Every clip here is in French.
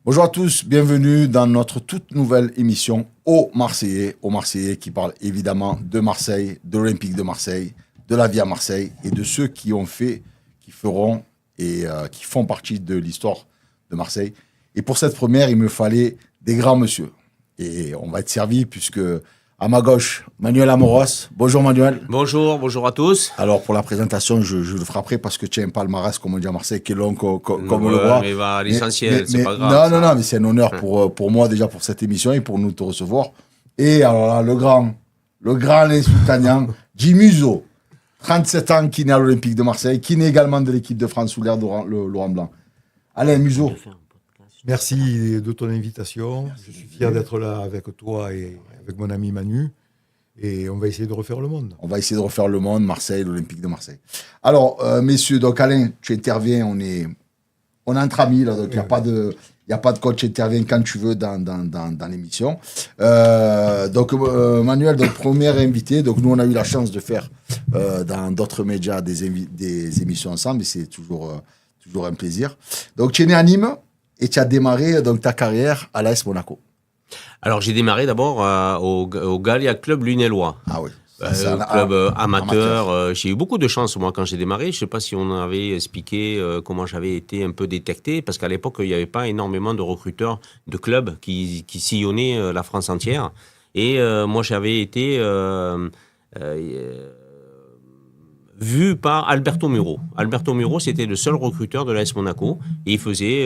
Bonjour à tous, bienvenue dans notre toute nouvelle émission aux Marseillais qui parle évidemment de Marseille, de l'Olympique de Marseille, de la vie à Marseille et de ceux qui ont fait, qui feront et qui font partie de l'histoire de Marseille. Et pour cette première, il me fallait des grands monsieur. Et on va être servi puisque à ma gauche, Manuel Amoros. Bonjour Manuel. Bonjour à tous. Alors pour la présentation, je le frapperai parce que tu as un palmarès, comme on dit à Marseille, qui est long comme le roi. Mais va à l'essentiel, c'est pas grave. Non, mais c'est un honneur pour moi déjà pour cette émission et pour nous te recevoir. Et alors là, le grand l'insultagnant, Jimmy Musso, 37 ans, qui est né à l'Olympique de Marseille, qui est également de l'équipe de France sous l'ère de Laurent Blanc. Alain Musso. Merci de ton invitation. Je suis fier d'être là avec toi et avec mon ami Manu. Et on va essayer de refaire le monde. On va essayer de refaire le monde, Marseille, l'Olympique de Marseille. Alors, messieurs, donc Alain, tu interviens, on est entre amis, là, donc il n'y a pas de coach, tu interviens quand tu veux dans l'émission. Donc, Manuel, donc, premier invité, donc nous, on a eu la chance de faire dans d'autres médias des émissions ensemble, et c'est toujours un plaisir. Donc, tu es né à Nîmes, et tu as démarré donc, ta carrière à l'AS Monaco. Alors, j'ai démarré d'abord au Gallia Club Lunellois. Ah oui. Club amateur. J'ai eu beaucoup de chance, moi, quand j'ai démarré. Je ne sais pas si on avait expliqué comment j'avais été un peu détecté, parce qu'à l'époque, il n'y avait pas énormément de recruteurs de clubs qui sillonnaient la France entière. Et moi, j'avais été vu par Alberto Muro. Alberto Muro, c'était le seul recruteur de l'AS Monaco et il faisait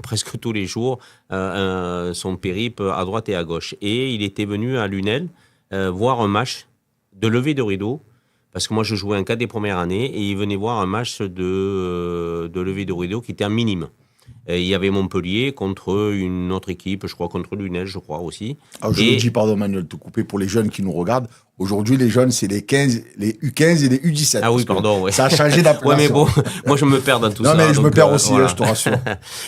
presque tous les jours son périple à droite et à gauche. Et il était venu à Lunel voir un match de levée de rideau, parce que moi je jouais un cadre des premières années et il venait voir un match de levée de rideau qui était un minime. Et il y avait Montpellier contre une autre équipe, je crois contre Lunel, je crois aussi. Alors je le dis, pardon Manuel, de te couper pour les jeunes qui nous regardent. Aujourd'hui, les jeunes, c'est les U15 et les U17. Ah oui, pardon. Ouais. Ça a changé d'appellation. Ouais, mais bon, moi je me perds dans tout ça. Non, mais je me perds aussi, voilà. Je te rassure.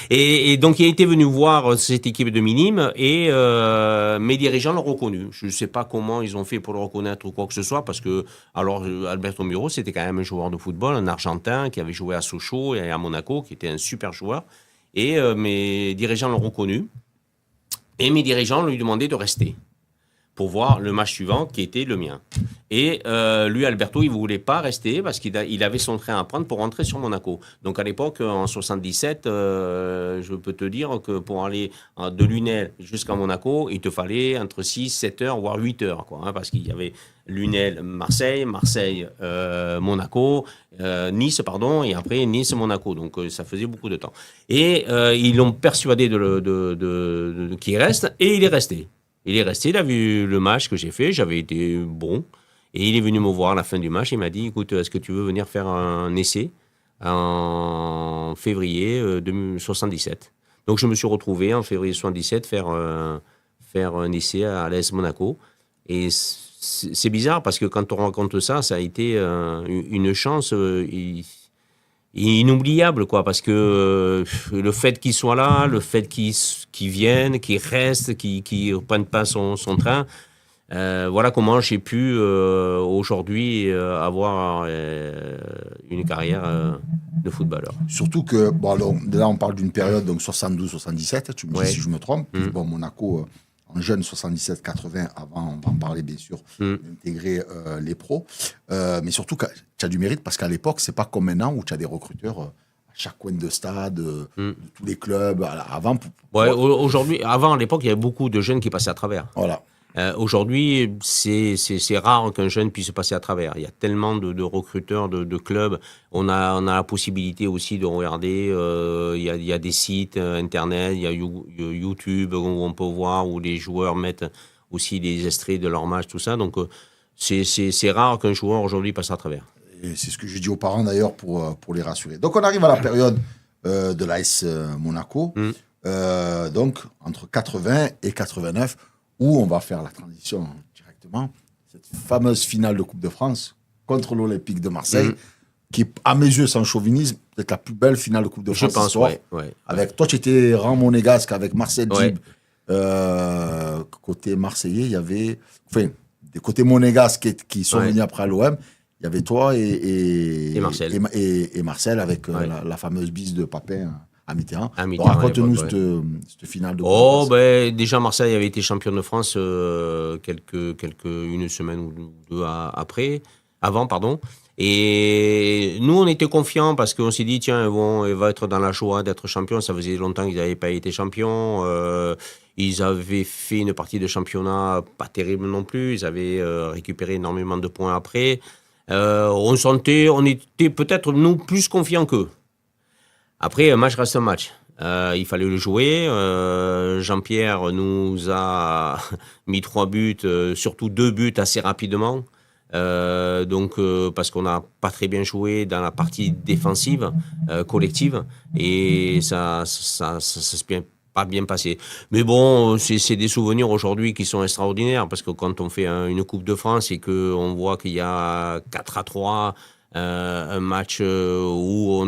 Et donc il a été venu voir cette équipe de minimes et mes dirigeants l'ont reconnu. Je ne sais pas comment ils ont fait pour le reconnaître ou quoi que ce soit, parce que alors Alberto Muro, c'était quand même un joueur de football, un Argentin qui avait joué à Sochaux et à Monaco, qui était un super joueur. Et mes dirigeants l'ont reconnu. Et mes dirigeants lui demandaient de rester pour voir le match suivant qui était le mien. Et lui, Alberto, il ne voulait pas rester parce qu'il avait son train à prendre pour rentrer sur Monaco. Donc à l'époque, en 77, je peux te dire que pour aller de Lunel jusqu'à Monaco, il te fallait entre 6, 7 heures, voire 8 heures. Quoi, hein, parce qu'il y avait Lunel, Marseille, Monaco, Nice, pardon, et après Nice-Monaco. Donc ça faisait beaucoup de temps. Et ils l'ont persuadé qu'il reste, et il est resté. Il est resté, il a vu le match que j'ai fait, j'avais été bon. Et il est venu me voir à la fin du match, il m'a dit, écoute, est-ce que tu veux venir faire un essai en février 1977. Donc je me suis retrouvé en février 1977 faire un essai à l'AS Monaco. Et c'est bizarre parce que quand on raconte ça, ça a été une chance inoubliable, quoi, parce que le fait qu'il soit là, le fait qu'il vienne, qu'il reste, qu'il ne prenne pas son train, voilà comment j'ai pu aujourd'hui avoir une carrière de footballeur. Surtout que, bon, alors, là on parle d'une période, donc 72-77, tu me dis si je me trompe. Bon, Monaco, en jeune 77-80, avant, on va en parler bien sûr, d'intégrer les pros. Mais surtout, tu as du mérite parce qu'à l'époque, c'est pas comme maintenant où tu as des recruteurs à chaque coin de stade, de tous les clubs. Avant, aujourd'hui, avant, à l'époque, il y avait beaucoup de jeunes qui passaient à travers. Voilà. Aujourd'hui, c'est rare qu'un jeune puisse passer à travers. Il y a tellement de recruteurs, de clubs. On a la possibilité aussi de regarder. Il y a des sites internet, il y a YouTube où on peut voir, où les joueurs mettent aussi des extraits de leur match, tout ça. Donc, c'est rare qu'un joueur aujourd'hui passe à travers. Et c'est ce que je dis aux parents d'ailleurs pour les rassurer. Donc, on arrive à la période de l'AS Monaco. Donc, entre 80 et 89. Où on va faire la transition directement, cette fameuse finale de Coupe de France contre l'Olympique de Marseille, qui est, à mes yeux, sans chauvinisme, peut-être la plus belle finale de Coupe de France. Je pense, ouais. Avec toi, tu étais rang monégasque avec Marcel Dib. Côté marseillais, il y avait... Enfin, des côtés monégasques qui sont venus après à l'OM, il y avait toi et Marcel. Et Marcel avec la fameuse bise de Papin À Mitterrand. À Mitterrand, Raconte-nous à l'époque, cette finale de Oh, Coupe de France. déjà Marseille avait été champion de France une semaine ou deux avant, pardon. Et nous, on était confiants parce qu'on s'est dit, tiens, ils vont être dans la joie d'être champions. Ça faisait longtemps qu'ils n'avaient pas été champions. Ils avaient fait une partie de championnat pas terrible non plus. Ils avaient récupéré énormément de points après. On était peut-être, nous, plus confiants qu'eux. Après, un match reste un match. Il fallait le jouer. Jean-Pierre nous a mis 3 buts, surtout 2 buts assez rapidement. Parce qu'on n'a pas très bien joué dans la partie défensive, collective, et ça s'est pas bien passé. Mais bon, c'est des souvenirs aujourd'hui qui sont extraordinaires, parce que quand on fait une Coupe de France et qu'on voit qu'il y a 4-3, un match où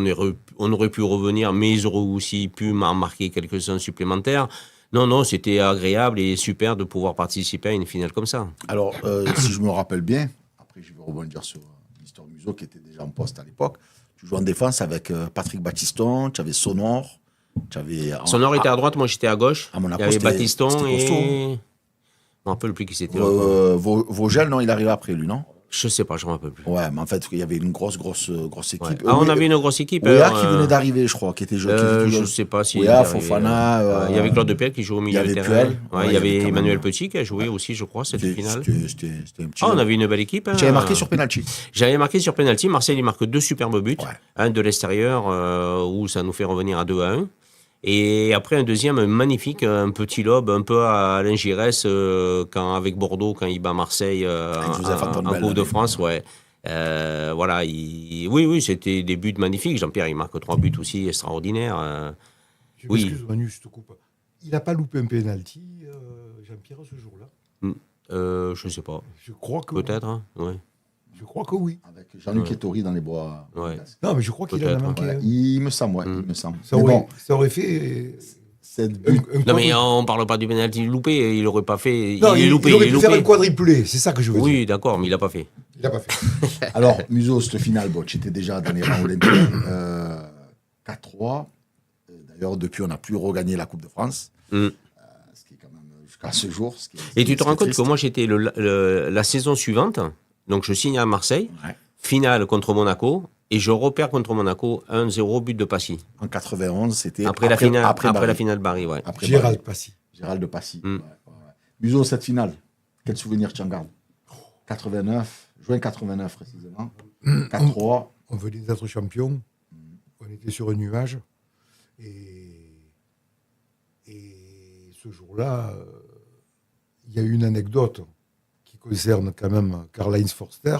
on aurait pu revenir, mais ils auraient aussi pu en marquer quelques-uns supplémentaires. Non, c'était agréable et super de pouvoir participer à une finale comme ça. Alors, si je me rappelle bien, après je vais rebondir sur Mister Museau qui était déjà en poste à l'époque, tu jouais en défense avec Patrick Battiston, tu avais Sonor, tu avais... Sonor était à droite, moi j'étais à gauche. À Monaco, il y avait c'était Battiston costaud. et... Je ne me rappelle plus qui c'était. Vogel, non, il arrivait après lui, non? Je sais pas, je ne me rappelle plus. Ouais, mais en fait, il y avait une grosse équipe. Ouais. On avait une grosse équipe. Ouya qui venait d'arriver, je crois, qui était joué. Je ne sais pas si. Ouya, Fofana. Il y avait Claude Depuel qui jouait au milieu de terrain. Puel. Il y avait Emmanuel Petit qui a joué aussi, je crois, cette finale. C'était un petit. On avait une belle équipe. Tu avais marqué sur penalty. J'avais marqué sur penalty. Marseille, il marque 2 superbes buts. Ouais. Un de l'extérieur où ça nous fait revenir à 2-1. Et après, un deuxième magnifique, un petit lob, un peu à Alain Giresse, avec Bordeaux, quand il bat Marseille en Coupe de France. Ouais. Voilà, oui, c'était des buts magnifiques. Jean-Pierre, il marque 3 buts aussi extraordinaires. Je m'excuse, Manu, je te coupe. Il n'a pas loupé un penalty, Jean-Pierre, ce jour-là. Je ne sais pas. Je crois que peut-être, hein, ouais. Je crois que oui. Avec Jean-Luc Ettori dans les bois. Ouais. Non, mais je crois qu'il en a manqué. Ouais, il me semble, il me semble. Ça aurait fait... Cette but. Non, mais on ne parle pas du penalty loupé. Il n'aurait pas fait. Non, il loupé. aurait pu faire un quadruplé. C'est ça que je veux dire. Oui, d'accord, mais il n'a pas fait. Il n'a pas fait. Alors, Museau, cette finale, bon, tu étais déjà dans les rangs olympiques. 4-3. D'ailleurs, depuis, on n'a plus regagné la Coupe de France. Ce qui est quand même, jusqu'à ce jour... Et tu te rends compte que moi, j'étais la saison suivante, donc je signe à Marseille, finale contre Monaco, et je repère contre Monaco 1-0 but de Passy. En 91, c'était... Après la finale Barry, ouais. Gérald Passy. Gérald de Passy. Ouais. Museau, cette finale, quel souvenir tu en gardes? 89, juin 89 précisément. 4-3. On venait d'être champion. On était sur un nuage. Et ce jour-là, il y a eu une anecdote qui concerne quand même Karl-Heinz Forster,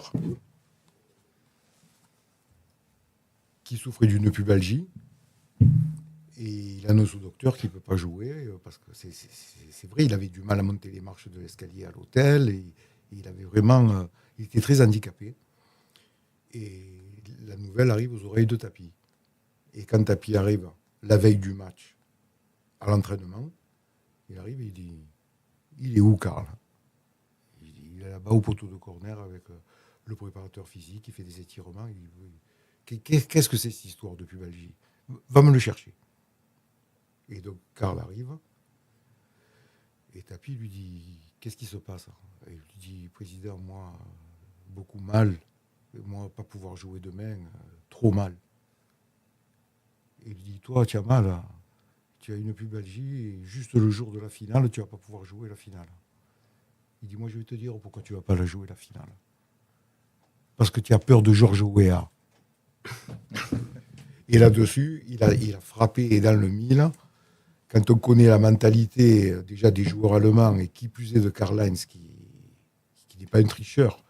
qui souffrait d'une pubalgie. Et il annonce au docteur qu'il ne peut pas jouer, parce que c'est vrai, il avait du mal à monter les marches de l'escalier à l'hôtel, et il avait vraiment... il était très handicapé. Et la nouvelle arrive aux oreilles de Tapi. Et quand Tapi arrive, la veille du match, à l'entraînement, il arrive et il dit « Il est où, Karl ?» Il est là-bas au poteau de corner avec le préparateur physique, il fait des étirements. Il dit « Qu'est-ce que c'est cette histoire de pubalgie ? Va me le chercher. » Et donc, Karl arrive, et Tapi lui dit « Qu'est-ce qui se passe ?» Et il lui dit « Président, moi, beaucoup mal. Moi, pas pouvoir jouer demain, trop mal. » Et il lui dit « Toi, tu as mal, hein. Tu as une pubalgie, et juste le jour de la finale, tu ne vas pas pouvoir jouer la finale. » Il dit « Moi, je vais te dire pourquoi tu ne vas pas la jouer la finale. Parce que tu as peur de Georges Weah. » Et là-dessus, il a frappé dans le mille. Quand on connaît la mentalité déjà des joueurs allemands, et qui plus est de Karl-Heinz, qui n'est pas un tricheur,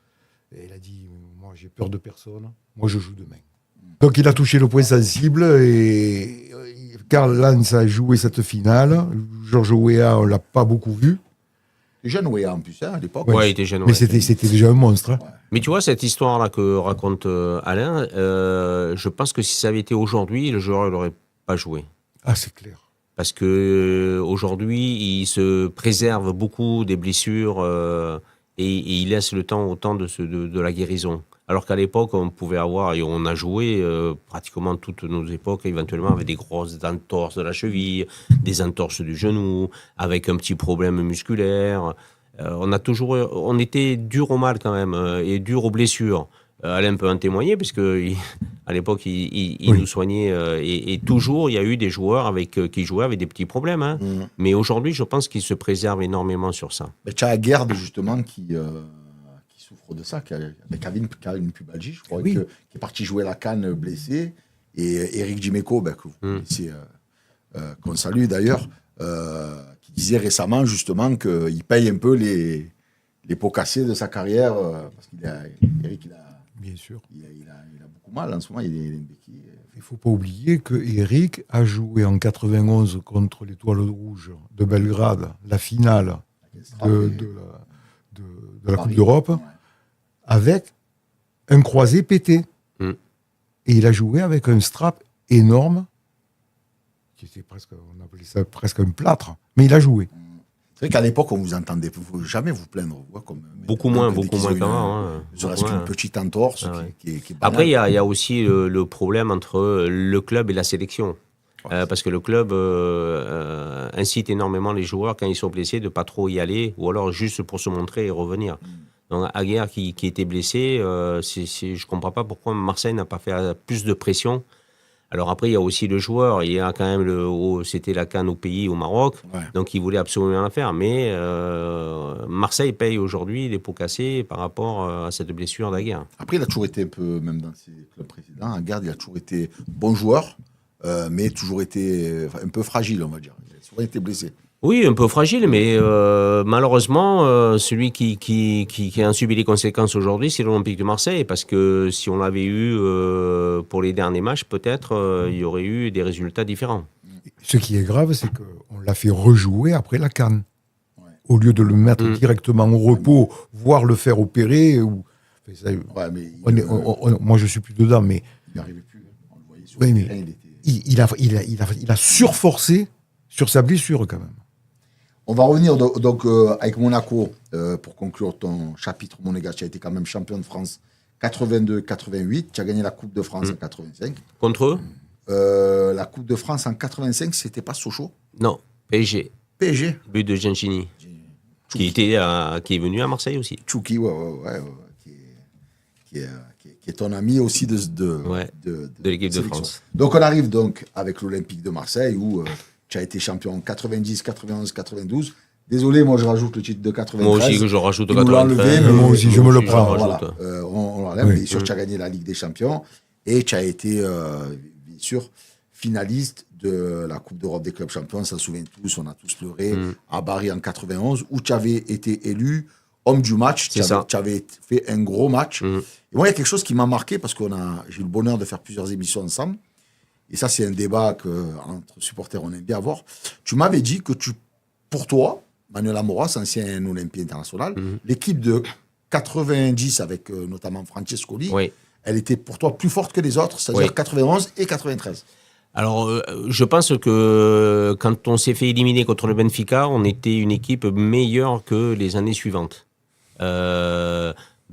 et il a dit « Moi, j'ai peur de personne. Moi, je joue demain. » Donc, il a touché le point sensible, et Karl-Heinz a joué cette finale. Georges Weah, on ne l'a pas beaucoup vu. Jeune Weah en plus, hein, à l'époque. Ouais, il était jeune. Mais c'était déjà un monstre. Hein. Ouais. Mais tu vois, cette histoire-là que raconte Alain, je pense que si ça avait été aujourd'hui, le joueur n'aurait pas joué. Ah, c'est clair. Parce que aujourd'hui, il se préserve beaucoup des blessures et il laisse le temps au temps de la guérison. Alors qu'à l'époque, on pouvait avoir, et on a joué pratiquement toutes nos époques, éventuellement avec des grosses entorses de la cheville, des entorses du genou, avec un petit problème musculaire. On était dur au mal quand même, et dur aux blessures. Alain peut en témoigner, puisque à l'époque, il Oui. nous soignait, et toujours, il y a eu des joueurs qui jouaient avec des petits problèmes. Hein. Mais aujourd'hui, je pense qu'ils se préservent énormément sur ça. Mais tu as Gerd, justement, qui souffre de ça, avec Kevin Pubalgi, je crois, Oui. qui est parti jouer la CAN blessé. Et Eric Dimeco, que vous connaissez, qu'on salue d'ailleurs, qui disait récemment, justement, qu'il paye un peu les pots cassés de sa carrière, parce qu'Eric, Bien sûr. il a beaucoup mal en ce moment, il est une béquille. Il ne faut pas oublier que Eric a joué en 91 contre l'Étoile Rouge de Belgrade, la finale de la Coupe d'Europe, Ouais. avec un croisé pété. Mm. Et il a joué avec un strap énorme, qui était on appelait ça presque un plâtre, mais il a joué. C'est vrai qu'à l'époque, on vous entendait jamais vous plaindre. Beaucoup moins dès qu'ils ont qu'avant. Hein. Ne serait-ce qu'une petite entorse Ouais. qui est banale. Après, il y a aussi le problème entre le club et la sélection. Parce que le club incite énormément les joueurs, quand ils sont blessés, de ne pas trop y aller, ou alors juste pour se montrer et revenir. Donc, Aguerre qui était blessé, je ne comprends pas pourquoi Marseille n'a pas fait plus de pression. Alors après, il y a aussi le joueur. Il y a quand même c'était la CAN au pays, au Maroc. Ouais. Donc, il voulait absolument la faire. Mais Marseille paye aujourd'hui les pots cassés par rapport à cette blessure d'Aguerre. Après, il a toujours été un peu, même dans ses clubs précédents, Aguerd, il a toujours été bon joueur, mais toujours été un peu fragile, on va dire. Il a souvent été blessé. Oui, un peu fragile, mais malheureusement, celui qui a subi les conséquences aujourd'hui, c'est l'Olympique de Marseille, parce que si on l'avait eu pour les derniers matchs, peut-être il y aurait eu des résultats différents. Ce qui est grave, c'est qu'on l'a fait rejouer après la CAN. Ouais. Au lieu de le mettre directement au repos, voire le faire opérer. Ouais, mais Moi, je suis plus dedans, mais il n'arrivait plus. On le voyait sur Oui, le mais terrain, il était... il a surforcé sur sa blessure quand même. On va revenir donc avec Monaco pour conclure ton chapitre, mon gars. Tu as été quand même champion de France 82-88. Tu as gagné la Coupe de France en 85. Contre eux La Coupe de France en 85, c'était pas Sochaux. Non, PSG, PSG. but de Gentini, qui est venu à Marseille aussi. Chouki, qui est ton ami aussi de l'équipe de sélection. France. Donc on arrive donc avec l'Olympique de Marseille où tu as été champion en 90, 91, 92. Désolé, moi je rajoute le titre de 93. Moi aussi, que je rajoute Ils nous l'ont 93. enlevé, mais moi aussi, je me le prends. Voilà, rajoute. on l'enlève. Oui. Bien sûr, tu as gagné la Ligue des Champions et tu as été, bien sûr, finaliste de la Coupe d'Europe des clubs champions. On s'en souvient tous, on a tous pleuré à Bari en 91 où tu avais été élu homme du match. Tu avais fait un gros match. Et moi, il y a quelque chose qui m'a marqué parce que j'ai eu le bonheur de faire plusieurs émissions ensemble. Et ça, c'est un débat qu'entre supporters, on aime bien avoir. Tu m'avais dit que pour toi, Manuel Amoras, ancien Olympien international, l'équipe de 90 avec notamment Francescoli, elle était pour toi plus forte que les autres, c'est-à-dire 91 et 93. Alors, je pense que quand on s'est fait éliminer contre le Benfica, on était une équipe meilleure que les années suivantes. Mais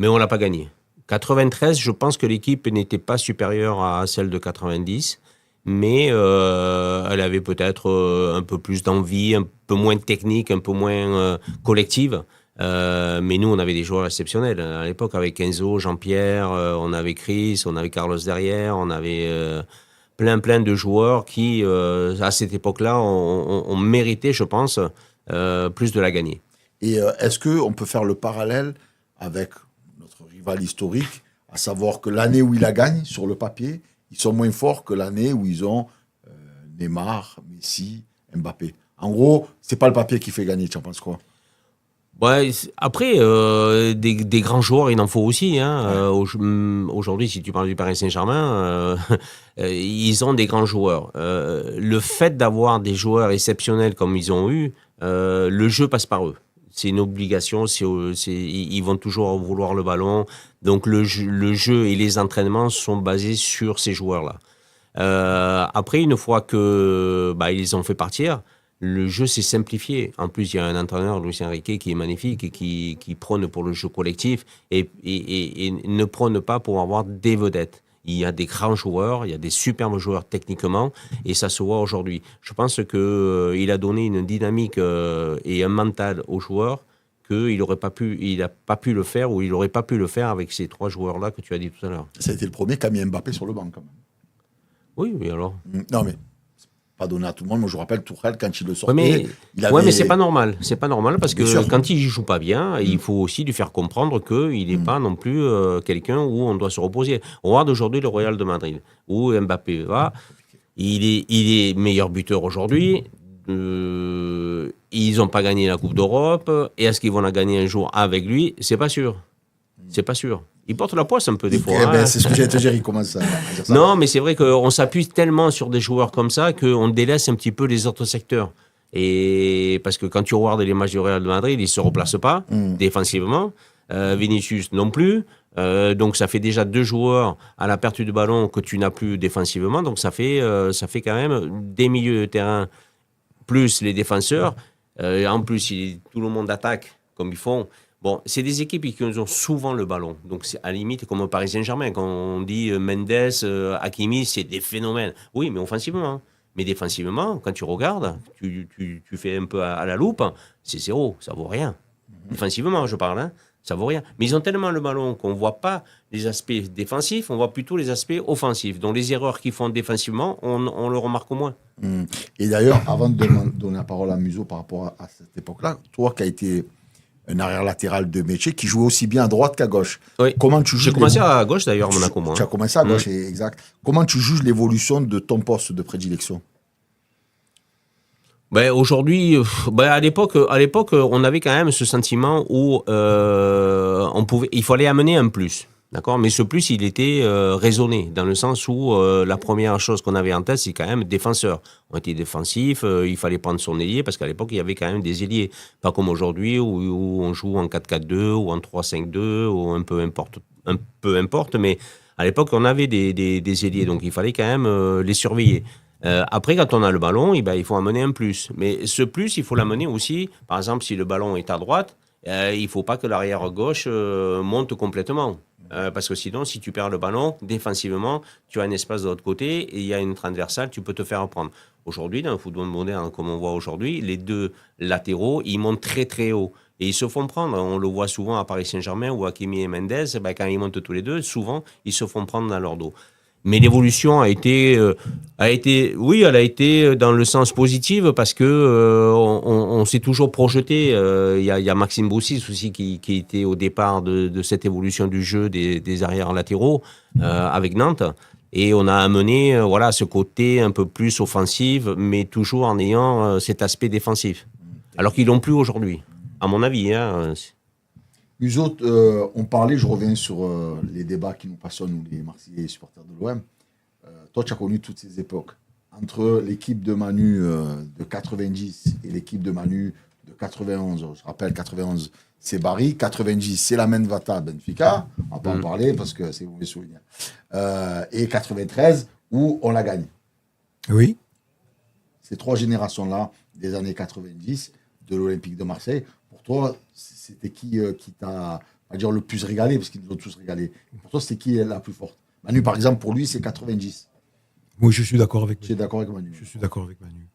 on ne l'a pas gagné. 93, je pense que l'équipe n'était pas supérieure à celle de 90. Mais elle avait peut-être un peu plus d'envie, un peu moins de technique, un peu moins collective. Mais nous, on avait des joueurs exceptionnels. À l'époque, avec Enzo, Jean-Pierre, on avait Chris, on avait Carlos derrière, on avait plein de joueurs qui, à cette époque-là, on méritait, je pense, plus de la gagner. Et est-ce qu'on peut faire le parallèle avec notre rival historique, à savoir que l'année où il la gagne, sur le papier, ils sont moins forts que l'année où ils ont Neymar, Messi, Mbappé. En gros, c'est pas le papier qui fait gagner, tu en penses quoi? Ouais, après, des grands joueurs, il en faut aussi. Hein. Aujourd'hui, si tu parles du Paris Saint-Germain, ils ont des grands joueurs. Le fait d'avoir des joueurs exceptionnels comme ils ont eu, le jeu passe par eux. C'est une obligation, ils vont toujours vouloir le ballon. Donc le jeu et les entraînements sont basés sur ces joueurs-là. Après, une fois que ils les ont fait partir, le jeu s'est simplifié. En plus, il y a un entraîneur, Lucien Riquet, qui est magnifique et qui prône pour le jeu collectif et ne prône pas pour avoir des vedettes. Il y a des grands joueurs, il y a des superbes joueurs techniquement, et ça se voit aujourd'hui. Je pense qu'il a donné une dynamique et un mental aux joueurs qu'il n'a pas pu le faire, ou il n'aurait pas pu le faire avec ces 3 joueurs-là que tu as dit tout à l'heure. Ça a été le premier qui a mis Mbappé sur le banc, quand même. Oui, alors. Non, mais pas donné à tout le monde. Moi, je vous rappelle, Tourelle, quand il le sortait, mais c'est pas normal. C'est pas normal parce que sûr. quand il joue pas bien, il faut aussi lui faire comprendre qu'il n'est pas non plus quelqu'un où on doit se reposer. On regarde aujourd'hui le Real de Madrid, où Mbappé va. Il est meilleur buteur aujourd'hui. Ils n'ont pas gagné la Coupe d'Europe. Et est-ce qu'ils vont la gagner un jour avec lui? C'est pas sûr. C'est pas sûr. Il porte la poisse un peu des fois. C'est ce que j'allais te dire, il commence à dire ça. Non, mais c'est vrai qu'on s'appuie tellement sur des joueurs comme ça qu'on délaisse un petit peu les autres secteurs. Et parce que quand tu regardes les matchs du Real de Madrid, ils ne se replacent pas défensivement. Vinicius non plus. Donc ça fait déjà 2 joueurs à la perte du ballon que tu n'as plus défensivement. Donc ça fait quand même des milieux de terrain plus les défenseurs. En plus, tout le monde attaque comme ils font. Bon, c'est des équipes qui ont souvent le ballon. Donc, c'est à la limite comme au Paris Saint-Germain. Quand on dit Mendes, Hakimi, c'est des phénomènes. Oui, mais offensivement. Mais défensivement, quand tu regardes, tu fais un peu à la loupe, c'est 0, ça vaut rien. Défensivement, je parle, hein, ça vaut rien. Mais ils ont tellement le ballon qu'on ne voit pas les aspects défensifs, on voit plutôt les aspects offensifs. Donc, les erreurs qu'ils font défensivement, on le remarque au moins. Et d'ailleurs, avant de donner la parole à Museau par rapport à cette époque-là, toi qui as été un arrière latéral de métier qui jouait aussi bien à droite qu'à gauche. Oui. Comment tu juges? J'ai commencé à gauche d'ailleurs, Monaco. Tu as commencé à gauche, exact. Comment tu juges l'évolution de ton poste de prédilection? Aujourd'hui, à l'époque, on avait quand même ce sentiment où il fallait amener un plus. D'accord, mais ce plus, il était raisonné, dans le sens où la première chose qu'on avait en tête, c'est quand même défenseur. On était défensif, il fallait prendre son ailier, parce qu'à l'époque, il y avait quand même des ailiers. Pas comme aujourd'hui, où on joue en 4-4-2, ou en 3-5-2, ou un peu importe, mais à l'époque, on avait des ailiers, donc il fallait quand même les surveiller. Après, quand on a le ballon, il faut amener un plus. Mais ce plus, il faut l'amener aussi, par exemple, si le ballon est à droite, il ne faut pas que l'arrière gauche monte complètement. Parce que sinon, si tu perds le ballon, défensivement, tu as un espace de l'autre côté et il y a une transversale, tu peux te faire prendre. Aujourd'hui, dans le football moderne, comme on voit aujourd'hui, les 2 latéraux, ils montent très très haut. Et ils se font prendre. On le voit souvent à Paris Saint-Germain ou Hakimi et Mendes, quand ils montent tous les 2, souvent, ils se font prendre dans leur dos. Mais l'évolution a été dans le sens positif parce que on s'est toujours projeté. Il y a Maxime Boussis aussi qui était au départ de cette évolution du jeu des arrières latéraux avec Nantes. Et on a amené ce côté un peu plus offensif, mais toujours en ayant cet aspect défensif. Alors qu'ils l'ont plus aujourd'hui, à mon avis. Museau, on parlait, je reviens sur les débats qui nous passionnent, nous les Marseillais et supporters de l'OM. Toi, tu as connu toutes ces époques. Entre l'équipe de Manu de 90 et l'équipe de Manu de 91, je rappelle, 91, c'est Barry, 90, c'est la Menvata Benfica, on ne va pas en parler parce que c'est mauvais souvenir. Et 93, où on la gagne. Oui. Ces 3 générations-là, des années 90, de l'Olympique de Marseille, pour toi, c'était qui t'a, on va dire, le plus régalé, parce qu'ils nous ont tous régalé. Pour toi, c'était qui est la plus forte? Manu, par exemple, pour lui, c'est 90. Oui, je suis d'accord avec Manu. Tu es d'accord avec Manu? Je suis d'accord avec Manu.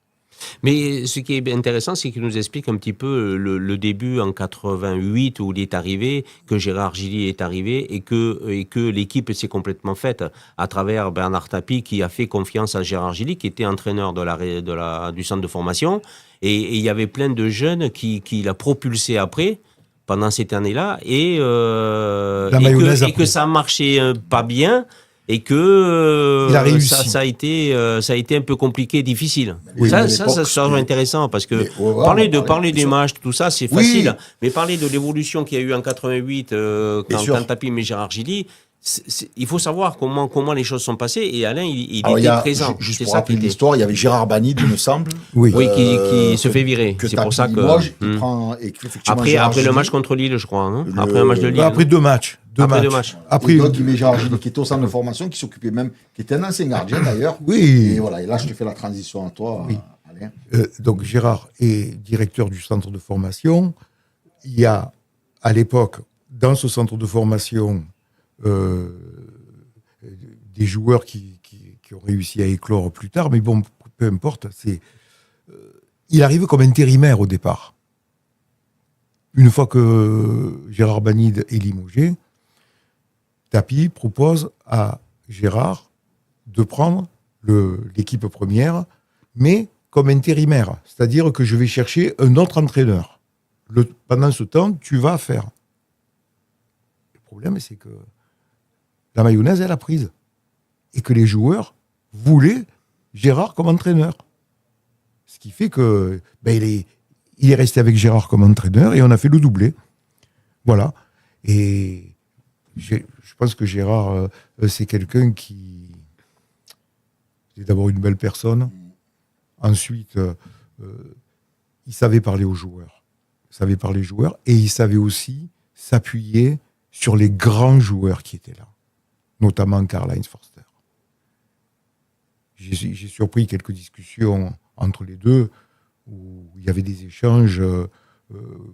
Mais ce qui est intéressant, c'est qu'il nous explique un petit peu le début en 88 où il est arrivé, que Gérard Gilly est arrivé et que l'équipe s'est complètement faite à travers Bernard Tapie qui a fait confiance à Gérard Gilly, qui était entraîneur du centre de formation. Et il y avait plein de jeunes qui l'a propulsé après, pendant cette année-là, et que ça marchait pas bien. Et que ça a été un peu compliqué, difficile. Oui, ça c'est intéressant parce que parler des matchs, tout ça, c'est facile. Mais parler de l'évolution qu'il y a eu en 88 quand Tapie met Gérard Gilly, il faut savoir comment les choses sont passées. Et Alain, il était présent. Juste pour rappeler l'histoire, il y avait Gérard Banid, il me semble. Oui, qui se fait virer. C'est pour ça que. Après le match contre Lille, je crois. Non après un match de Lille. Après 2 matchs. Après, donc, il met Gérard Gilly, qui était au centre de formation, qui s'occupait même, qui était un ancien gardien d'ailleurs. Oui. Et voilà, et là, je te fais la transition à toi, Alain. Donc Gérard est directeur du centre de formation. Il y a, à l'époque, dans ce centre de formation, des joueurs qui ont réussi à éclore plus tard, mais bon, peu importe. Il arrive comme intérimaire au départ. Une fois que Gérard Banide est limogé, Tapie propose à Gérard de prendre l'équipe première, mais comme intérimaire. C'est-à-dire que je vais chercher un autre entraîneur. Pendant ce temps, tu vas faire. Le problème, c'est que la mayonnaise, elle a prise. Et que les joueurs voulaient Gérard comme entraîneur. Ce qui fait que il est resté avec Gérard comme entraîneur et on a fait le doublé. Voilà. Et je pense que Gérard, c'est quelqu'un qui est d'abord une belle personne. Ensuite, il savait parler aux joueurs. Et il savait aussi s'appuyer sur les grands joueurs qui étaient là, notamment Karl-Heinz Forster. J'ai surpris quelques discussions entre les deux où il y avait des échanges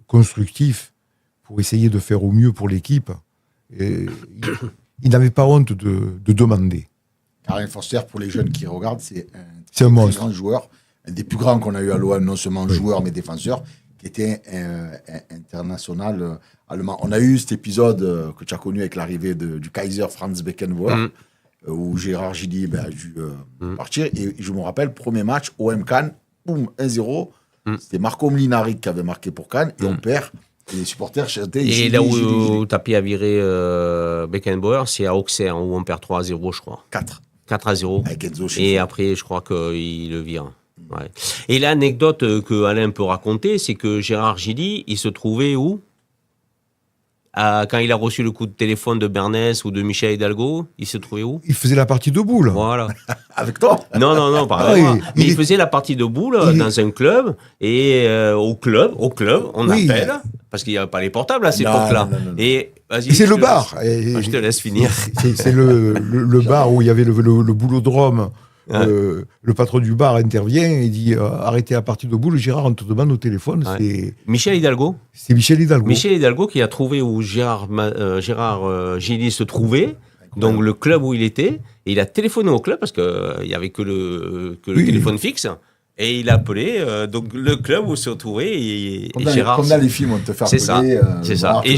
constructifs pour essayer de faire au mieux pour l'équipe. Et il n'avait pas honte de demander. Karl-Heinz Forster, pour les jeunes qui regardent, c'est un C'est un très monstre. grand joueur, un des plus grands qu'on a eu à l'OM, non seulement joueur mais défenseur, qui était international allemand. On a eu cet épisode que tu as connu avec l'arrivée du Kaiser Franz Beckenbauer, où Gérard Gilly a dû partir. Et je me rappelle, premier match, OM Cannes, boum, 1-0. C'était Marco Mlinaric qui avait marqué pour Cannes, et on perd. Et les supporters chantaient. Et Gilly, là Gilly, où Gilly. Tapie a viré Beckenbauer, c'est à Auxerre, où on perd 3-0, je crois. 4-0. Avec Enzo Et Schiffer. après, je crois qu'il le vire. Ouais. Et l'anecdote que Alain peut raconter, c'est que Gérard Gilly, il se trouvait où? Quand il a reçu le coup de téléphone de Bernès ou de Michel Hidalgo, il se trouvait où? Il faisait la partie de boule. Voilà. Avec toi. Non, pas Ah avec oui, moi. Mais il faisait la partie de boule dans un club, et au club, on Oui. appelle, parce qu'il n'y avait pas les portables à cette Non, époque-là. non. Et vas-y. Et c'est je le te bar. laisse- Je te laisse finir. C'est le bar où il y avait le boulodrome. Le patron du bar intervient et dit arrêtez la partie de boule, Gérard, on te demande au téléphone. Ouais. Michel Hidalgo. C'est Michel Hidalgo. Michel Hidalgo qui a trouvé où Gérard Gilly se trouvait, donc le club où il était, et il a téléphoné au club parce qu'il n'y avait que le Oui. téléphone fixe, et il a appelé donc le club où se trouvait, et Gérard. Comme dans les films, on te fait C'est ça, appeler. c'est ça. voir Et que-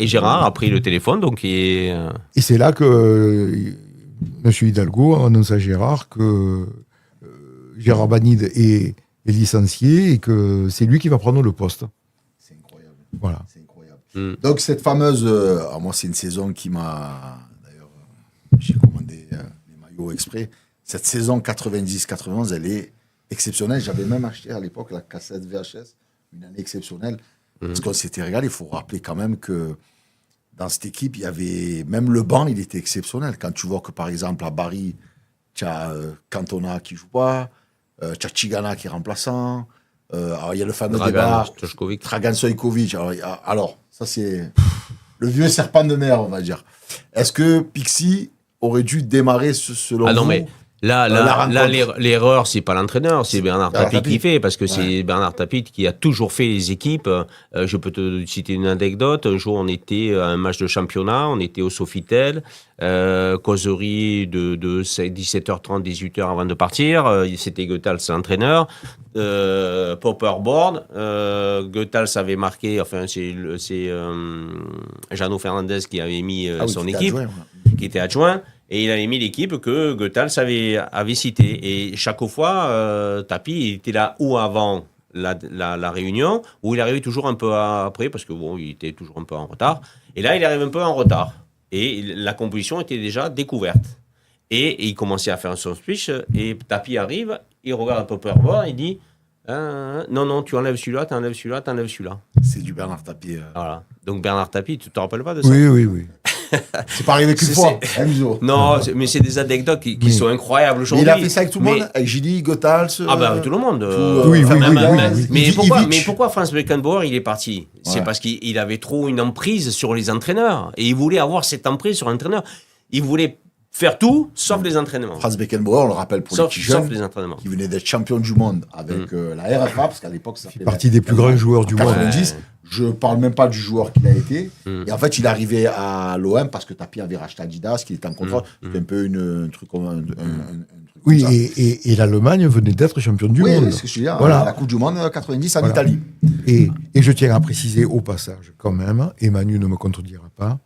Gérard a pris le téléphone, donc Et c'est là que M. Hidalgo annonce à Gérard que Gérard Banide est licencié et que c'est lui qui va prendre le poste. C'est incroyable. Voilà. C'est incroyable. Donc cette fameuse. Alors moi, c'est une saison qui m'a. D'ailleurs, j'ai commandé les maillots exprès. Cette saison 90-91, elle est exceptionnelle. J'avais même acheté à l'époque la cassette VHS, une année exceptionnelle. Parce qu'on s'était régalé. Il faut rappeler quand même que dans cette équipe, il y avait. Même le banc, il était exceptionnel. Quand tu vois que, par exemple, à Bari, tu as Cantona qui joue pas, tu as Tigana qui est remplaçant. Alors, il y a le fameux débat. Dragan Stojkovic. Alors, ça, c'est le vieux serpent de mer, on va dire. Est-ce que Pixie aurait dû démarrer selon vous? non, mais là, l'erreur, c'est pas l'entraîneur, c'est Bernard Tapie qui fait, parce que c'est Bernard Tapie qui a toujours fait les équipes. Je peux te citer une anecdote. Un jour, on était à un match de championnat, on était au Sofitel, causerie de 17h30, 18h avant de partir. C'était Goethals, l'entraîneur. Popperboard. Goethals avait marqué, enfin, c'est Jeannot Fernandez qui avait mis son équipe, qui était adjoint. Et il avait mis l'équipe que Goethals avait citée. Et chaque fois, Tapie était là ou avant la réunion, ou il arrivait toujours un peu après, parce que bon, il était toujours un peu en retard. Et là, il arrive un peu en retard. Et la composition était déjà découverte. Et il commençait à faire son speech, et Tapie arrive, il regarde Popperboard, il dit non, tu enlèves celui-là, tu enlèves celui-là, tu enlèves celui-là. C'est du Bernard Tapie. Voilà. Donc Bernard Tapie, tu te rappelles pas de ça? Oui. C'est pas arrivé qu'une fois, hein, Miso? Non, mais c'est des anecdotes qui sont incroyables aujourd'hui. Il a fait ça avec tout le monde? Avec Gilly, Goethals? Ah ben avec tout le monde. Oui. Mais pourquoi Franz Beckenbauer il est parti? C'est parce qu'il avait trop une emprise sur les entraîneurs. Et il voulait avoir cette emprise sur l'entraîneur. Il voulait faire tout sauf les entraînements. Franz Beckenbauer, on le rappelle pour les petits Sauf jeunes, les entraînements. qui venait d'être champion du monde avec la RFA, parce qu'à l'époque, ça Il fait partie des plus grands joueurs du monde. 90. Je parle même pas du joueur qu'il a été. Et en fait, il est arrivé à l'OM parce que Tapi avait racheté Adidas, qu'il était en contrat. C'était un peu un truc comme un truc Oui, comme ça. et l'Allemagne venait d'être championne du Oui, monde. c'est ce que je veux dire. Voilà. La Coupe du Monde 90 en Voilà. Italie. Et je tiens à préciser au passage, quand même, et Manu ne me contredira pas,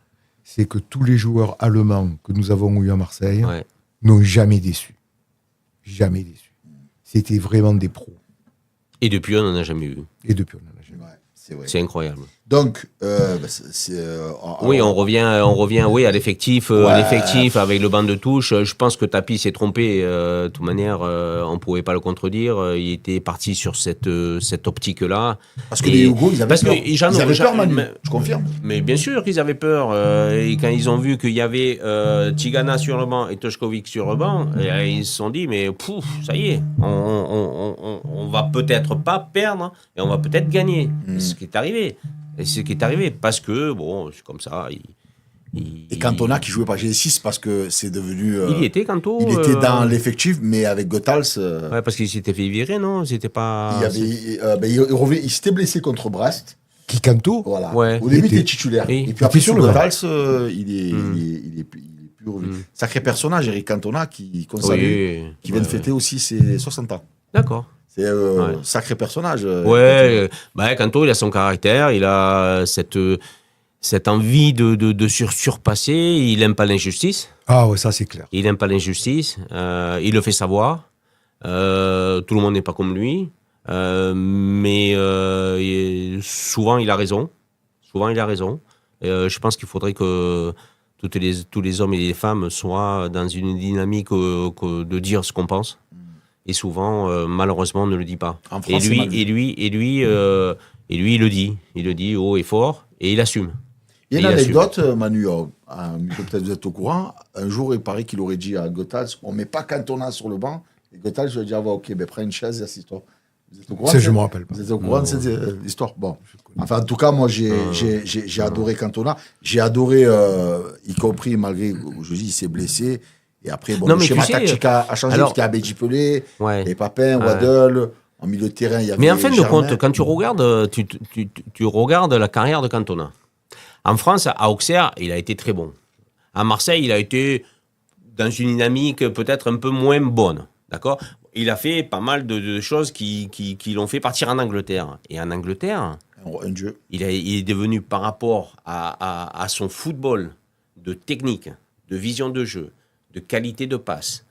c'est que tous les joueurs allemands que nous avons eus à Marseille Ouais. n'ont jamais déçu. Jamais déçu. C'était vraiment des pros. Et depuis, on n'en a jamais eu. Et depuis, on en a jamais. Ouais, c'est vrai. C'est incroyable. Donc, Oui, on revient oui, à l'effectif, l'effectif avec le banc de touche. Je pense que Tapi s'est trompé. De toute manière, on ne pouvait pas le contredire. Il était parti sur cette optique-là. Parce que les Hugo, ils avaient peur. Ils avaient peur, Manu. Je confirme. Mais bien sûr qu'ils avaient peur. Et quand ils ont vu qu'il y avait Tigana sur le banc et Toshkovic sur le banc, ils se sont dit, mais ça y est, on va peut-être pas perdre et on va peut-être gagner. C'est ce qui est arrivé. Et c'est ce qui est arrivé, parce que, bon, c'est comme ça. Et Cantona qui jouait pas G6 parce que c'est devenu. Il y était, Canto. Il était dans l'effectif, mais avec Goethals. Ouais, parce qu'il s'était fait virer, non? C'était pas. Il s'était blessé contre Brest. Qui Canto Voilà. Ouais. Au début, il était- était titulaire. Oui. Et puis après, sur sur le banc. Goethals, il est plus revenu. Sacré personnage, Eric Cantona, qu'on salue, Oui. qui vient de fêter aussi ses 60 ans. D'accord. C'est sacré personnage. Canto, il a son caractère, il a cette envie de surpasser, il n'aime pas l'injustice. Ah ouais, ça c'est clair. Il n'aime pas l'injustice, il le fait savoir. Tout le monde n'est pas comme lui, mais souvent il a raison. Je pense qu'il faudrait que tous les hommes et les femmes soient dans une dynamique de dire ce qu'on pense. Et souvent, malheureusement, on ne le dit pas. En France, c'est mal vu. Et lui, il le dit. Il le dit haut et fort, et il assume. Il y a Et une il assume. anecdote, Manu, peut-être vous êtes au courant. Un jour, il paraît qu'il aurait dit à Goethals, on ne met pas Cantona sur le banc. Et Goethals, je lui ai dit, ok, prends une chaise et assieds-toi. Vous êtes au courant Ça, de je me rappelle pas. Vous êtes au courant de cette histoire? Bon. Enfin, en tout cas, moi, j'ai adoré Cantona. J'ai adoré, y compris, malgré, je dis, il s'est blessé. Et après, bon, Non, le mais schéma tu sais, tactique a changé, alors- parce qu'il y a Abedi Pelé, Ouais. les Papin, Waddle. En milieu de terrain, il y avait Mais en fin de Germain. compte, quand tu regardes, tu regardes la carrière de Cantona. En France, à Auxerre, il a été très bon. À Marseille, il a été dans une dynamique peut-être un peu moins bonne. D'accord ? Il a fait pas mal de choses qui l'ont fait partir en Angleterre. Et en Angleterre, Un dieu. il est devenu, par rapport à son football, de technique, de vision de jeu, de qualité de passe,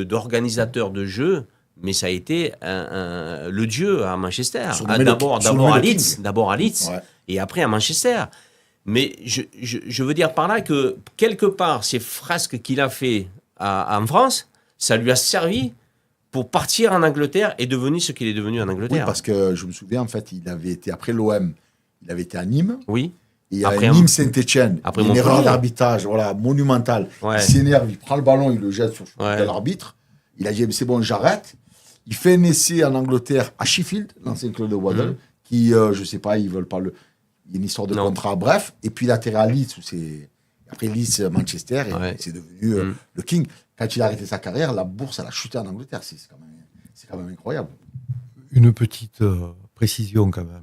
d'organisateur de jeu, mais ça a été le dieu à Manchester. Surnommé D'abord le à King. Leeds, Ouais. et après à Manchester. Mais je veux dire par là que, quelque part, ces frasques qu'il a fait en France, ça lui a servi pour partir en Angleterre et devenir ce qu'il est devenu en Oui, Angleterre. parce que je me souviens, en fait, il avait été, après l'OM, il avait été à Nîmes. Oui. Et il y Après a Nîmes-Saint-Etienne, après une Montpellier. erreur d'arbitrage monumentale. Ouais. Il s'énerve, il prend le ballon, il le jette sur Ouais. l'arbitre. Il a dit, c'est bon, j'arrête. Il fait un essai en Angleterre à Sheffield, l'ancien club de Waddle, qui, je sais pas, ils veulent pas le... Il y a une histoire de Non. contrat, bref. Et puis il atterrit à Leeds, où c'est... Après Leeds, Manchester, et Ouais. c'est devenu le King. Quand il a arrêté sa carrière, la bourse, elle a chuté en Angleterre. C'est quand même incroyable. Une petite précision quand même.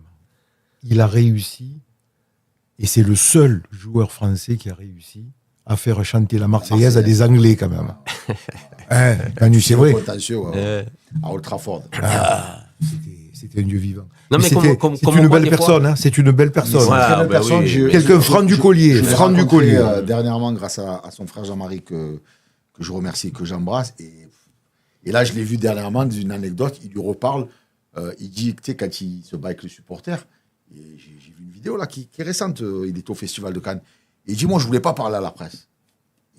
Il a réussi, et c'est le seul joueur français qui a réussi à faire chanter la Marseillaise à des Anglais quand même. Hein, Manu, c'est vrai. Contentieux, ouais. À Old Trafford. C'était un dieu vivant. Non, mais c'est comme une on voit belle des personne, hein, c'est une belle personne. Voilà. Très belle bah personne. oui. Quelqu'un franc du collier, je l'ai franc du rencontré, collier. dernièrement, grâce à son frère Jean-Marie, que je remercie et que j'embrasse. Et là, je l'ai vu dernièrement, dans une anecdote, il lui reparle. Il dit, tu sais, quand il se bat avec le supporter, et j'ai vu une vidéo là qui est récente, il est au Festival de Cannes. Et il dit, moi, je voulais pas parler à la presse.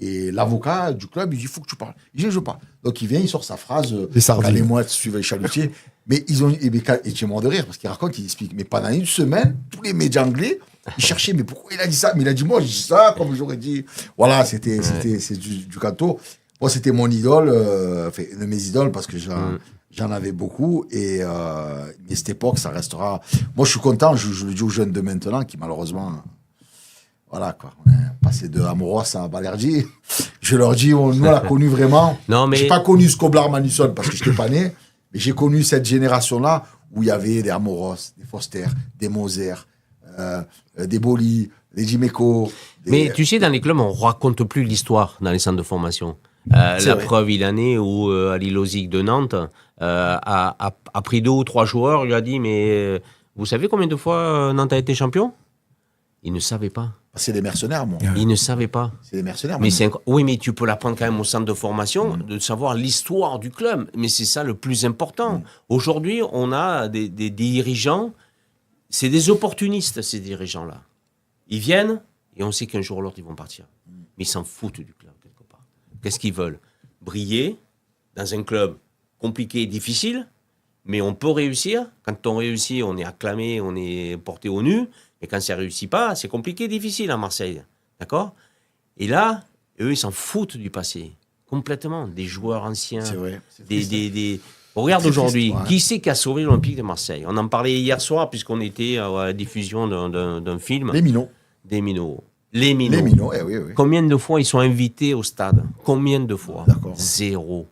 Et l'avocat du club, il dit, il faut que tu parles. Il dit, je parle. Donc il vient, il sort sa phrase, Les sardines. quand les mouettes suivent les chalutiers. Mais ils ont, et tu es mort de rire, parce qu'il raconte, il explique, mais pendant une semaine, tous les médias anglais, ils cherchaient, mais pourquoi il a dit ça? Mais il a dit, moi, je dis ça, comme j'aurais dit. Voilà, c'est du Canto. Moi, c'était mon idole, enfin, une de mes idoles, parce que j'en avais beaucoup. Et cette époque, ça restera. Moi, je suis content, je le dis aux jeunes de maintenant, qui malheureusement. Voilà, quoi. On est passé de Amoros à Balerdi. Je leur dis, nous, on l'a connu vraiment. Non, mais... J'ai pas connu Scoblar Manusson parce que je n'étais pas né, mais j'ai connu cette génération-là où il y avait des Amoros, des Foster, des Moser, des Boli, des Jiméco. Mais tu sais, dans les clubs, on raconte plus l'histoire dans les centres de formation. La vrai. preuve, il en est où Ali Lozic de Nantes a pris 2 ou 3 joueurs, il lui a dit, mais vous savez combien de fois Nantes a été champion? Il ne savait pas. C'est des mercenaires, moi. Il ne savait pas. C'est des mercenaires. Mais oui, mais tu peux l'apprendre quand même au centre de formation, de savoir l'histoire du club. Mais c'est ça le plus important. Aujourd'hui, on a des dirigeants, c'est des opportunistes, ces dirigeants-là. Ils viennent et on sait qu'un jour ou l'autre, ils vont partir. Mais ils s'en foutent du club, quelque part. Qu'est-ce qu'ils veulent? Briller dans un club compliqué et difficile, mais on peut réussir. Quand on réussit, on est acclamé, on est porté au nu. Et quand ça ne réussit pas, c'est compliqué, difficile à Marseille. D'accord? Et là, eux, ils s'en foutent du passé. Complètement. Des joueurs anciens. C'est vrai. Regarde aujourd'hui, triste, ouais. qui c'est qui a sauvé l'Olympique de Marseille? On en parlait hier soir, puisqu'on était à la diffusion d'un film. Les Minots. Des Minots. Les Minots. Les Minots, oui, oui. Combien de fois ils sont invités au stade? Combien de fois? D'accord. Zéro.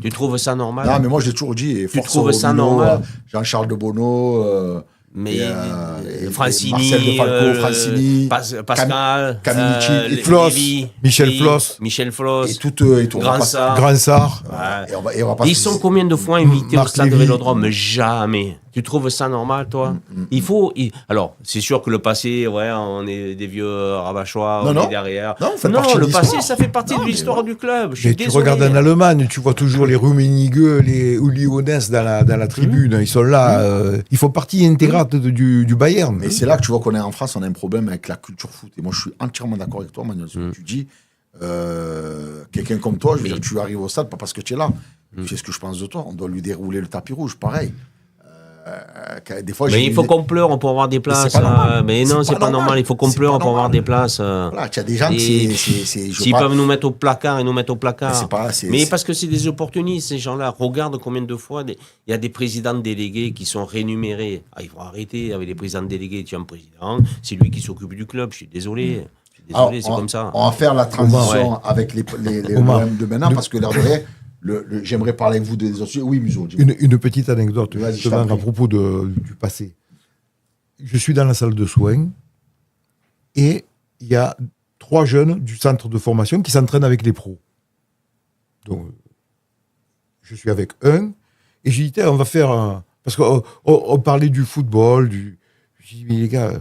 Tu trouves ça normal? Non, mais moi, je l'ai toujours dit. Et Tu force trouves aux ça Minots, normal? Jean-Charles de Bono. Mais et Francini, Marcel de Falco, Francini, Pascal, Caminici, et Floss, Michel Floss. Et tout. Grand Sarr. Grand Sarr. Ouais. Et on va pas Ils sont combien de fois invités Marc au stade de Lévy. Vélodrome? Jamais. Tu trouves ça normal, toi? Alors, c'est sûr que le passé, ouais, on est des vieux rabachois, on est derrière. Non, partie de le l'histoire. passé, ça fait partie de l'histoire du club. Je suis Mais tu désolé. regardes en Allemagne, tu vois toujours les Rummenigge, les Uli Hoeneß dans la tribune. Ils sont là. Ils font partie intégrante du Bayern. Mais c'est là que tu vois qu'on est en France, on a un problème avec la culture foot. Et moi, je suis entièrement d'accord avec toi, Manuel. Ce que tu dis, quelqu'un comme toi, je veux dire, tu arrives au stade, pas parce que tu es là. Tu sais ce que je pense de toi. On doit lui dérouler le tapis rouge, pareil. Des fois, Mais il faut qu'on pleure pour avoir des places. c'est pas normal. Mais non, c'est pas normal. Il faut qu'on C'est pleure pas pour avoir normal. des places. Voilà, tu as des gens qui S'ils peuvent nous mettre au placard, ils nous mettent au placard. Mais c'est- parce que c'est des opportunistes, ces gens-là. Regarde combien de fois il y a des présidents délégués qui sont rémunérés. Ah, il faut arrêter avec les présidents délégués. Tu as un président, c'est lui qui s'occupe du club. Je suis désolé. Alors, C'est comme ça. On va faire la transition Ouais. avec les Omar. problèmes de maintenant, parce que l'air de rien, j'aimerais parler avec vous des autres sujets. Oui, Muso, dis-moi. Une petite anecdote Vas-y, je justement t'en prie. à propos du passé. Je suis dans la salle de soins et il y a 3 jeunes du centre de formation qui s'entraînent avec les pros. Donc, je suis avec un et j'ai dit, tiens, on va faire un... Parce qu'on parlait du football, j'ai dit, mais les gars,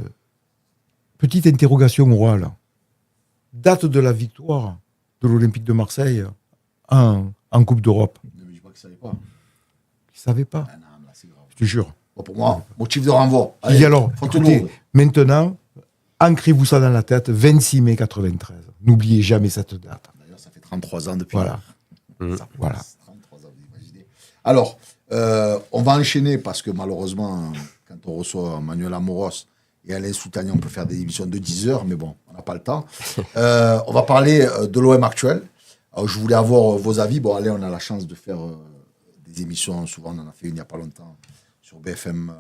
petite interrogation orale. Date de la victoire de l'Olympique de Marseille en Coupe d'Europe. Ne me dis pas que ça savait pas. Ils ne savaient pas, Ah non, là, c'est grave. je te jure. Bon, pour moi, motif de renvoi. Il dit alors, faut te écoutez, lourd. maintenant, ancrez-vous ça dans la tête, 26 mai 93. N'oubliez jamais cette date. D'ailleurs, ça fait 33 ans depuis. Voilà. Ça fait Voilà. 33 ans, vous imaginez. Alors, on va enchaîner parce que malheureusement, quand on reçoit Manuel Amoros et Alain Soutanier, on peut faire des émissions de 10 heures, mais bon, on n'a pas le temps. On va parler de l'OM actuel. Alors, je voulais avoir vos avis. Bon, Alain, on a la chance de faire des émissions, souvent on en a fait une il n'y a pas longtemps, sur BFM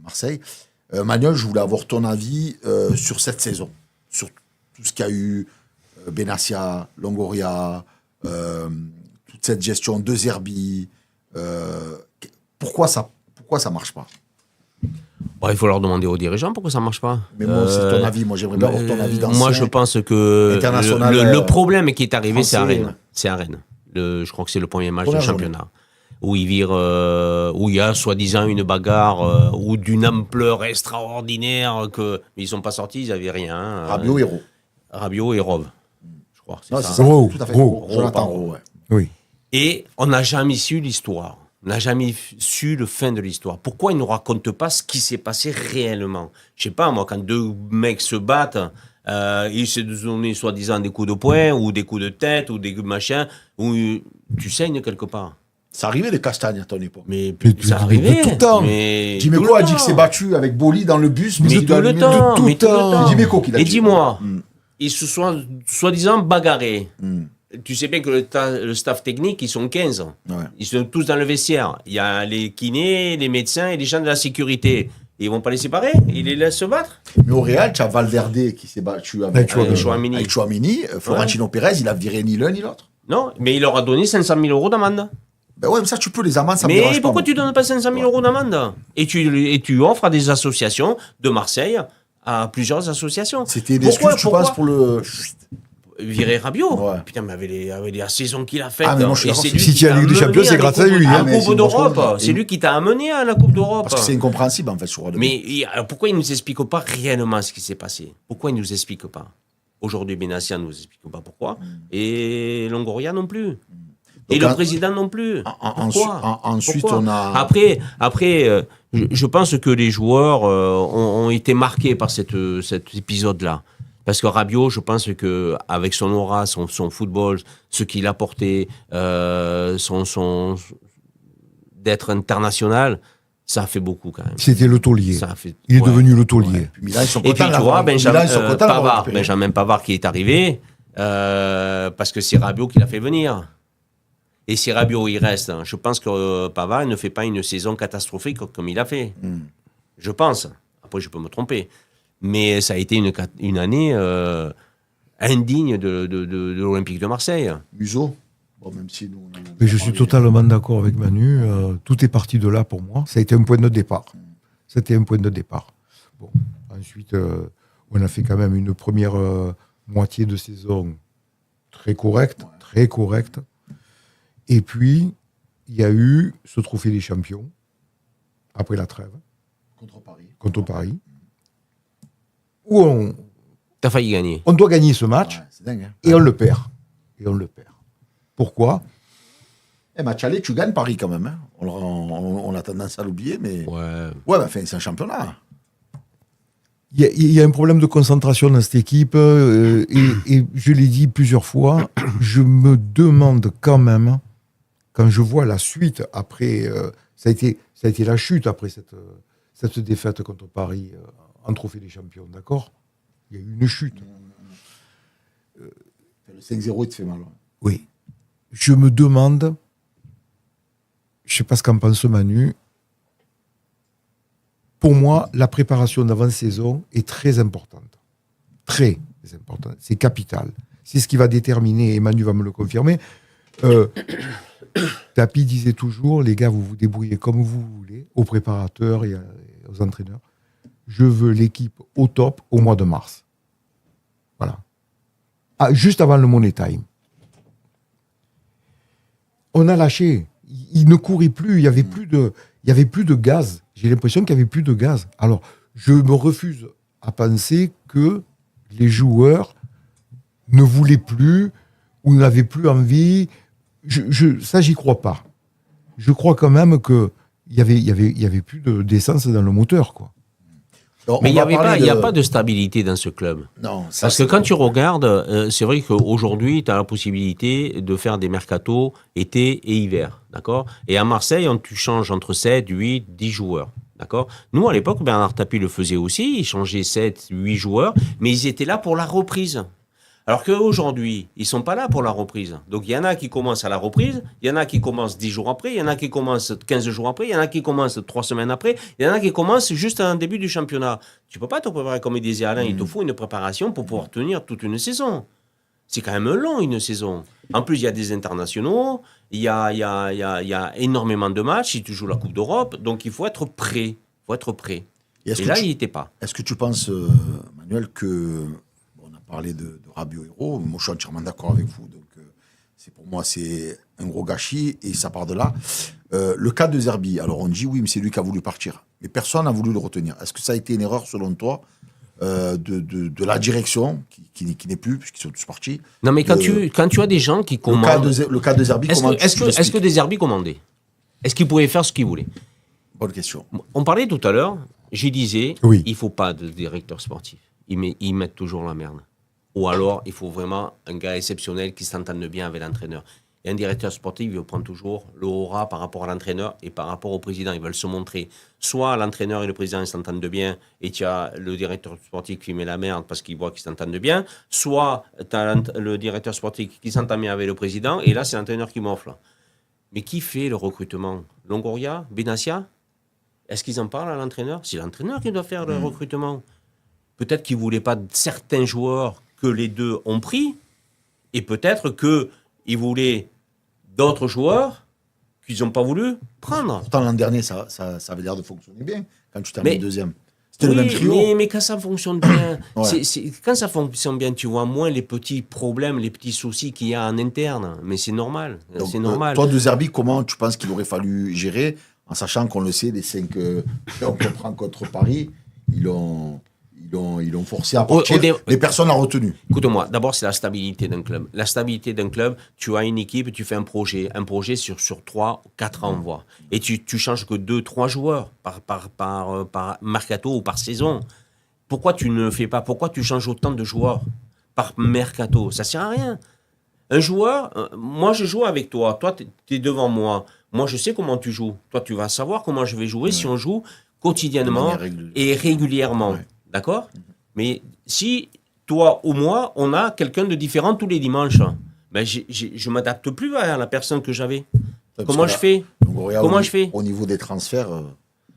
Marseille. Manuel, je voulais avoir ton avis sur cette saison, sur tout ce qu'il y a eu, Benassia, Longoria, toute cette gestion de Zerbi. Pourquoi ça marche pas? Bon, il faut leur demander aux dirigeants pourquoi ça ne marche pas. Mais moi, c'est ton avis. Moi, j'aimerais bien avoir ton avis d'ancien. Moi, je pense que international, le problème qui est arrivé, c'est à français, Rennes. ouais. C'est à Rennes. Je crois que c'est le premier match Première de championnat. Où ils virent, où il y a soi-disant une bagarre ou d'une ampleur extraordinaire que mais ils sont pas sortis, ils avaient rien. Rabiot, héros. Rabiot et Rove, je crois. Non, ça. c'est ça. Rowe, Tout à fait. Rowe. Jonathan Rowe, Rowe, ouais. Oui. Et on n'a jamais su l'histoire. On n'a jamais su le fin de l'histoire. Pourquoi ils ne nous racontent pas ce qui s'est passé réellement? Je sais pas, moi, quand deux mecs se battent, ils se donnent soi-disant des coups de poing ou des coups de tête ou des machins, où tu saignes quelque part. Ça arrivait les castagnes à ton époque. Mais Mais ça de arrivait. tout le temps. Mais Dimeco tout a le dit temps. qu'il s'est battu avec Boli dans le bus. Mais il tout a le allumé temps. tout le Mais tout le temps. temps. C'est Dimeco qui l'a Et dit. dis-moi, Mm. ils se sont soi-disant bagarrés. Mm. Tu sais bien que le staff technique, ils sont 15. Ouais. Ils sont tous dans le vestiaire. Il y a les kinés, les médecins et les gens de la sécurité. Ils vont pas les séparer. Ils les laissent se battre. Mais au Real, tu as Valverde qui s'est battu avec Chouamini. avec Chouamini. Florentino Pérez, il a viré ni l'un ni l'autre. Non, mais il leur a donné 500 000 euros d'amende. Ben ouais, mais ça, tu peux, les amendes, ça me Mais dérange pas. pourquoi moi. tu donnes pas 500 000 euros d'amende et tu offres à des associations de Marseille, à plusieurs associations. C'était une excuse, tu penses, pour le. Virer Rabiot. Ouais. Putain, mais avec la saison qu'il a faite. Ah, mais moi, je suis et d'accord. c'est lui Si qui tu as t'a la Ligue des amené Champions, c'est à grâce à lui, À hein. la Mais c'est Coupe une d'Europe. grosse chose. C'est lui qui t'a amené à la Coupe d'Europe. Parce que c'est incompréhensible, en fait, sur le. Mais alors, pourquoi il ne nous explique pas réellement ce qui s'est passé? Pourquoi il ne nous explique pas? Aujourd'hui, Benassia ne nous explique pas pourquoi. Et Longoria non plus. Et Donc, le président non plus. Pourquoi? Ensuite, Pourquoi? on a. Après, je pense que les joueurs ont été marqués par cet épisode-là. Parce que Rabiot, je pense que avec son aura, son football, ce qu'il a porté, d'être international, ça a fait beaucoup quand même. C'était le taulier. Ça a fait, Il est ouais. devenu le taulier. Puis Milan, ils sont Et puis contents tu vois, d'avoir Benjamin Pavard qui est arrivé, parce que c'est Rabiot qui l'a fait venir. Et si Rabiot il reste, hein, je pense que Pavard ne fait pas une saison catastrophique comme il a fait. Je pense. Après, je peux me tromper. Mais ça a été une année indigne de l'Olympique de Marseille. Museau. Bon, même si nous. Mais je suis totalement d'accord avec Manu. Tout est parti de là pour moi. Ça a été un point de départ. C'était un point de départ. Bon, ensuite, on a fait quand même une première moitié de saison très correcte, très correcte. Et puis, il y a eu ce trophée des champions, après la trêve, contre Paris, où T'as failli gagner. on doit gagner ce match, Ouais, c'est dingue. Hein. et on le perd. Et on le perd. Pourquoi ? Match aller, tu gagnes Paris quand même. Hein. On a tendance à l'oublier, mais. Ouais. Ouais, enfin, c'est un championnat. Il y a un problème de concentration dans cette équipe, et je l'ai dit plusieurs fois, je me demande quand même, quand je vois la suite après, ça a été la chute après cette défaite contre Paris en Trophée des Champions, d'accord ? Il y a eu une chute. Le 5-0, il te fait mal. Ouais. Oui. Je me demande, je ne sais pas ce qu'en pense Manu, pour moi, la préparation d'avant-saison est très importante. Très importante. C'est capital. C'est ce qui va déterminer, et Manu va me le confirmer. Tapi disait toujours, les gars, vous vous débrouillez comme vous voulez, aux préparateurs et aux entraîneurs. Je veux l'équipe au top au mois de mars. Voilà. Ah, juste avant le Money Time. On a lâché. Il ne courait plus. Il n'y avait plus de gaz. J'ai l'impression qu'il n'y avait plus de gaz. Alors, je me refuse à penser que les joueurs ne voulaient plus ou n'avaient plus envie. Ça, j'y crois pas. Je crois quand même qu'il y avait plus d'essence dans le moteur, quoi. Donc, Mais il on n'y va a pas de stabilité dans ce club. Non, ça, Parce que quand tu regardes, c'est vrai qu'aujourd'hui, tu as la possibilité de faire des mercatos été et hiver. D'accord ? Et à Marseille, tu changes entre 7, 8, 10 joueurs. D'accord ? Nous, à l'époque, Bernard Tapie le faisait aussi. Il changeait 7, 8 joueurs, mais ils étaient là pour la reprise. Alors qu'aujourd'hui, ils ne sont pas là pour la reprise. Donc, il y en a qui commencent à la reprise, il y en a qui commencent 10 jours après, il y en a qui commencent 15 jours après, il y en a qui commencent 3 semaines après, il y en a qui commencent juste en début du championnat. Tu ne peux pas te préparer, comme il disait Alain, il te faut une préparation pour pouvoir tenir toute une saison. C'est quand même long, une saison. En plus, il y a des internationaux, il y a énormément de matchs, si tu joues la Coupe d'Europe, donc il faut être prêt. Et là, il n'y était pas. Est-ce que tu penses, Manuel, que... On a parlé de Rabiot Héros, moi je suis entièrement d'accord avec vous, donc pour moi c'est un gros gâchis, et ça part de là. Le cas de Zerbi, alors on dit oui, mais c'est lui qui a voulu partir, mais personne n'a voulu le retenir. Est-ce que ça a été une erreur selon toi de la direction, qui n'est plus, puisqu'ils sont tous partis? Non, mais quand tu as des gens qui commandent... Le cas de Zerbi, est-ce que des Zerbi commandaient? Est-ce qu'ils pouvaient faire ce qu'ils voulaient? Bonne question. On parlait tout à l'heure, je disais, oui. Il ne faut pas de directeur sportif. Ils mettent toujours la merde. Ou alors, il faut vraiment un gars exceptionnel qui s'entende bien avec l'entraîneur. Et un directeur sportif, il prend toujours le aura par rapport à l'entraîneur et par rapport au président. Ils veulent se montrer. Soit l'entraîneur et le président s'entendent bien et tu as le directeur sportif qui met la merde parce qu'il voit qu'ils s'entendent bien. Soit tu as le directeur sportif qui s'entend bien avec le président et là, c'est l'entraîneur qui m'offre. Mais qui fait le recrutement? Longoria? Benassia? Est-ce qu'ils en parlent à l'entraîneur? C'est l'entraîneur qui doit faire le recrutement. Peut-être qu'il ne voulait pas certains joueurs que les deux ont pris, et peut-être qu'il voulait d'autres joueurs qu'ils n'ont pas voulu prendre. Pourtant, l'an dernier, ça avait l'air de fonctionner bien quand tu termines deuxième. C'était le même trio. Mais quand ça fonctionne bien, Ouais. quand ça fonctionne bien, tu vois moins les petits problèmes, les petits soucis qu'il y a en interne. Mais c'est normal. Donc, c'est normal. Toi, De Zerbi, comment tu penses qu'il aurait fallu gérer, en sachant qu'on le sait, les 5 on comprend contre Paris, ils l'ont forcé à partir. Les personnes l'ont retenu. Écoute-moi, d'abord, c'est la stabilité d'un club. La stabilité d'un club, tu as une équipe, tu fais un projet sur 3 ou 4 ans, on voit. Et tu changes que 2-3 joueurs par mercato ou par saison. Pourquoi tu ne le fais pas? Pourquoi tu changes autant de joueurs par mercato? Ça sert à rien. Un joueur, moi je joue avec toi, tu es devant moi. Moi je sais comment tu joues. Toi tu vas savoir comment je vais jouer si on joue quotidiennement et régulièrement. Ouais. D'accord? Mais si toi ou moi, on a quelqu'un de différent tous les dimanches, ben je ne m'adapte plus à la personne que j'avais. Comment je fais? Au niveau des transferts,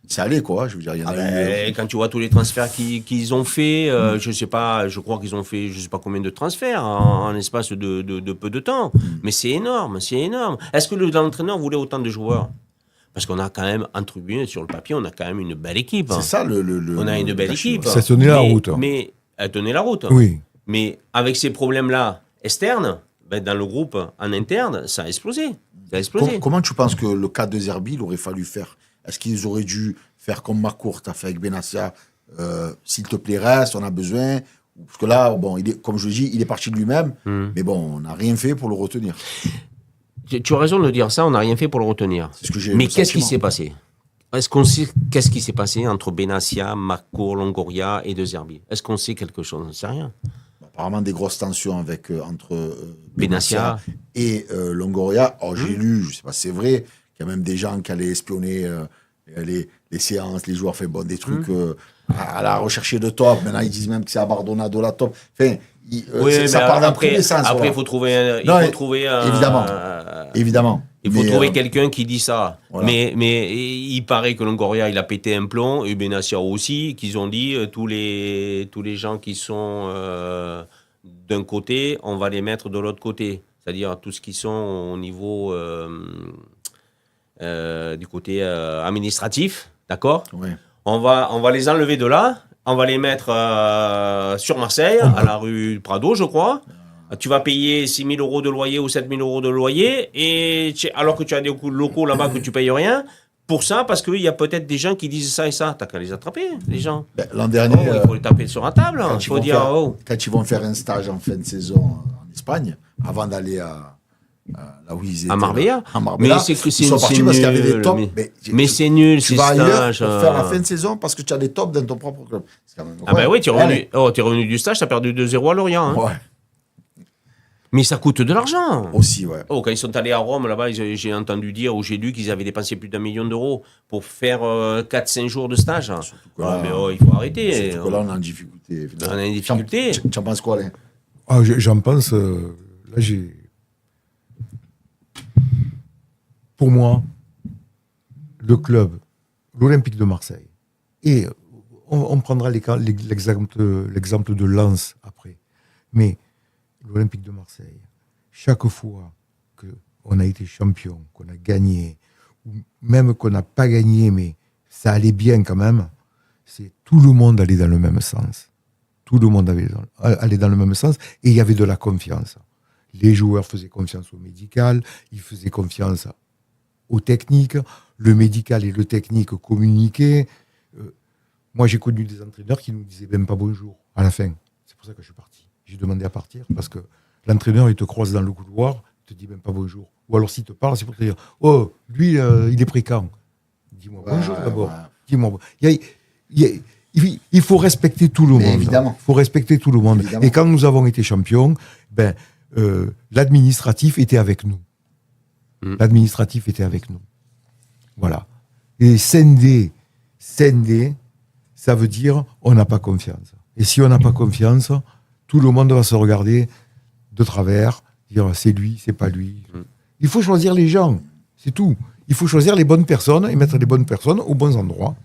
c'est allé quoi. Je veux dire, il y en a eu. Quand tu vois tous les transferts qu'ils ont fait, je sais pas, je crois qu'ils ont fait je sais pas combien de transferts en espace de peu de temps. Mais c'est énorme, c'est énorme. Est-ce que l'entraîneur voulait autant de joueurs? Parce qu'on a quand même, en tribune, sur le papier, on a quand même une belle équipe. C'est ça on a une belle équipe. Ça tenait la route. Mais elle tenait la route. Oui. Mais avec ces problèmes-là externes, ben, dans le groupe, en interne, ça a explosé. Comment tu penses que le cas de Zerbi, il aurait fallu faire? Est-ce qu'ils auraient dû faire comme Macourt a fait avec Benassia, s'il te plaît, reste, on a besoin? Parce que là, bon, comme je le dis, il est parti de lui-même, mais bon, on n'a rien fait pour le retenir. Tu as raison de dire ça, on n'a rien fait pour le retenir. C'est ce que j'ai Mais qu'est-ce qui s'est passé? Est-ce qu'on sait qu'est-ce qui s'est passé entre Benassia, Macourt, Longoria et De Zerbi? Est-ce qu'on sait quelque chose? On ne sait rien. Apparemment des grosses tensions entre Benassia et Longoria. Alors j'ai lu, je ne sais pas si c'est vrai, qu'il y a même des gens qui allaient espionner les séances, les joueurs, fait des trucs à la recherche de top. Maintenant ils disent même que c'est Abardonado la top. Enfin, ça part dans tous les sens. Après, il faut trouver évidemment. Il faut trouver quelqu'un qui dit ça. Voilà. Mais il paraît que Longoria, il a pété un plomb, et Benassia aussi, qu'ils ont dit, tous les gens qui sont d'un côté, on va les mettre de l'autre côté. C'est-à-dire tous qui sont au niveau du côté administratif, d'accord? Oui. On va les enlever de là, on va les mettre sur Marseille, à la rue Prado, je crois. Tu vas payer 6 000 euros de loyer ou 7 000 euros de loyer, alors que tu as des locaux là-bas que tu payes rien, pour ça, parce qu'il y a peut-être des gens qui disent ça et ça. T'as qu'à les attraper, les gens. L'an dernier, il faut les taper sur la table. Quand ils vont faire un stage en fin de saison en Espagne, avant d'aller là où ils étaient. À Marbella. Mais ils sont partis parce qu'il y avait des tops. Mais c'est nul, tu vas ailleurs pour faire la fin de saison parce que tu as des tops dans ton propre club. C'est quand même oui, tu es revenu du stage, tu as perdu 2-0 à Lorient. Hein. Ouais. Mais ça coûte de l'argent. Aussi, ouais. Quand ils sont allés à Rome, là-bas, j'ai entendu dire, ou j'ai lu qu'ils avaient dépensé plus d'1 million d'euros pour faire 4-5 jours de stage. Là, mais il faut arrêter. Surtout que là, on est en difficulté. On est en difficulté. Tu en penses quoi, Alain? J'en pense... là, j'ai... Pour moi, le club, l'Olympique de Marseille, et on prendra l'exemple de Lens après, mais l'Olympique de Marseille, chaque fois qu'on a été champion, qu'on a gagné, ou même qu'on n'a pas gagné, mais ça allait bien quand même, c'est tout le monde allait dans le même sens. Tout le monde allait dans le même sens et il y avait de la confiance. Les joueurs faisaient confiance au médical, ils faisaient confiance aux techniques, le médical et le technique communiquaient. Moi, j'ai connu des entraîneurs qui ne nous disaient même pas bonjour à la fin. C'est pour ça que je suis parti. J'ai demandé à partir parce que l'entraîneur, il te croise dans le couloir, il te dit même pas bonjour. Ou alors s'il te parle, c'est pour te dire « Oh, lui, il est pris quand ?» Dis-moi bonjour d'abord. Dis-moi. Il faut respecter tout le monde. Évidemment. Il faut respecter tout le monde. Évidemment. Et quand nous avons été champions, l'administratif était avec nous. L'administratif était avec nous. Voilà. Et scinder, ça veut dire on n'a pas confiance. Et si on n'a pas confiance, tout le monde va se regarder de travers, dire c'est lui, c'est pas lui. Il faut choisir les gens, c'est tout. Il faut choisir les bonnes personnes et mettre les bonnes personnes aux bons endroits.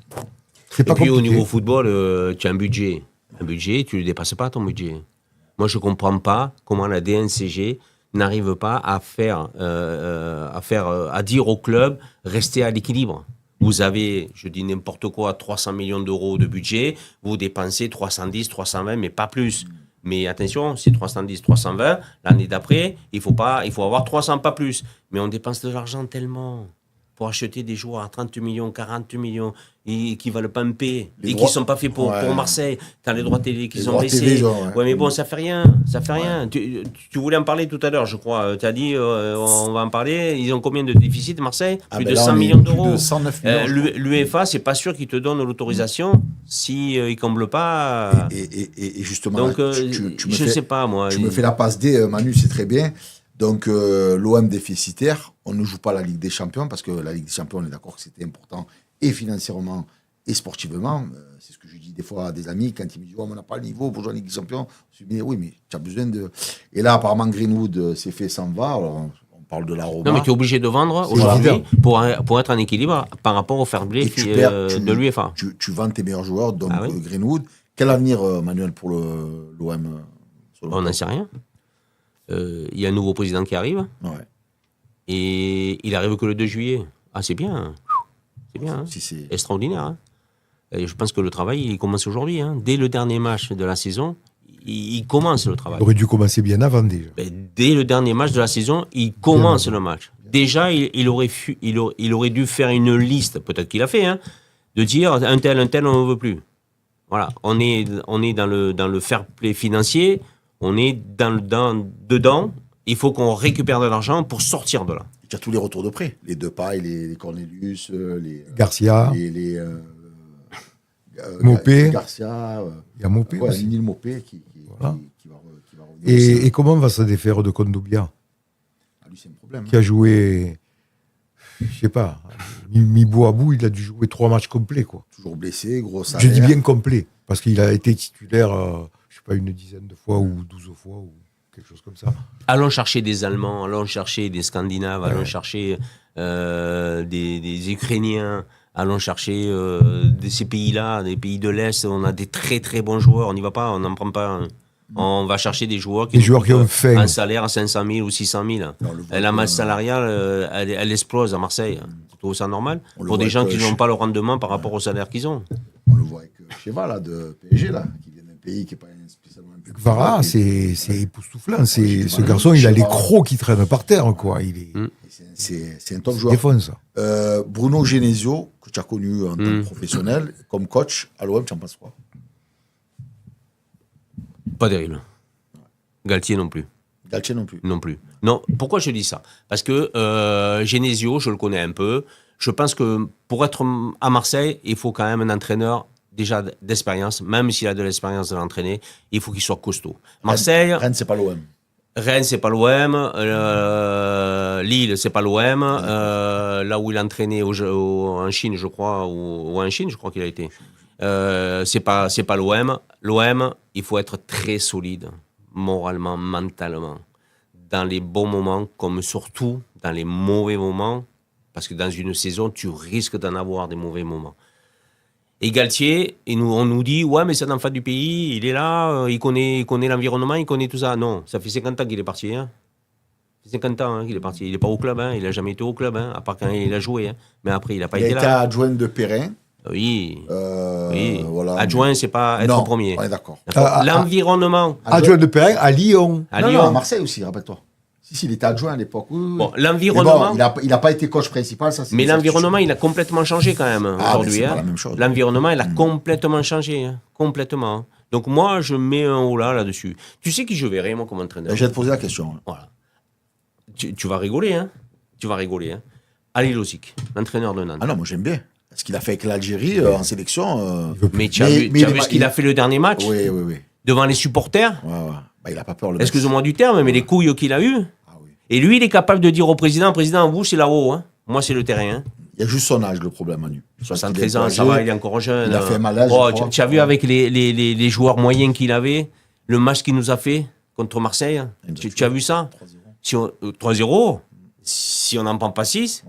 C'est pas Et puis au compliqué. niveau football, tu as un budget. Un budget, tu ne le dépasses pas ton budget. Moi, je ne comprends pas comment la DNCG n'arrive pas à dire au club, restez à l'équilibre. Vous avez, je dis n'importe quoi, 300 millions d'euros de budget, vous dépensez 310, 320, mais pas plus. Mais attention, c'est 310, 320. L'année d'après, il faut avoir 300, pas plus. Mais on dépense de l'argent tellement pour acheter des joueurs à 30 millions, 40 millions, qui ne valent pas un P, et qui ne sont pas faits pour Marseille. Tu as les droits télé qui sont baissés. Ouais, mais bon, ça fait rien. Ça fait rien. Tu voulais en parler tout à l'heure, je crois. Tu as dit, on va en parler. Ils ont combien de déficit, Marseille? Plus de 100 millions d'euros. Plus de 109 millions. L'UEFA, c'est pas sûr qu'ils te donnent l'autorisation si ils comblent pas. Et justement, donc, là, je ne sais pas, moi. Tu me fais la passe D, Manu, c'est très bien. Donc, l'OM déficitaire, on ne joue pas la Ligue des Champions parce que la Ligue des Champions, on est d'accord que c'était important et financièrement et sportivement. C'est ce que je dis des fois à des amis quand ils me disent oh, on n'a pas le niveau pour jouer la Ligue des Champions. Je me dis oui, mais tu as besoin de. Et là, apparemment, Greenwood s'est fait s'en va. Alors, on parle de la Roma. Non, mais tu es obligé de vendre aujourd'hui pour être en équilibre par rapport au fair play de l'UEFA. Tu vends tes meilleurs joueurs, donc Greenwood. Quel avenir, Manuel, pour l'OM on n'en sait rien. Il y a un nouveau président qui arrive. Ouais. Et il arrive que le 2 juillet. Ah, c'est bien. C'est bien. Hein. C'est extraordinaire. Hein. Et je pense que le travail, il commence aujourd'hui. Hein. Dès le dernier match de la saison, il commence le travail. Il aurait dû commencer bien avant déjà. Dès le dernier match de la saison, il commence le match. Déjà, il aurait dû faire une liste, peut-être qu'il a fait, hein, de dire un tel, on ne veut plus. Voilà. On est dans le fair play financier. On est dedans, il faut qu'on récupère de l'argent pour sortir de là. Il y a tous les retours de prêt, les Depay, les Cornelius, les Garcia, les Mopé. Garcia, il y a Mopé aussi. Nil Mopé qui va revenir. Et comment va se défaire de Kondogbia? Lui, c'est un problème. Qui a joué, je sais pas, mis bout à bout, il a dû jouer 3 matchs complets, quoi. Toujours blessé, gros salaire. Je dis bien complet, parce qu'il a été titulaire, je sais pas, une dizaine de fois ou 12 fois ou quelque chose comme ça. Allons chercher des Allemands, allons chercher des Scandinaves, allons chercher des Ukrainiens, allons chercher ces pays-là, des pays de l'Est. On a des très très bons joueurs, on n'y va pas, on n'en prend pas. On va chercher des joueurs qui ont fait un salaire à 500 000 ou 600 000. La masse salariale, elle explose à Marseille. Tu trouves ça normal pour des gens qui n'ont pas le rendement par rapport au salaire qu'ils ont? On le voit avec Cheva, là, de PSG, là, qui vient d'un pays qui n'est pas spécialement... Vara, c'est époustouflant. Ce garçon, il a les crocs qui traînent par terre, quoi. C'est un top joueur. Défonce. Bruno Genesio, que tu as connu en tant que professionnel, comme coach à l'OM, tu en penses quoi? Pas terrible. Galtier non plus. Galtier non plus. Non plus. Non, pourquoi je dis ça? Parce que Genesio, je le connais un peu. Je pense que pour être à Marseille, il faut quand même un entraîneur déjà d'expérience. Même s'il a de l'expérience de l'entraîner, il faut qu'il soit costaud. Marseille... Rennes, c'est pas l'OM. Rennes, c'est pas l'OM. Lille, c'est pas l'OM. Là où il a entraîné en Chine, je crois, ou en Chine, je crois qu'il a été. C'est pas l'OM. L'OM, il faut être très solide, moralement, mentalement, dans les bons moments, comme surtout dans les mauvais moments, parce que dans une saison, tu risques d'en avoir des mauvais moments. Et Galtier, on nous dit, ouais, mais c'est un enfant du pays, il est là, il connaît l'environnement, il connaît tout ça. Non, ça fait 50 ans qu'il est parti. Hein. Ça fait 50 ans qu'il est parti. Il n'est pas au club, hein. Il n'a jamais été au club, hein, à part quand il a joué. Hein. Mais après, il n'a pas été là. Il a été adjoint de Perrin. Oui. Voilà. Adjoint, c'est pas être premier. On est d'accord. L'environnement. Adjoint de Perrin à Lyon. Non, à Marseille aussi, rappelle-toi. Si, il était adjoint à l'époque. Oui. Bon, l'environnement. Bon, il n'a pas été coach principal, ça. Mais l'environnement, il a complètement changé quand même aujourd'hui. C'est hein. pas la même chose. L'environnement, il a complètement changé, hein. Complètement. Donc moi, je mets un haut là-dessus. Tu sais qui je verrai moi comme entraîneur? Je vais te poser la question. Voilà. Tu vas rigoler, hein. Tu vas rigoler, hein. Ali Lozic, l'entraîneur de Nantes. Ah non, moi j'aime bien. Ce qu'il a fait avec l'Algérie en sélection. Mais tu as vu ce qu'il a fait le dernier match? Oui. Devant les supporters? Ouais. Bah, il n'a pas peur. Excuse-moi du terme, mais les couilles qu'il a eues. Et lui, il est capable de dire au président, vous, c'est là-haut, hein. Moi, c'est le terrain. Hein. Il y a juste son âge, le problème, Manu. 73 ans, ça va, il est encore jeune. Il a fait malaise. Tu as vu avec les joueurs moyens qu'il avait, le match qu'il nous a fait contre Marseille? Tu as vu ça? 3-0. Si on n'en prend pas 6,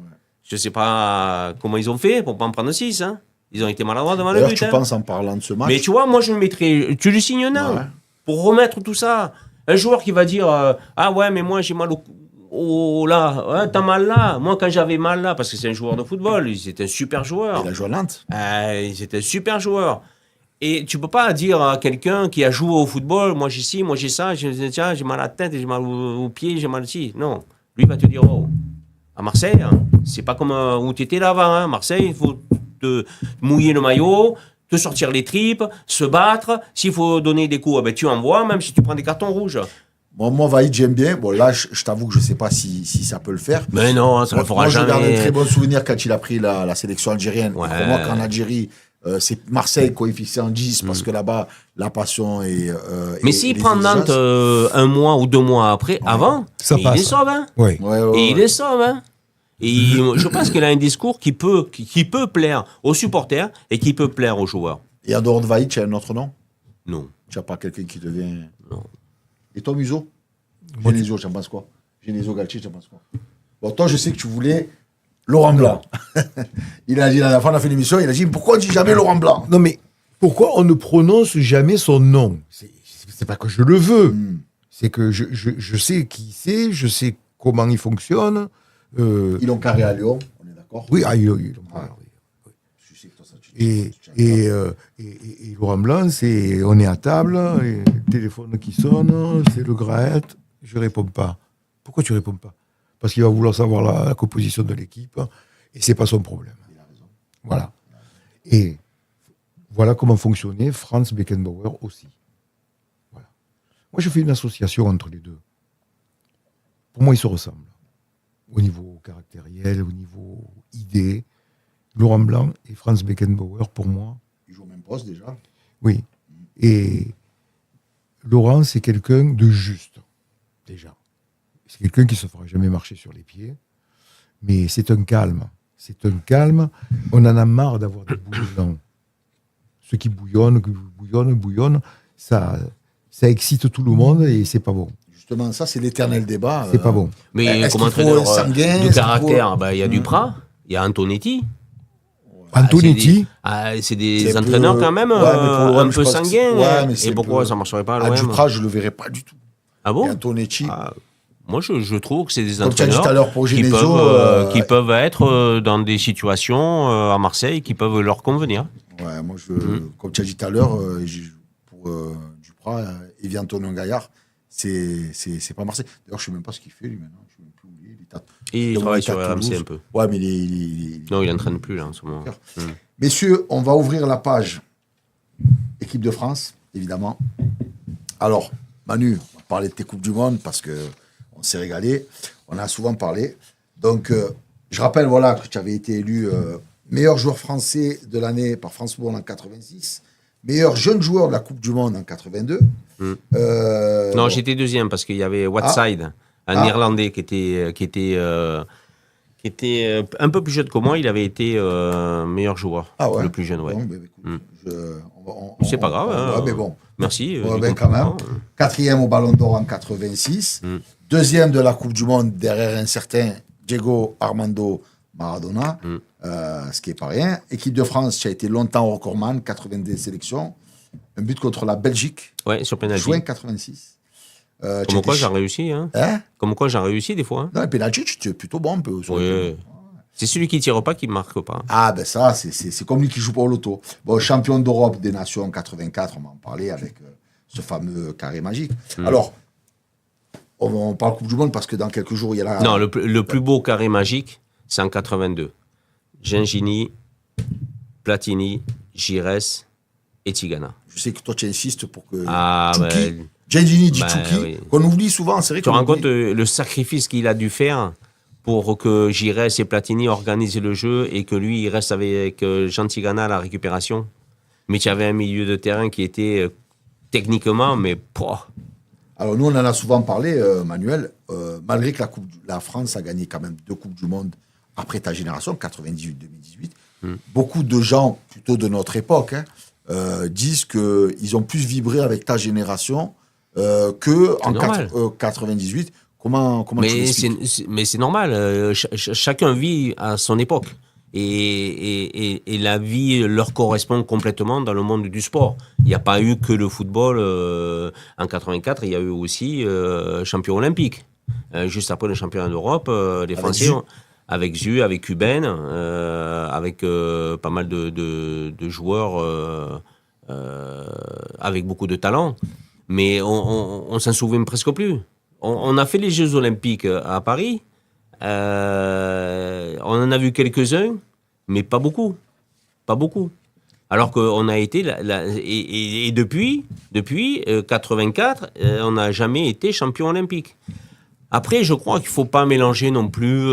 Je ne sais pas comment ils ont fait pour pas en prendre 6. Hein. Ils ont été maladroits devant le D'ailleurs, but. tu hein. penses en parlant de ce match. Mais tu vois, moi, je le mettrais. Tu lui signes un an Ouais. pour remettre tout ça. Un joueur qui va dire ah ouais, mais moi, j'ai mal au là. Ouais, t'as mal là. Moi, quand j'avais mal là, parce que c'est un joueur de football, c'était un super joueur. Il a joué à Nantes. C'était un super joueur. Et tu peux pas dire à quelqu'un qui a joué au football, moi j'ai ci, moi j'ai ça, tiens, j'ai mal à la tête, j'ai mal au pied, j'ai mal ici. Non. Lui va te dire, oh, à Marseille, hein, c'est pas comme où tu étais là avant. Hein. Marseille, il faut te mouiller le maillot, te sortir les tripes, se battre. S'il faut donner des coups, tu envoies, même si tu prends des cartons rouges. Moi, Vaïd, j'aime bien. Bon, là, je t'avoue que je sais pas si ça peut le faire. Mais non, ça ne le fera Moi, je garde un jamais. très bon souvenir quand il a pris la sélection algérienne. Ouais. Et pour moi, qu'en Algérie, c'est Marseille coefficient 10 parce que là-bas, la passion est. Mais et s'il les prend Nantes exigences. un mois ou 2 mois après, avant, Ça il passe. les sauve. Hein. Oui. Et il les sauve. Hein. Et je pense qu'il a un discours qui peut plaire aux supporters et qui peut plaire aux joueurs. Et en dehors de Vaïd, tu as un autre nom? Non. Tu n'as pas quelqu'un qui te vient. Non. Et toi, Muso? Moi, Genesio, j'en pense quoi? Genesio Galtier, j'en pense quoi? Bon, toi, je sais que tu voulais Laurent Blanc. Il a dit, la dernière fois, on a fait une émission, il a dit, pourquoi on dit jamais Laurent Blanc? Non, mais pourquoi on ne prononce jamais son nom? C'est pas que je le veux. C'est que je sais qui c'est, je sais comment il fonctionne. Ils l'ont carré à Lyon, on est d'accord? Oui, oui. Je sais que toi, ça, Et Laurent Blanc, on est à table, et le téléphone qui sonne, c'est le Graët, je réponds pas. Pourquoi tu réponds pas? Parce qu'il va vouloir savoir la composition de l'équipe, et c'est pas son problème. Il a raison. Voilà. Et voilà comment fonctionnait Franz Beckenbauer aussi. Voilà. Moi, je fais une association entre les deux. Pour moi, ils se ressemblent. Au niveau caractériel, au niveau idée. Laurent Blanc et Franz Beckenbauer, pour moi. Ils jouent au même poste déjà. Oui. Et Laurent, c'est quelqu'un de juste, déjà. C'est quelqu'un qui ne se fera jamais marcher sur les pieds. Mais c'est un calme. C'est un calme. On en a marre d'avoir des bouillonnants. Ceux qui bouillonnent, ça excite tout le monde et c'est pas bon. Justement, ça, c'est l'éternel débat. C'est pas bon. Mais Est-ce comme qu'il faut entraîneur sanguin, est-ce de qu'il caractère, faut- il y a Duprat, il y a Antonetti. Antonetti, C'est des C'est entraîneurs peu- quand même Ouais, mais pour l'OM, un je peu pense que c'est- sanguins. ouais, mais c'est Et pourquoi peu- ça ne marcherait pas à À l'OM? Duprat, je ne le verrais pas du tout. Ah Et bon? Antonetti, Moi, je trouve que c'est des comme tu as dit entraîneurs tout à l'heure pour qui Genesio, qui peuvent être dans des situations à Marseille qui peuvent leur convenir. ouais, moi, comme tu as dit tout à l'heure, pour Duprat, et Antonin Gaillard, c'est pas Marseille. D'ailleurs, je ne sais même pas ce qu'il fait lui maintenant. Je sais même plus où il est. Et il Donc, travaille il est à sur RMC Toulouse. un peu. Ouais, mais il Non, il n'entraîne plus là en ce moment. Messieurs, on va ouvrir la page équipe de France, évidemment. Alors, Manu, on va parler de tes Coupes du Monde parce qu'on s'est régalé. On a souvent parlé. Donc, je rappelle voilà, que tu avais été élu meilleur joueur français de l'année par France Football en 86, meilleur jeune joueur de la Coupe du Monde en 82. Non, j'étais deuxième parce qu'il y avait Whiteside, un Irlandais qui était un peu plus jeune que moi. Il avait été meilleur joueur, Ah ouais. le plus jeune, ouais. Bon, ben, écoute, C'est pas grave. Hein. ouais, mais bon. Merci. Ouais, du ben, quand même. compliment. Quatrième au Ballon d'Or en 86. Deuxième de la Coupe du Monde derrière un certain Diego Armando Maradona, ce qui n'est pas rien. Équipe de France, tu as été longtemps recordman, 90 sélections. Un but contre la Belgique, Ouais, sur penalty. juin 86. Comme quoi j'en réussis. Hein. Hein? Comme quoi j'en réussis des fois. Hein. Non, le penalty, tu es plutôt bon un peu. sur le Ouais. coup. C'est celui qui tire pas qui marque pas. Ah, ben ça, c'est comme lui qui joue pas au loto. Bon, champion d'Europe des Nations en 84, on va en parler avec ce fameux carré magique. Alors, on parle Coupe du Monde parce que dans quelques jours, il y a la... Non, le plus beau carré magique, c'est en 82. Gengini, Platini, Giresse et Tigana. Je sais que toi, tu insistes pour que Ah, Tchouki, ben, Gengini dit ben, Tchouki, oui. qu'on oublie souvent, c'est vrai tu te qu'on rends compte oublie. le sacrifice qu'il a dû faire pour que Giresse et Platini organisent le jeu et que lui, il reste avec Jean Tigana à la récupération. Mais tu avais un milieu de terrain qui était techniquement, mais pouah. Alors, nous, on en a souvent parlé, Manuel, malgré que la France a gagné quand même 2 Coupes du Monde après ta génération, 98-2018, beaucoup de gens, plutôt de notre époque, disent qu'ils ont plus vibré avec ta génération qu'en normal. 98, Comment tu Mais l'expliques? c'est normal. Chacun vit à son époque. Et la vie leur correspond complètement dans le monde du sport. Il n'y a pas eu que le football. En 84, il y a eu aussi champion olympique. Juste après le championnat d'Europe, les Français, avec Zu, avec Cuben, avec pas mal de joueurs avec beaucoup de talent. Mais on s'en souvient presque plus. On a fait les Jeux Olympiques à Paris. On en a vu quelques-uns, mais pas beaucoup. Pas beaucoup. Alors qu'on a été... Et depuis 84, on n'a jamais été champion olympique. Après, je crois qu'il ne faut pas mélanger non plus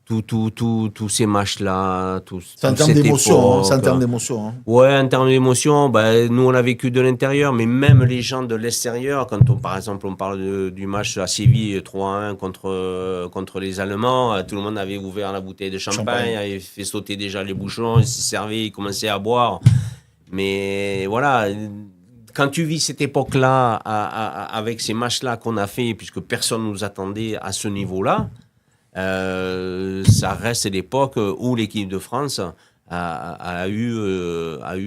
tous ces matchs-là. C'est en termes d'émotion. C'est en termes d'émotion. Hein. Ouais, en termes d'émotion, nous, on l'a vécu de l'intérieur, mais même les gens de l'extérieur, quand par exemple, on parle du match à Séville 3-1 contre les Allemands, tout le monde avait ouvert la bouteille de champagne, avait fait sauter déjà les bouchons, ils se servaient, ils commençaient à boire. Mais voilà, quand tu vis cette époque-là, avec ces matchs-là qu'on a fait, puisque personne ne nous attendait à ce niveau-là, ça reste l'époque où l'équipe de France a eu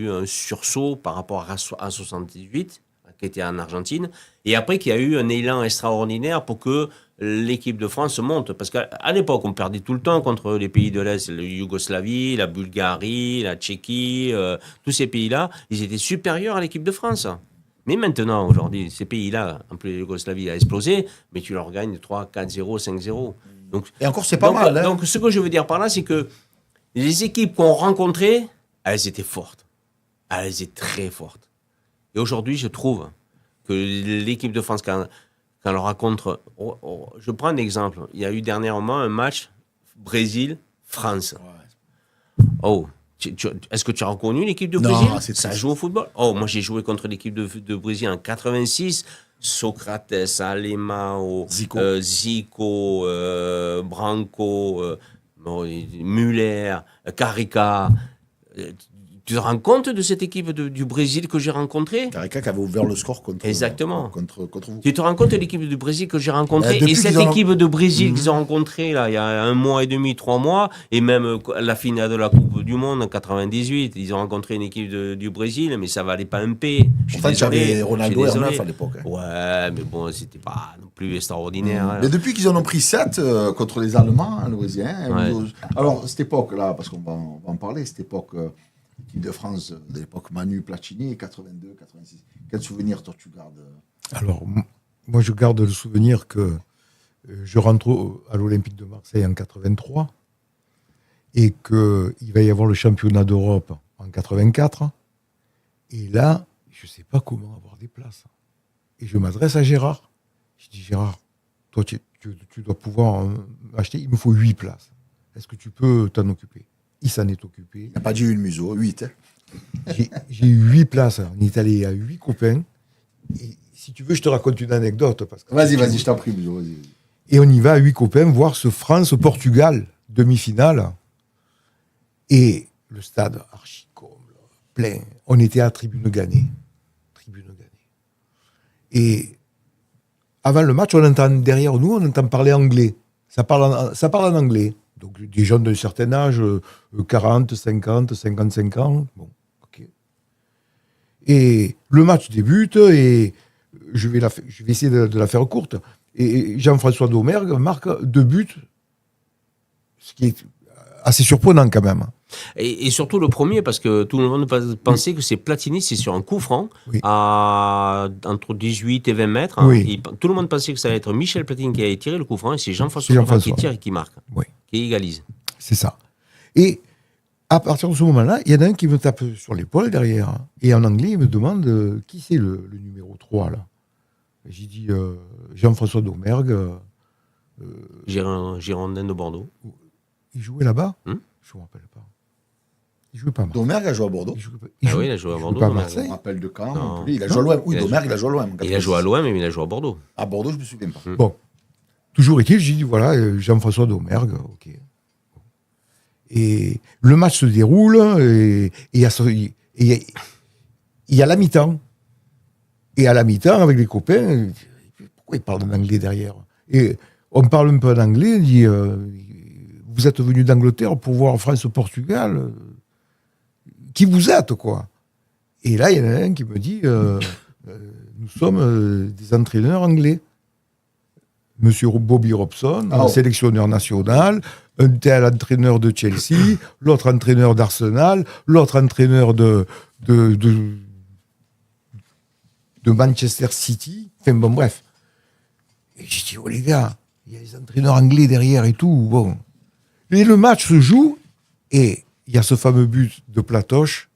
un sursaut par rapport à 78, qui était en Argentine, et après qu'il y a eu un élan extraordinaire pour que l'équipe de France monte. Parce qu'à l'époque, on perdait tout le temps contre les pays de l'Est, la Yougoslavie, la Bulgarie, la Tchéquie, tous ces pays-là, ils étaient supérieurs à l'équipe de France. Mais maintenant, aujourd'hui, ces pays-là, en plus la Yougoslavie a explosé, mais tu leur gagnes 3, 4-0, 5-0. Donc, et encore, c'est pas mal. Hein. Donc, ce que je veux dire par là, c'est que les équipes qu'on rencontrait, elles étaient fortes. Elles étaient très fortes. Et aujourd'hui, je trouve que l'équipe de France, quand on leur rencontre... je prends un exemple. Il y a eu dernièrement un match Brésil-France. Ouais. Oh, est-ce que tu as reconnu l'équipe de Brésil? Non, ça joue au football. Oh, moi, j'ai joué contre l'équipe de Brésil en 86. Socrates, Alemão, Zico, Branco, Müller, Carica. Tu te rends compte de cette équipe du Brésil que j'ai rencontrée? Carica qui avait ouvert le score contre vous. Tu te rends compte de l'équipe du Brésil que j'ai rencontrée? Et cette équipe de Brésil qu'ils ont rencontrée là, il y a 1 mois et demi, 3 mois, et même la finale de la Coupe du Monde en 98, ils ont rencontré une équipe du Brésil, mais ça valait pas un P. En fait, j'avais Ronaldo et 9 à l'époque. Hein. Ouais, mais bon, c'était pas non plus extraordinaire. Hein. Mais depuis qu'ils en ont pris 7 contre les Allemands, le Brésilien. Ouais. Alors, cette époque-là, parce qu'on va en parler, cette époque... L'équipe de France de l'époque Manu Platini, 82, 86. Quel souvenir toi tu gardes? Alors, moi je garde le souvenir que je rentre à l'Olympique de Marseille en 83 et qu'il va y avoir le championnat d'Europe en 84. Et là, je ne sais pas comment avoir des places. Et je m'adresse à Gérard. Je dis, Gérard, toi tu dois pouvoir acheter, il me faut 8 places. Est-ce que tu peux t'en occuper? Il s'en est occupé. Il n'a pas dit une museau, 8. Hein. J'ai eu 8 places. On est allé à 8 copains. Et si tu veux, je te raconte une anecdote. Vas-y, je t'en prie, museau. Vas-y. Et on y va à 8 copains voir ce France-Portugal, demi-finale. Et le stade archi plein. On était à tribune gagnée. Et avant le match, on entend derrière nous, on entend parler anglais. Ça parle en anglais. Donc, des gens d'un certain âge, 40, 50, 55 ans. Bon, ok. Et le match débute et je vais essayer de la faire courte. Et Jean-François Domergue marque 2 buts, ce qui est assez surprenant quand même. Et surtout le premier, parce que tout le monde pensait que c'est Platini, c'est sur un coup franc, oui. à entre 18 et 20 mètres. Oui. Tout le monde pensait que ça allait être Michel Platini qui allait tirer le coup franc, et c'est Jean-François qui tire et qui marque, oui. Qui égalise. C'est ça. Et à partir de ce moment-là, il y en a un qui me tape sur l'épaule derrière. Et en anglais, il me demande qui c'est le numéro 3 là. J'ai dit Jean-François Domergue. Girondin de Bordeaux. Il jouait là-bas Je ne me rappelle pas. Il jouait pas à Marseille. Domergue a joué à Bordeaux. Il a joué à Bordeaux. Pas à Marseille. Je me rappelle de quand. Il a joué à l'OM. Oui, Domergue, il a joué à l'OM. Il a joué à l'OM, mais il a joué à Bordeaux. À Bordeaux, je ne me souviens pas. Bon. Toujours est-il, j'ai dit, voilà, Jean-François Domergue, ok. Et le match se déroule, et il y a la mi-temps. Et à la mi-temps, avec les copains, pourquoi ils parlent en anglais derrière? Et on parle un peu en anglais, il dit vous êtes venu d'Angleterre pour voir France-Portugal, qui vous êtes, quoi. Et là, il y en a un qui me dit nous sommes des entraîneurs anglais. Monsieur Bobby Robson, un sélectionneur national, un tel entraîneur de Chelsea, l'autre entraîneur d'Arsenal, l'autre entraîneur de Manchester City. Enfin bon, bref. Et j'ai dit, oh les gars, il y a des entraîneurs anglais derrière et tout. Bon. Et le match se joue et il y a ce fameux but de Platoche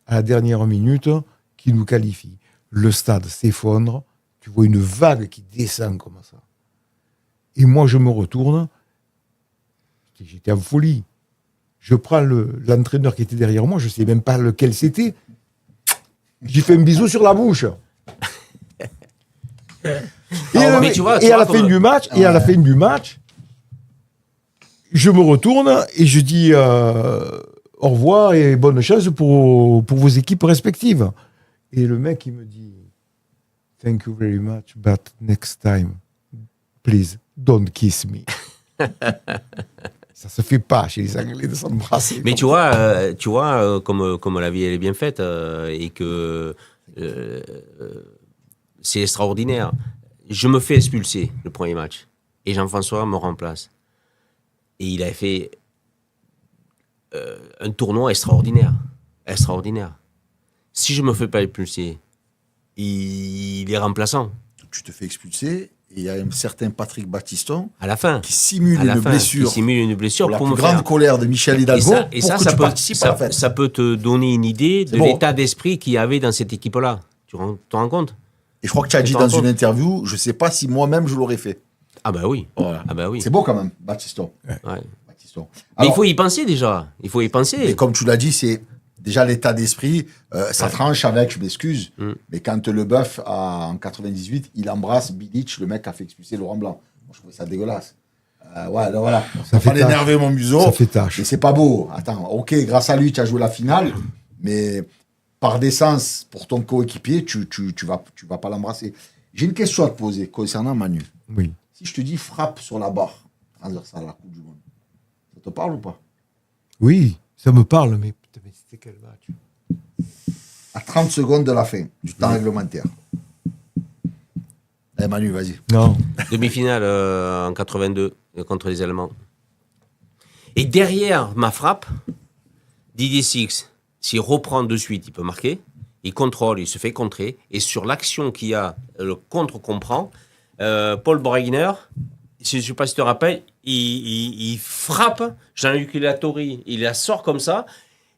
à la dernière minute qui nous qualifie. Le stade s'effondre, tu vois une vague qui descend comme ça. Et moi, je me retourne, j'étais en folie. Je prends l'entraîneur qui était derrière moi, je ne sais même pas lequel c'était. J'ai fait un bisou sur la bouche. Et à la fin du match, je me retourne et je dis au revoir et bonne chance pour vos équipes respectives. Et le mec, il me dit thank you very much, but next time, please, don't kiss me. Ça se fait pas chez les Anglais de s'embrasser. Mais tu vois, comme la vie elle est bien faite et que c'est extraordinaire. Je me fais expulser le premier match et Jean-François me remplace. Et il a fait un tournoi extraordinaire. Si je me fais pas expulser, il est remplaçant. Tu te fais expulser et il y a un certain Patrick Battiston à la fin, qui simule une blessure pour la me plus grande colère de Michel Hidalgo ça peut te donner une idée de l'état d'esprit qu'il y avait dans cette équipe-là. Tu te rends compte? Et je crois que tu as dit dans une interview, je ne sais pas si moi-même je l'aurais fait. Ah bah oui. Voilà. Ah bah oui. C'est beau quand même, Battiston. Ouais. Battiston. Mais il faut y penser déjà. Il faut y penser. Et comme tu l'as dit, c'est déjà l'état d'esprit. Ça tranche avec, je m'excuse, mais quand Leboeuf, en 98, il embrasse Bilic, le mec qui a fait expulser Laurent Blanc. Moi, je trouvais ça dégueulasse. Voilà. Ça fait énerver mon museau. Ça fait tâche. Mais c'est pas beau. Attends, ok, grâce à lui, tu as joué la finale, mais par décence, pour ton coéquipier, tu vas pas l'embrasser. J'ai une question à te poser concernant Manu. Oui. Si je te dis frappe sur la barre transversale à la Coupe du Monde, ça te parle ou pas? Oui, ça me parle, mais putain, mais c'était quel match? À 30 secondes de la fin, du temps réglementaire. Allez Manu, vas-y. Non. Demi-finale en 82 contre les Allemands. Et derrière ma frappe, Didier Six, s'il reprend de suite, il peut marquer. Il contrôle, il se fait contrer. Et sur l'action qu'il y a, le contre qu'on prend, Paul Breitner, je ne sais pas si tu te rappelles, il frappe Jean-Luc Latori, il la sort comme ça,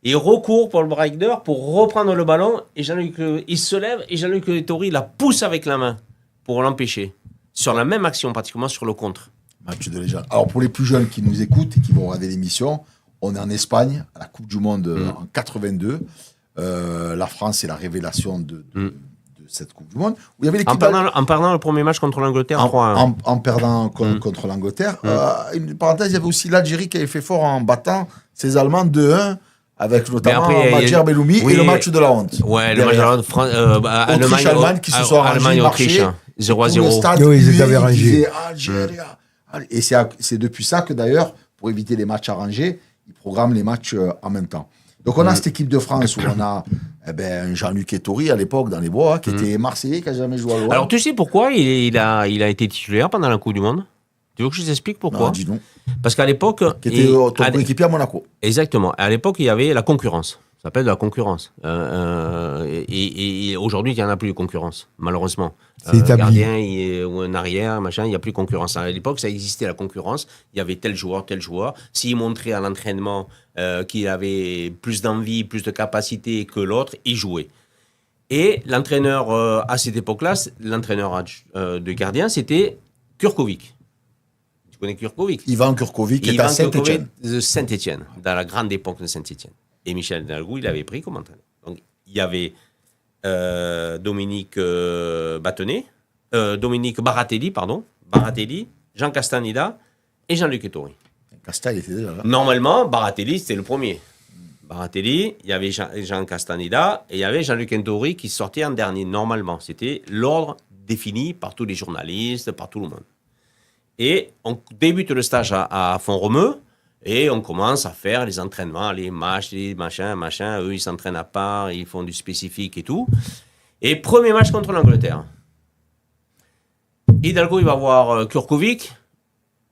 et il recourt Paul Breitner pour reprendre le ballon, et Jean-Luc, il se lève, et Jean-Luc Latori la pousse avec la main pour l'empêcher. Sur la même action, pratiquement sur le contre. Match de légende. Alors pour les plus jeunes qui nous écoutent et qui vont regarder l'émission, on est en Espagne, à la Coupe du Monde en 82. La France est la révélation de cette Coupe du Monde. Où il y avait en perdant le premier match contre l'Angleterre 3-1. En perdant contre l'Angleterre. Une parenthèse, il y avait aussi l'Algérie qui avait fait fort en battant ces Allemands 2-1, avec notamment Madjer Belloumi et le match de la honte. Ouais, le match de la honte. Allemagne qui se sont arrangés, Autriche, 0-0. Oui, ils étaient arrangés. Et c'est depuis ça que d'ailleurs, pour éviter les matchs arrangés, ils programment les matchs en même temps. Donc on a cette équipe de France où on a Jean-Luc Ettori à l'époque dans les bois, qui était Marseillais, qui n'a jamais joué à l'OM. Alors tu sais pourquoi il a été titulaire pendant la Coupe du Monde? Tu veux que je t'explique pourquoi? Non, dis non. Parce qu'à l'époque... Qui était ton coéquipier à Monaco. Exactement. À l'époque, il y avait la concurrence. Ça s'appelle de la concurrence. Et aujourd'hui, il n'y en a plus de concurrence, malheureusement. C'est établi. Gardien ou un arrière, machin, il n'y a plus de concurrence. À l'époque, ça existait, la concurrence. Il y avait tel joueur. S'il montrait à l'entraînement qu'il avait plus d'envie, plus de capacité que l'autre, il jouait. Et l'entraîneur, à cette époque-là, l'entraîneur de gardien, c'était Kurkovic. Tu connais Kurkovic? Ivan Kurkovic, qui est à Saint-Étienne. De Saint-Étienne, dans la grande époque de Saint-Étienne. Et Michel Hidalgo, il avait pris comme entraîneur. Donc, il y avait Dominique Baratelli, Jean Castaneda et Jean-Luc Ettori. Castal était déjà là. Normalement, Baratelli, c'était le premier. Baratelli, il y avait Jean Castaneda et il y avait Jean-Luc Ettori qui sortait en dernier. Normalement, c'était l'ordre défini par tous les journalistes, par tout le monde. Et on débute le stage à Font-Romeu et on commence à faire les entraînements, les matchs, les machins. Eux, ils s'entraînent à part, ils font du spécifique et tout. Et premier match contre l'Angleterre. Hidalgo, il va voir Kurkovic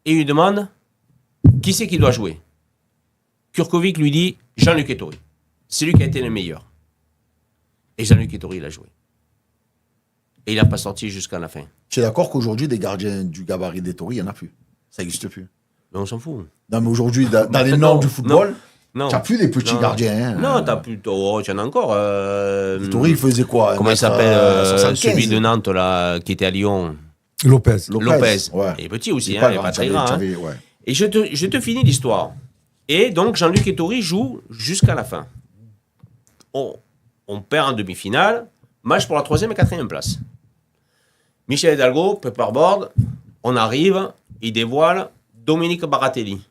et il lui demande qui c'est qui doit jouer. Kurkovic lui dit Jean-Luc Ettori. C'est lui qui a été le meilleur. Et Jean-Luc Ettori, il a joué. Et il n'a pas sorti jusqu'à la fin. Tu es d'accord qu'aujourd'hui, des gardiens du gabarit d'Ettori, il n'y en a plus. Ça n'existe plus. Mais on s'en fout. Non, mais aujourd'hui, dans les normes du football, Non. tu n'as plus des petits gardiens. Hein. Non, t'as plus. Oh, tu en as encore. Ettori, il faisait quoi? Comment il s'appelle celui de Nantes, là, qui était à Lyon? Lopez. Lopez. Ouais. Il est petit aussi, Il est il n'est grand, pas très grand. ouais. Et je te finis l'histoire. Et donc, Jean-Luc Ettori joue jusqu'à la fin. On perd en demi-finale. Match pour la 3e et 4e place. Michel Hidalgo, paperboard. On arrive. Il dévoile Dominique Baratelli.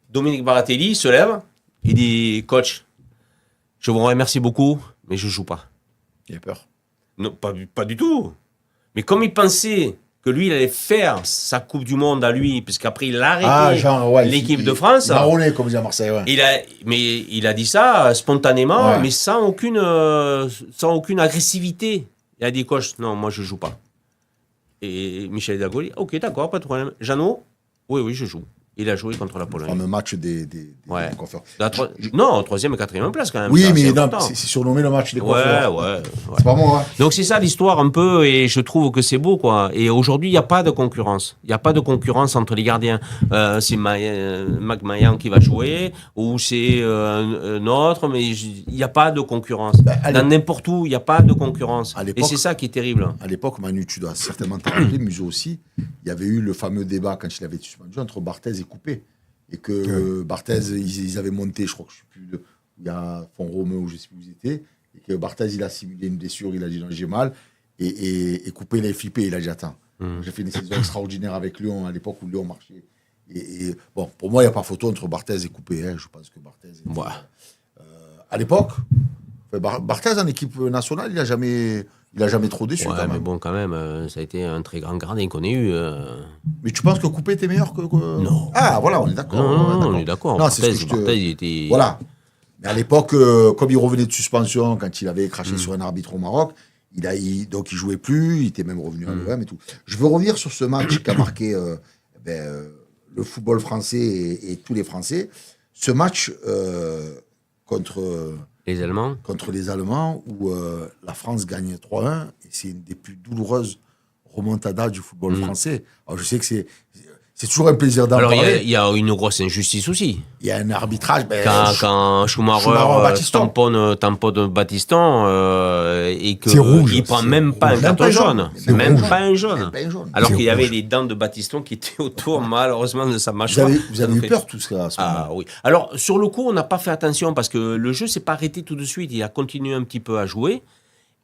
Dominique Baratelli se lève. Il dit, coach, je vous remercie beaucoup, mais je ne joue pas. Il a peur. Non, pas du tout. Mais comme il pensait que lui, il allait faire sa Coupe du Monde à lui, puisqu'après, il a arrêté l'équipe de France. Marronné, comme dit à Marseille, ouais. Il a dit ça spontanément, Ouais. mais sans aucune agressivité. Il a dit, coach, non, moi, je joue pas. Et Michel Hidalgo dit, ok, d'accord, pas de problème. Jeannot, oui, je joue. Il a joué contre la Le Pologne. fameux match des Ouais. coiffeurs. Non, 3e et 4e place quand même. Oui, ça, mais c'est non, important. c'est surnommé le match des Ouais. coiffeurs. C'est pas moi, hein. Donc c'est ça l'histoire un peu, et je trouve que c'est beau, quoi. Et aujourd'hui, il n'y a pas de concurrence. Il n'y a pas de concurrence entre les gardiens. C'est Mac Mayan qui va jouer, ou c'est un autre, mais il n'y a pas de concurrence. Dans n'importe où, il n'y a pas de concurrence. À Et l'époque- c'est ça qui est terrible. À l'époque, Manu, tu dois certainement te rappeler, Museau aussi, il y avait eu le fameux débat quand il avait été suspendu entre Barthez et Coupé. Et que Barthez, ils avaient monté, je crois que je ne sais plus, il y a Font-Romeu où je ne sais plus où ils étaient, et que Barthez, il a simulé une blessure, il a dit non, j'ai mal, et Coupé, il a flippé, il a dit attends, j'ai fait une saison extraordinaire avec Lyon à l'époque où Lyon marchait. Et bon, pour moi, il n'y a pas photo entre Barthez et Coupé. Hein, je pense que Barthez. Ouais. À l'époque, Barthez en équipe nationale, il n'a jamais trop déçu. Ouais, quand mais même. bon, quand même, ça a été un très grand gardien qu'on ait eu. Mais tu penses que Coupé était meilleur que. Non. Ah, voilà, on est d'accord. Non, on est d'accord. Non, c'est ce que je te- Barthez, il était. Voilà. Mais à l'époque, comme il revenait de suspension, quand il avait craché sur un arbitre au Maroc, donc il jouait plus, il était même revenu à l'OM et tout. Je veux revenir sur ce match qui a marqué le football français et tous les Français. Ce match contre Les Allemands. les Allemands où la France gagne 3-1 et c'est une des plus douloureuses remontadas du football français. Alors je sais que c'est toujours un plaisir d'en Alors, parler. il y a une grosse injustice aussi. Il y a un arbitrage. Quand Schumacher Battiston. tamponne Battiston et C'est rouge, qu'il ne prend c'est même pas un rouge. carton Même pas jaune. jaune. C'est Même rouge. pas un jaune. Même pas un jaune. Alors C'est qu'il y avait rouge. les dents de Battiston qui étaient autour, malheureusement, de sa Vous mâchoire. avez Ça nous eu fait- peur tout ça à ce moment-là. Ah oui. Alors, sur le coup, on n'a pas fait attention parce que le jeu s'est pas arrêté tout de suite. Il a continué un petit peu à jouer.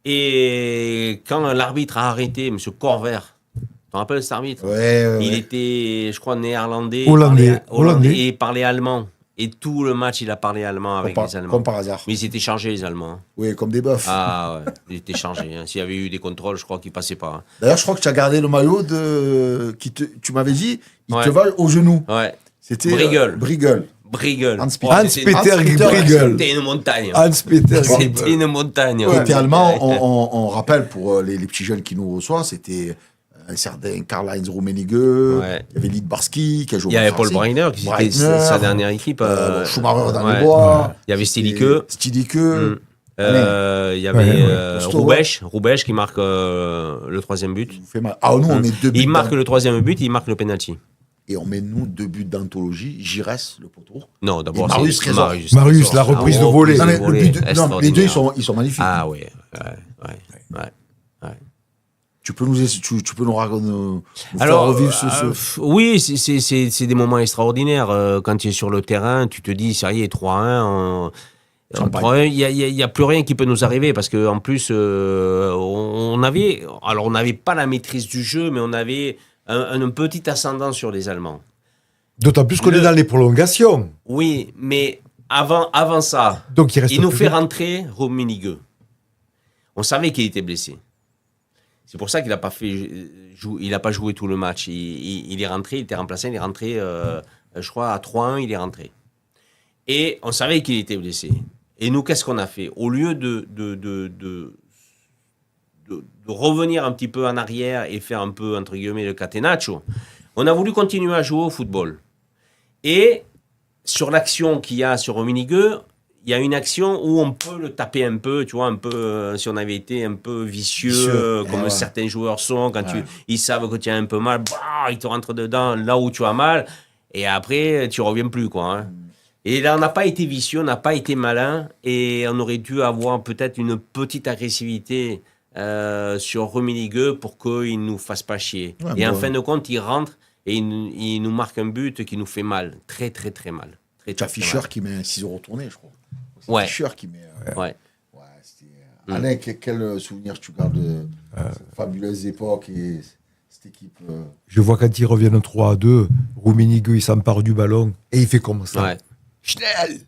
Et quand l'arbitre a arrêté, M. Corvert, tu te rappelles cet arbitre? Ouais. Il était, je crois, néerlandais. Hollandais. Et il parlait allemand. Et tout le match, il a parlé allemand avec les Allemands. Comme par hasard. Mais ils étaient chargés, les Allemands. Oui, comme des bœufs. Ah ouais, ils étaient chargés. S'il y avait eu des contrôles, je crois qu'ils passaient pas. D'ailleurs, je crois que tu as gardé le maillot tu m'avais dit, il Ouais. te va au genou. Ouais. C'était Brigel. Brigel. Brigel. Hans-Peter. c'était- Hans-Peter Hans-Peter, Brigel. C'était une montagne. Hans-Peter. C'était une montagne. Côté allemand, on rappelle pour les petits jeunes qui nous reçoivent, c'était un certain Karl-Heinz Rummenigge, Ouais. il y avait Lidbarski qui a joué Il y avait au Paul Marseille. Breitner, qui était Breitner, sa dernière équipe. Schumacher dans ouais. les bois. Il y avait Stilique. Stilique. Il y avait Ouais. Roubesch qui marque le 3e but. Il vous fait mal. Ah, nous, on met 2 buts. Il marque le 3e but, il marque le penalty. Et on met, nous, 2 buts d'anthologie. Giresse, le poteau. Non, d'abord, Et Marius c'est Trésor. Marius, la reprise de volée. Non, mais le but non, les extraordinaire. deux, ils sont magnifiques. Ah oui, ouais. Tu peux nous faire Alors, revivre ce... oui, c'est des moments extraordinaires. Quand tu es sur le terrain, tu te dis, ça y est, 3-1. Champagne. Il n'y a plus rien qui peut nous arriver parce qu'en plus, on n'avait pas la maîtrise du jeu, mais on avait un petit ascendant sur les Allemands. D'autant plus qu'on est dans les prolongations. Oui, mais avant ça, Donc il reste il nous plus fait vite. rentrer Rummenigge. On savait qu'il était blessé. C'est pour ça qu'il n'a pas joué tout le match. Il est rentré, il était remplaçant, il est rentré, je crois, à 3-1, il est rentré. Et on savait qu'il était blessé. Et nous, qu'est-ce qu'on a fait? Au lieu de revenir un petit peu en arrière et faire un peu, entre guillemets, le catenaccio, on a voulu continuer à jouer au football. Et sur l'action qu'il y a sur Rummenigge, il y a une action où on peut le taper un peu, tu vois, un peu, si on avait été un peu vicieux, comme certains joueurs sont, quand ils savent que tu as un peu mal, ils te rentrent dedans là où tu as mal, et après, tu reviens plus, quoi. Hein. Et là, on n'a pas été vicieux, on n'a pas été malin, et on aurait dû avoir peut-être une petite agressivité sur Rummenigge pour qu'il ne nous fasse pas chier. Ouais, et en fin de compte, il rentre et il nous marque un but qui nous fait mal, très, très, très mal. Tu as Fischer qui met un ciseau retourné, je crois. Ouais. Fischer qui met. Ouais. Alain, quel souvenir tu gardes de cette fabuleuse époque et cette équipe Je vois quand ils reviennent 3-2, Rummenigge, il s'empare du ballon et il fait comme ça. Ouais. Schnell.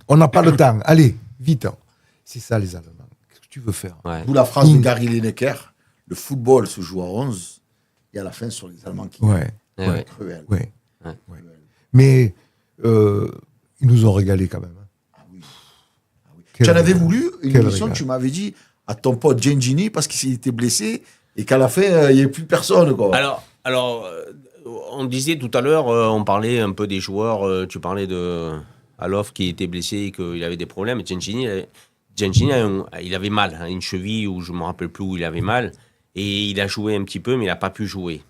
On n'a pas le temps. Allez, vite. C'est ça, les Allemands. Qu'est-ce que tu veux faire? D'où la phrase de Gary Lineker, le football se joue à 11 et à la fin, sur les Allemands qui gagnent. Cruel. Mais ils nous ont régalé quand même. Tu en avais voulu une émission, tu m'avais dit à ton pote Gengini parce qu'il était blessé et qu'à la fin, il n'y avait plus personne. Quoi. Alors on disait tout à l'heure, on parlait un peu des joueurs, tu parlais de Alof qui était blessé et qu'il avait des problèmes. Gengini, il avait mal, une cheville où je ne me rappelle plus où il avait mal. Et il a joué un petit peu, mais il n'a pas pu jouer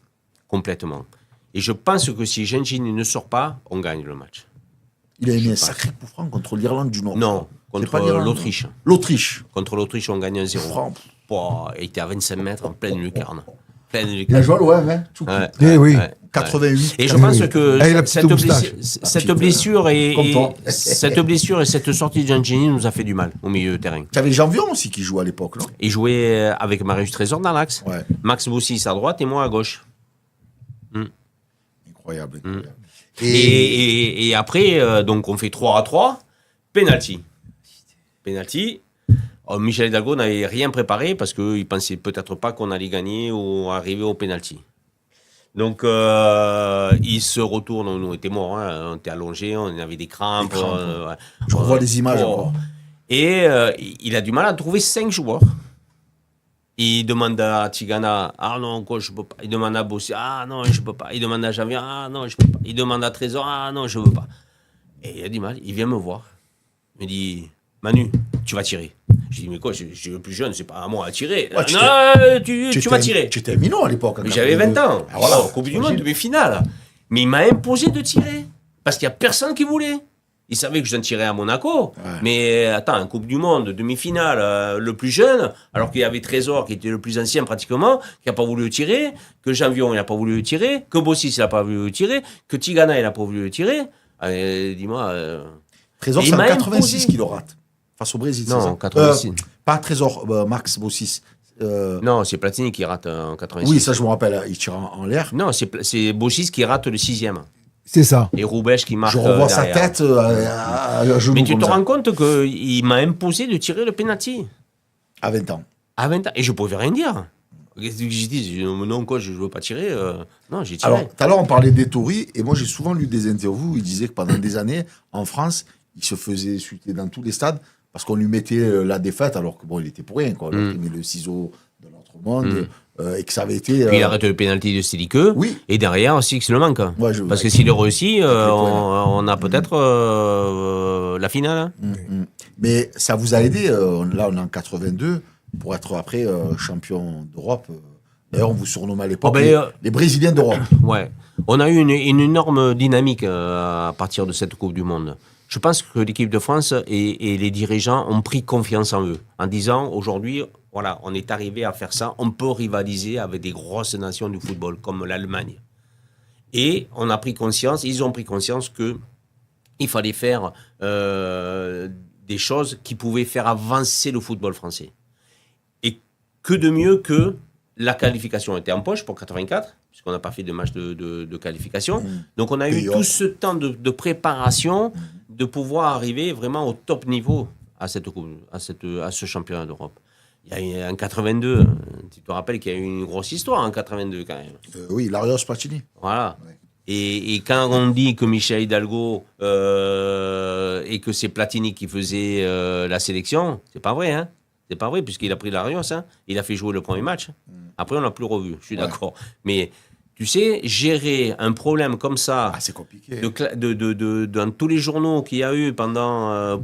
complètement. Et je pense que si Gengini ne sort pas, on gagne le match. Il a mis un sacré coup franc contre l'Irlande du Nord. Non, contre l'Autriche. L'Autriche. Contre l'Autriche, on gagne 1-0. Il était à 25 mètres en pleine lucarne. Il a joué à l'OM, hein. Oui. 88. Et je pense que cette blessure et cette sortie de Gengini nous a fait du mal au milieu de terrain. Tu avais Janvion aussi qui jouait à l'époque, non? Il jouait avec Marius Trésor dans l'axe, Max Boussis à droite et moi à gauche. Incroyable. Et après, donc on fait 3-3, penalty. Michel Hidalgo n'avait rien préparé parce qu'il ne pensait peut-être pas qu'on allait gagner ou arriver au penalty. Donc, il se retourne, on était morts, on était allongés, on avait des crampes. Je revois les images encore. Et il a du mal à trouver 5 joueurs. Il demande à Tigana, ah non, quoi, je peux pas. Il demande à Bossi, ah non, je peux pas. Il demande à Javier, ah non, je peux pas. Il demande à Trésor, ah non, je veux pas. Et il a du mal, il vient me voir. Il me dit, Manu, tu vas tirer. Je dis, mais quoi, je suis le plus jeune, c'est pas à moi à tirer. Non, tu vas tirer. Tu étais minot à l'époque. Mais j'avais 20 ans. Voilà, Coupe du Monde, demi-finale. Mais il m'a imposé de tirer. Parce qu'il n'y a personne qui voulait. Il savait que je tirais à Monaco. Ouais. Mais attends, Coupe du Monde, demi-finale, le plus jeune, alors qu'il y avait Trésor qui était le plus ancien pratiquement, qui n'a pas voulu le tirer, que Janvion, il n'a pas voulu le tirer, que Bossis, il n'a pas voulu le tirer, que Tigana, il n'a pas voulu le tirer. Dis-moi. Trésor, c'est en 86 qu'il le rate. Face au Brésil. Non, en 86. Pas Trésor, Max Bossis. Non, c'est Platini qui rate en 86. Oui, ça je me rappelle, il tire en l'air. Non, c'est Bossis qui rate le 6e. C'est ça. Et Roubesch qui marque. Je revois sa tête à genoux. Mais tu te rends compte qu'il m'a imposé de tirer le penalty. À 20 ans. À 20 ans. Et je ne pouvais rien dire. Qu'est-ce que j'ai dit? Non, quoi, je ne veux pas tirer. Non, j'ai tiré. Alors, tout à l'heure, on parlait d'Ettori. Et moi, j'ai souvent lu des interviews où il disait que pendant des années, en France, il se faisait insulter dans tous les stades parce qu'on lui mettait la défaite, alors que bon, il était pour rien. Quoi. Il met le ciseau de l'autre monde. Et que ça avait été. Puis il arrête le pénalty de Stilique. Oui. Et derrière, Six le manque. Ouais, parce que s'il le réussit, on a peut-être la finale. Mais ça vous a aidé, là on est en 82, pour être après champion d'Europe. D'ailleurs, on vous surnommait à l'époque les Brésiliens d'Europe. Ouais. On a eu une énorme dynamique à partir de cette Coupe du Monde. Je pense que l'équipe de France et les dirigeants ont pris confiance en eux, en disant aujourd'hui, voilà, on est arrivé à faire ça, on peut rivaliser avec des grosses nations du football, comme l'Allemagne. Et on a pris conscience, ils ont pris conscience qu'il fallait faire des choses qui pouvaient faire avancer le football français. Et que de mieux que la qualification était en poche pour 84, puisqu'on n'a pas fait de match de qualification. Donc on a eu tout ce temps de préparation, de pouvoir arriver vraiment au top niveau à ce championnat d'Europe. Il y a en 82, tu te rappelles qu'il y a eu une grosse histoire en 82 quand même. Oui, Larios Platini. Voilà. Ouais. Et quand on dit que Michel Hidalgo et que c'est Platini qui faisait la sélection, c'est pas vrai, hein. C'est pas vrai, puisqu'il a pris Larios, hein. Il a fait jouer le premier match. Après, on l'a plus revu, je suis d'accord. Mais tu sais, gérer un problème comme ça, Ah, c'est compliqué. dans tous les journaux qu'il y a eu pendant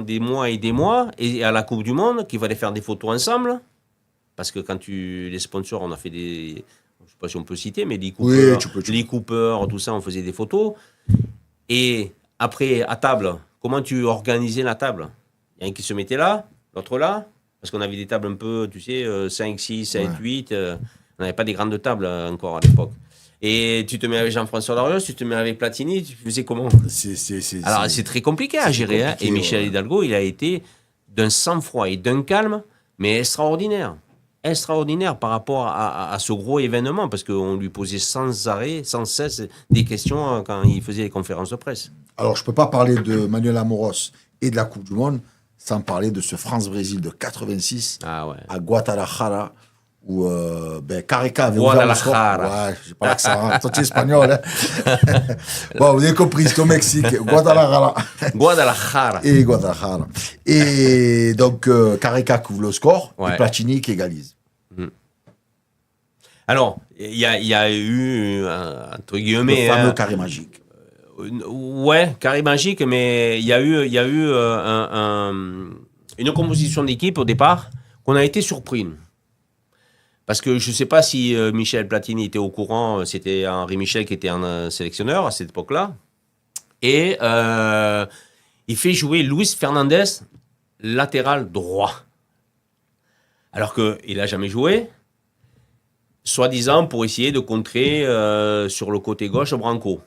des mois et des mois, et à la Coupe du Monde, qu'il fallait faire des photos ensemble, parce que quand les sponsors, on a fait des... Je ne sais pas si on peut citer, mais Lee Cooper, Oui, tu peux. Lee Cooper, tout ça, on faisait des photos. Et après, à table, comment tu organisais la table? Il y en a un qui se mettait là, l'autre là, parce qu'on avait des tables un peu, tu sais, 5, 6, 7, 8. On n'avait pas des grandes tables encore à l'époque. Et tu te mets avec Jean-François Larios, tu te mets avec Platini, tu faisais comment? Alors, c'est très compliqué à gérer. Compliqué, hein. Et Michel Hidalgo, il a été d'un sang-froid et d'un calme, mais extraordinaire. Extraordinaire par rapport à ce gros événement, parce qu'on lui posait sans arrêt, sans cesse, des questions quand il faisait les conférences de presse. Alors, je ne peux pas parler de Manuel Amoros et de la Coupe du Monde sans parler de ce France-Brésil de 86 à Guadalajara, où Careca avait ouvert le score. Ouais, j'ai pas l'accent, toi tu es espagnol. Hein. Bon, vous avez compris, c'est au Mexique. Guadalajara. Et donc, Careca couvre le score et Platini qui égalise. Alors, il y a eu, entre guillemets... Le fameux carré magique. Ouais, carré magique, mais il y a eu une composition d'équipe au départ qu'on a été surpris. Parce que je ne sais pas si Michel Platini était au courant, c'était Henri Michel qui était un sélectionneur à cette époque-là. Et il fait jouer Luis Fernandez, latéral droit. Alors qu'il n'a jamais joué, soi-disant pour essayer de contrer sur le côté gauche Branco.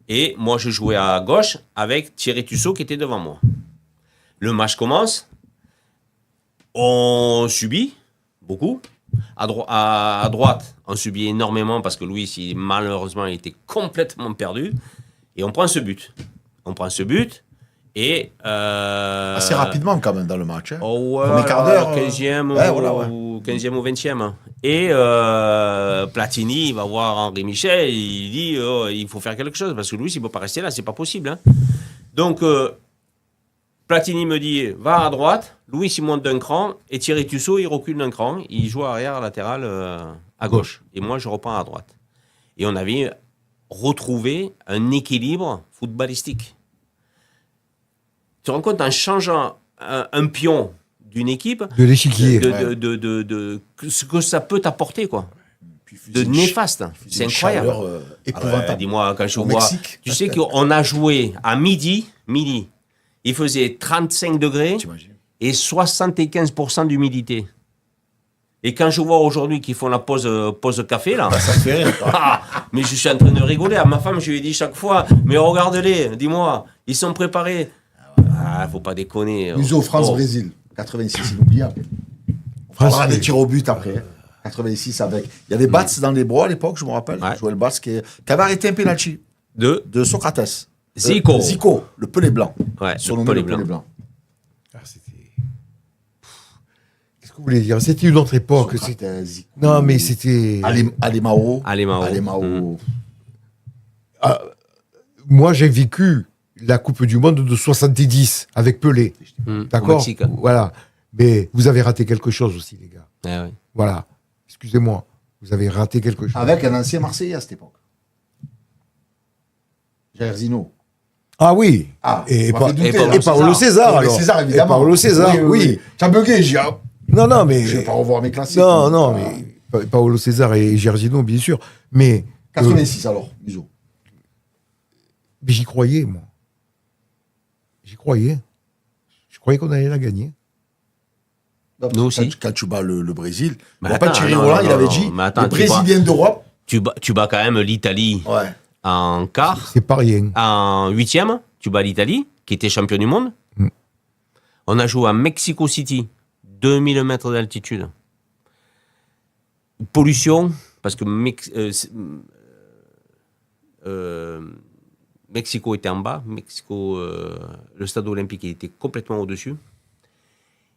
Et moi, je jouais à gauche avec Thierry Tussaud qui était devant moi. Le match commence, on subit beaucoup. À droite, on subit énormément parce que Louis, malheureusement, il était complètement perdu. Et on prend ce but. Et assez rapidement quand même dans le match. Hein. Oh ouais, premier quart d'heure. 15e, ou 15e ou 20e. Et Platini, il va voir Henri Michel, il dit il faut faire quelque chose parce que Louis, il ne peut pas rester là, c'est pas possible. Hein. Donc, Platini me dit va à droite, Louis, il monte d'un cran, et Thierry Tussaud, il recule d'un cran, il joue arrière latéral à gauche. Et moi, je reprends à droite. Et on avait retrouvé un équilibre footballistique. Tu te rends compte, en changeant un pion d'une équipe, de l'échiquier, de ce que ça peut t'apporter, quoi. De néfaste. C'est incroyable. Épouvantable. Dis-moi, quand je vois. Mexique. Tu sais qu'on a joué à midi, il faisait 35 degrés et 75% d'humidité. Et quand je vois aujourd'hui qu'ils font la pause café, là, ça fait rire. mais je suis en train de rigoler. À ma femme, je lui ai dit chaque fois, mais regarde-les, dis-moi, ils sont préparés. Faut pas déconner. Museau France-Brésil, 86, inoubliable. On parlera des tirs au but après. 86 avec. Il y avait Bats dans les bras à l'époque, je me rappelle. Joël Bats qui avait arrêté un penalty de Socrates. Zico, le pelé blanc. Ouais, surnommé le pelé blanc. Qu'est-ce que vous voulez dire? C'était une autre époque. Zico, non, mais c'était. Alemao. Moi, j'ai vécu la Coupe du Monde de 70 avec Pelé. D'accord? Voilà. Mais vous avez raté quelque chose aussi, les gars. Oui. Voilà. Excusez-moi. Vous avez raté quelque chose. Avec un ancien Marseillais à cette époque. Jairzinho. Ah oui. Et Paolo César. Alors. César, évidemment. Et Paolo César, oui. T'as bugué, j'ai. Non, mais. Je vais pas revoir mes classiques. Non, mais. Paolo César et Jairzinho, bien sûr. Mais. 86 alors, Museau. Mais j'y croyais, moi. J'y croyais. Je croyais qu'on allait la gagner. Nous aussi. Quand tu bats le Brésil, Thierry Roland, il avait dit les Brésiliens d'Europe. Tu bats quand même l'Italie en quart. C'est pas rien. En 8e, tu bats l'Italie, qui était champion du monde. On a joué à Mexico City, 2000 mètres d'altitude. Pollution, parce que Mexico était en bas. Le stade olympique était complètement au-dessus.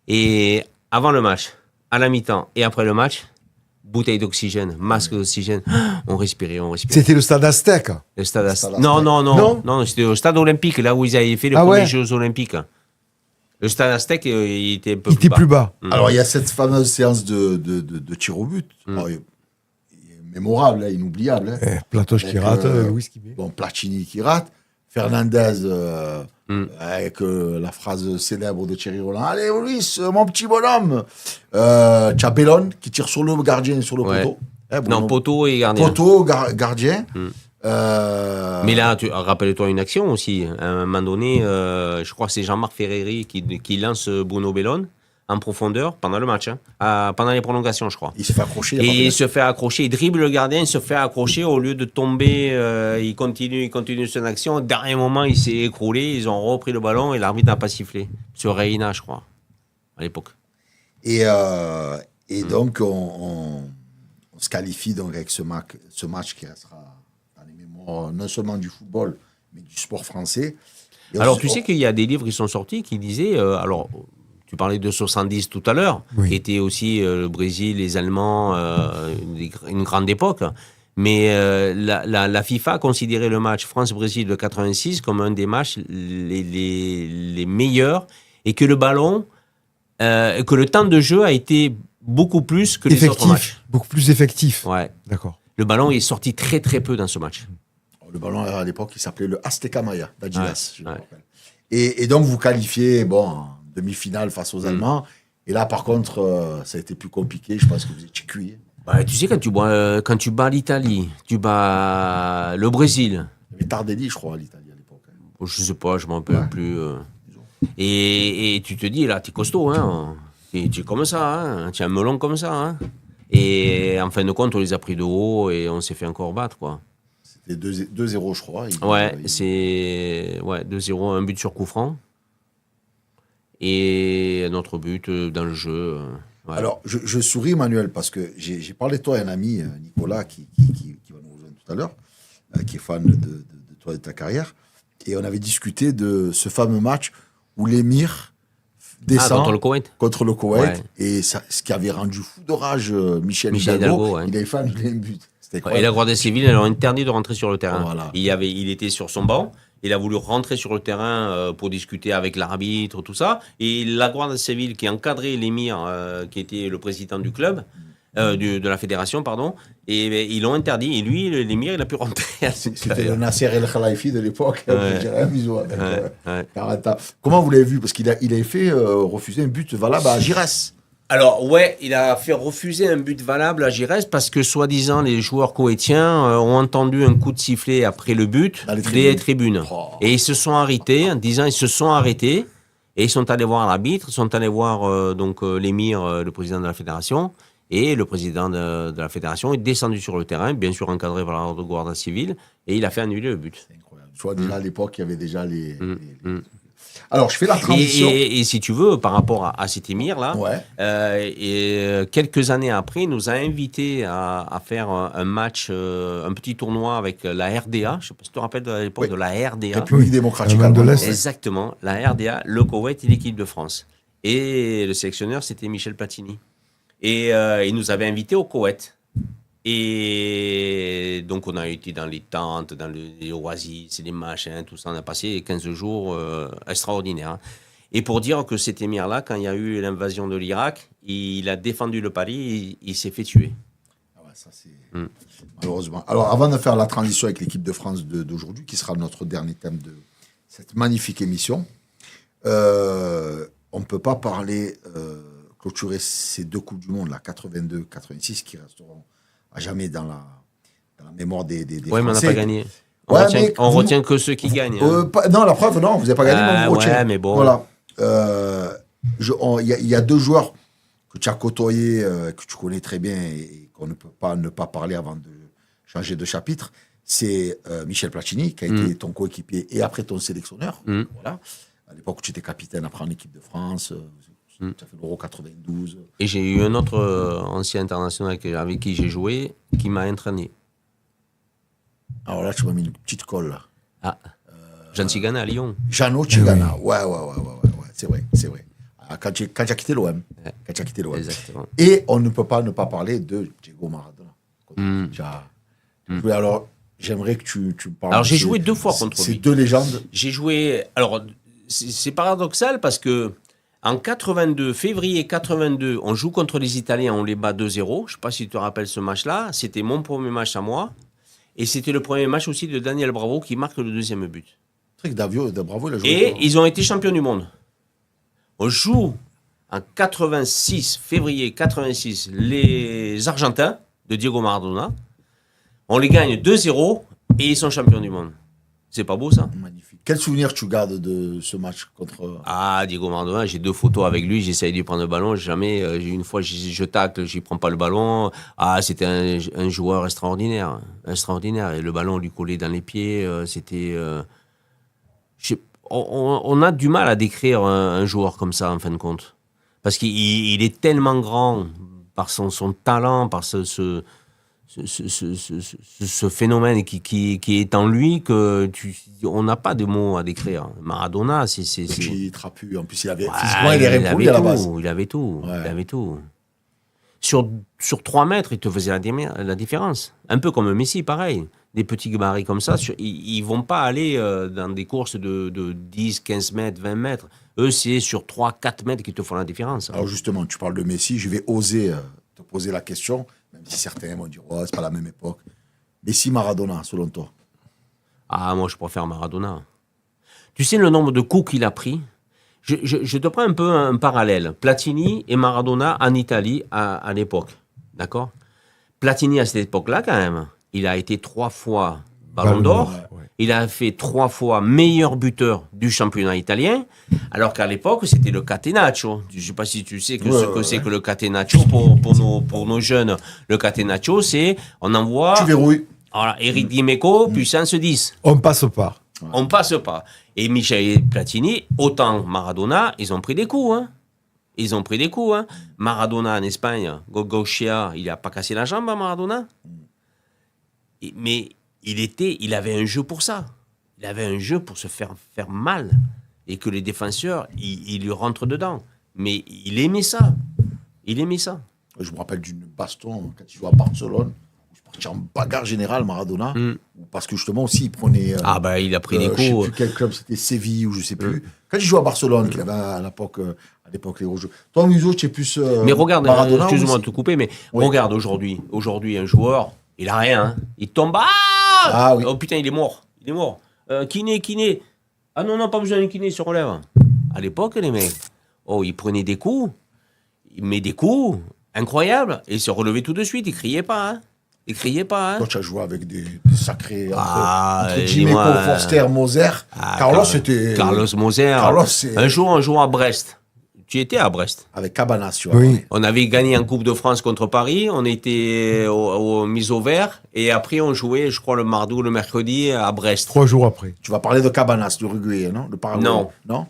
Et avant le match, à la mi-temps et après le match, bouteille d'oxygène, masque d'oxygène, on respirait. C'était le stade Aztec. Le stade Le stade Non, Non non, c'était au stade olympique, là où ils avaient fait les Ah premiers ouais. Jeux olympiques. Le stade Aztec, il était un peu Il était plus bas. Alors, il y a cette fameuse séance de tir au but. Alors, il est mémorable, hein, inoubliable. Hein. Platoche qui Avec, rate, Louis qui met. Bon, Platini qui rate. Fernandez, avec la phrase célèbre de Thierry Roland. Allez, Louis, mon petit bonhomme. Chapelon qui tire sur le gardien, sur le Ouais. poteau. Hein, Non, poteau et gardien. Poteau, gardien. Mais là, rappelle-toi une action aussi. À un moment donné, je crois que c'est Jean-Marc Ferreri qui lance Bruno Bellone en profondeur pendant le match, pendant les prolongations, je crois. Il se fait accrocher. Et il se fait accrocher, il dribble le gardien, il se fait accrocher au lieu de tomber, il continue son action. Au dernier moment, il s'est écroulé, ils ont repris le ballon et l'arbitre n'a pas sifflé. Sur Reina, je crois, à l'époque. Et donc, on se qualifie donc avec ce match qui restera dans les mémoires non seulement du football, mais du sport français. Et Alors, tu sais qu'il y a des livres qui sont sortis qui disaient, tu parlais de 70 tout à l'heure, Oui. qui était aussi le Brésil, les Allemands, une grande époque. Mais la FIFA considérait le match France-Brésil de 86 comme un des matchs les meilleurs et que le ballon, que le temps de jeu a été beaucoup plus que les autres matchs. Effectif. Beaucoup plus effectif. Ouais. D'accord. Le ballon est sorti très très peu dans ce match. Le ballon, à l'époque, il s'appelait le Azteca Maya d'Adidas. Je me Ouais. rappelle. Et donc, vous qualifiez en demi-finale face aux Allemands. Et là, par contre, ça a été plus compliqué. Je pense que vous étiez cuit. Ouais, tu sais, quand tu bats l'Italie, tu bats le Brésil, Il y avait Tardelli, je crois, à l'Italie à l'époque. je sais pas, je m'en rappelle plus. Et tu te dis, là, t'es costaud, hein. Tu es comme ça, hein. Tu es un melon comme ça, hein. Et en fin de compte, on les a pris de haut et on s'est fait encore battre, quoi. C'était 2-0, je crois. Ouais, c'est 2-0, un but sur coup franc. Et un autre but dans le jeu. Ouais. Alors, je souris, Manuel, parce que j'ai parlé de toi à un ami, Nicolas, qui va nous rejoindre tout à l'heure, qui est fan de toi et de ta carrière. Et on avait discuté de ce fameux match où l'émir descend contre le Koweït. Ouais. Ouais. Et ce qui avait rendu fou de rage Michel Hidalgo, Hidalgo. ouais. Il avait fait annuler un but. C'était Et incroyable. la Guardia Civile, elle a interdit de rentrer sur le terrain. Voilà. Il était sur son banc. Il a voulu rentrer sur le terrain pour discuter avec l'arbitre, tout ça. Et la Guardia Civile qui encadrait l'émir, qui était le président du club, de la fédération, pardon, et ils l'ont interdit. Et lui, l'émir, il a pu rentrer. C'était le Nasser El Khalifi de l'époque. Ouais. Je dirais un bisou avec Ouais. 40 ans. Comment vous l'avez vu? Parce qu'il avait fait refuser un but valable à Giresse. Alors, ouais, il a fait refuser un but valable à Giresse parce que, soi-disant, les joueurs koweïtiens ont entendu un coup de sifflet après le but Dans les des tribunes. tribunes. Oh. Et ils se sont arrêtés, en disant ils se sont arrêtés, et ils sont allés voir l'arbitre, ils sont allés voir l'émir, le président de la fédération, et le président de la fédération est descendu sur le terrain, bien sûr encadré par la Guardia Civile, et il a fait annuler le but. C'est incroyable. Je vois déjà à l'époque, il y avait déjà les... Alors, je fais la Et, transition. et si tu veux, par rapport à cet émir-là, Ouais. quelques années après, il nous a invités à faire un match, un petit tournoi avec la RDA. Je ne sais pas si tu te rappelles de l'époque Oui. de la RDA. République démocratique Allemagne de allemande. l'Est. Exactement, la RDA, le Koweït et l'équipe de France. Et le sélectionneur, c'était Michel Platini. Et il nous avait invités au Koweït. Et donc, on a été dans les tentes, dans les oasis, les machins, tout ça. On a passé 15 jours extraordinaires. Hein. Et pour dire que cet émir-là, quand il y a eu l'invasion de l'Irak, il a défendu le Paris, il s'est fait tuer. Ah ouais, ça, c'est... Malheureusement. Alors, avant de faire la transition avec l'équipe de France d'aujourd'hui, qui sera notre dernier thème de cette magnifique émission, on ne peut pas parler, clôturer ces deux Coupes du Monde, la 82, 86, qui resteront à jamais dans la mémoire des Oui, mais on n'a Français. pas gagné. Ouais, On mais retient que ceux qui gagnent. Hein. Non, la preuve, non, vous n'avez pas gagné, mais on vous retient. Ouais, mais bon. Voilà. Il y a deux joueurs que tu as côtoyés, que tu connais très bien et qu'on ne peut pas ne pas parler avant de changer de chapitre. C'est Michel Platini, qui a été ton coéquipier et après ton sélectionneur. Voilà. À l'époque où tu étais capitaine après en équipe de France, tu as fait l'Euro 92. Et j'ai eu un autre ancien international avec qui j'ai joué, qui m'a entraîné. Alors là, tu m'as mis une petite colle. Là. Ah, Jean Tigana à Lyon. Jeannot Tigana. Ouais. C'est vrai. Quand tu as quitté l'OM. Quand tu as quitté l'OM. Exactement. Et on ne peut pas ne pas parler de Diego Maradona. Alors, j'aimerais que tu parles. Alors, j'ai de joué 2 fois contre ces lui. deux légendes. J'ai joué. Alors, c'est paradoxal parce que en 82, février 82, on joue contre les Italiens, on les bat 2-0. Je ne sais pas si tu te rappelles ce match-là. C'était mon premier match à moi. Et c'était le premier match aussi de Daniel Bravo qui marque le deuxième but. C'est vrai que Bravo, il a joué. Et ils ont été champions du monde. On joue en 86, février 86, les Argentins de Diego Maradona. On les gagne 2-0 et ils sont champions du monde. C'est pas beau ça? Magnifique. Quel souvenir tu gardes de ce match contre. Ah, Diego Maradona, j'ai 2 photos avec lui, j'essaye de lui prendre le ballon, jamais, une fois je tacle, je prends pas le ballon. Ah, c'était un joueur extraordinaire, et le ballon lui collait dans les pieds, c'était... on a du mal à décrire un joueur comme ça, en fin de compte. Parce qu'il est tellement grand par son talent, par ce phénomène qui est en lui on n'a pas de mots à décrire. Maradona, c'est... Petit trapu. En plus, il avait... Ouais, physiquement, il est répondu à la base. Il avait tout. Ouais. Il avait tout. Sur 3 mètres, il te faisait la différence. Un peu comme Messi, pareil. Des petits gabarits comme ça, ils ne vont pas aller dans des courses de 10, 15 mètres, 20 mètres. Eux, c'est sur 3, 4 mètres qu'ils te font la différence. Alors justement, tu parles de Messi, je vais oser te poser la question, même si certains vont dire, oh, c'est pas la même époque. Messi, Maradona, selon toi? Ah, moi, je préfère Maradona. Tu sais le nombre de coups qu'il a pris? Je te prends un peu un parallèle. Platini et Maradona en Italie à l'époque. D'accord? Platini, à cette époque-là, quand même, il a été 3 fois Ballon d'Or. Ouais. Il a fait 3 fois meilleur buteur du championnat italien, alors qu'à l'époque, c'était le catenaccio. Je ne sais pas si tu sais ce que c'est que le catenaccio pour nos jeunes. Le catenaccio, c'est on envoie... Tu verrouilles. Voilà, Eric Dimeco, puissance 10. On passe pas. On passe pas. Et Michel Platini, autant Maradona, ils ont pris des coups. Hein. Ils ont pris des coups. Hein. Maradona en Espagne, Gogochea, il n'a pas cassé la jambe à Maradona. Mais il avait un jeu pour ça. Il avait un jeu pour se faire mal. Et que les défenseurs, ils lui rentrent dedans. Mais il aimait ça. Il aimait ça. Je me rappelle d'une baston quand il jouait à Barcelone. Je partais en bagarre générale, Maradona. Parce que justement aussi, il prenait... il a pris des coups. Je ne sais plus quel club, c'était Séville ou je ne sais plus. Quand il jouait à Barcelone, qu'il avait à l'époque les gros jeux. Toi, Muso, tu es plus mais regarde, Maradona, excuse-moi de te couper, mais regarde aujourd'hui, un joueur, il a rien. Hein. Il tombe. Oui. Oh putain, il est mort. Kiné. Ah non, pas besoin de kiné, il se relève. À l'époque, les mecs, ils prenaient des coups, mais des coups incroyables, et ils se relevaient tout de suite, ils criaient pas. Hein. Toi, tu as joué avec des sacrés... Ah, entre Dimeco, Forster, Moser. Carlos, c'était... Carlos Moser. Un jour, on jouait à Brest. Tu étais à Brest. Avec Cabanas, tu vois. Oui. On avait gagné en Coupe de France contre Paris. On était mis au vert. Et après, on jouait, je crois, le mardi ou le mercredi à Brest. 3 jours après. Tu vas parler de Cabanas, du Uruguay, non? Le Paraguay. Non. Parce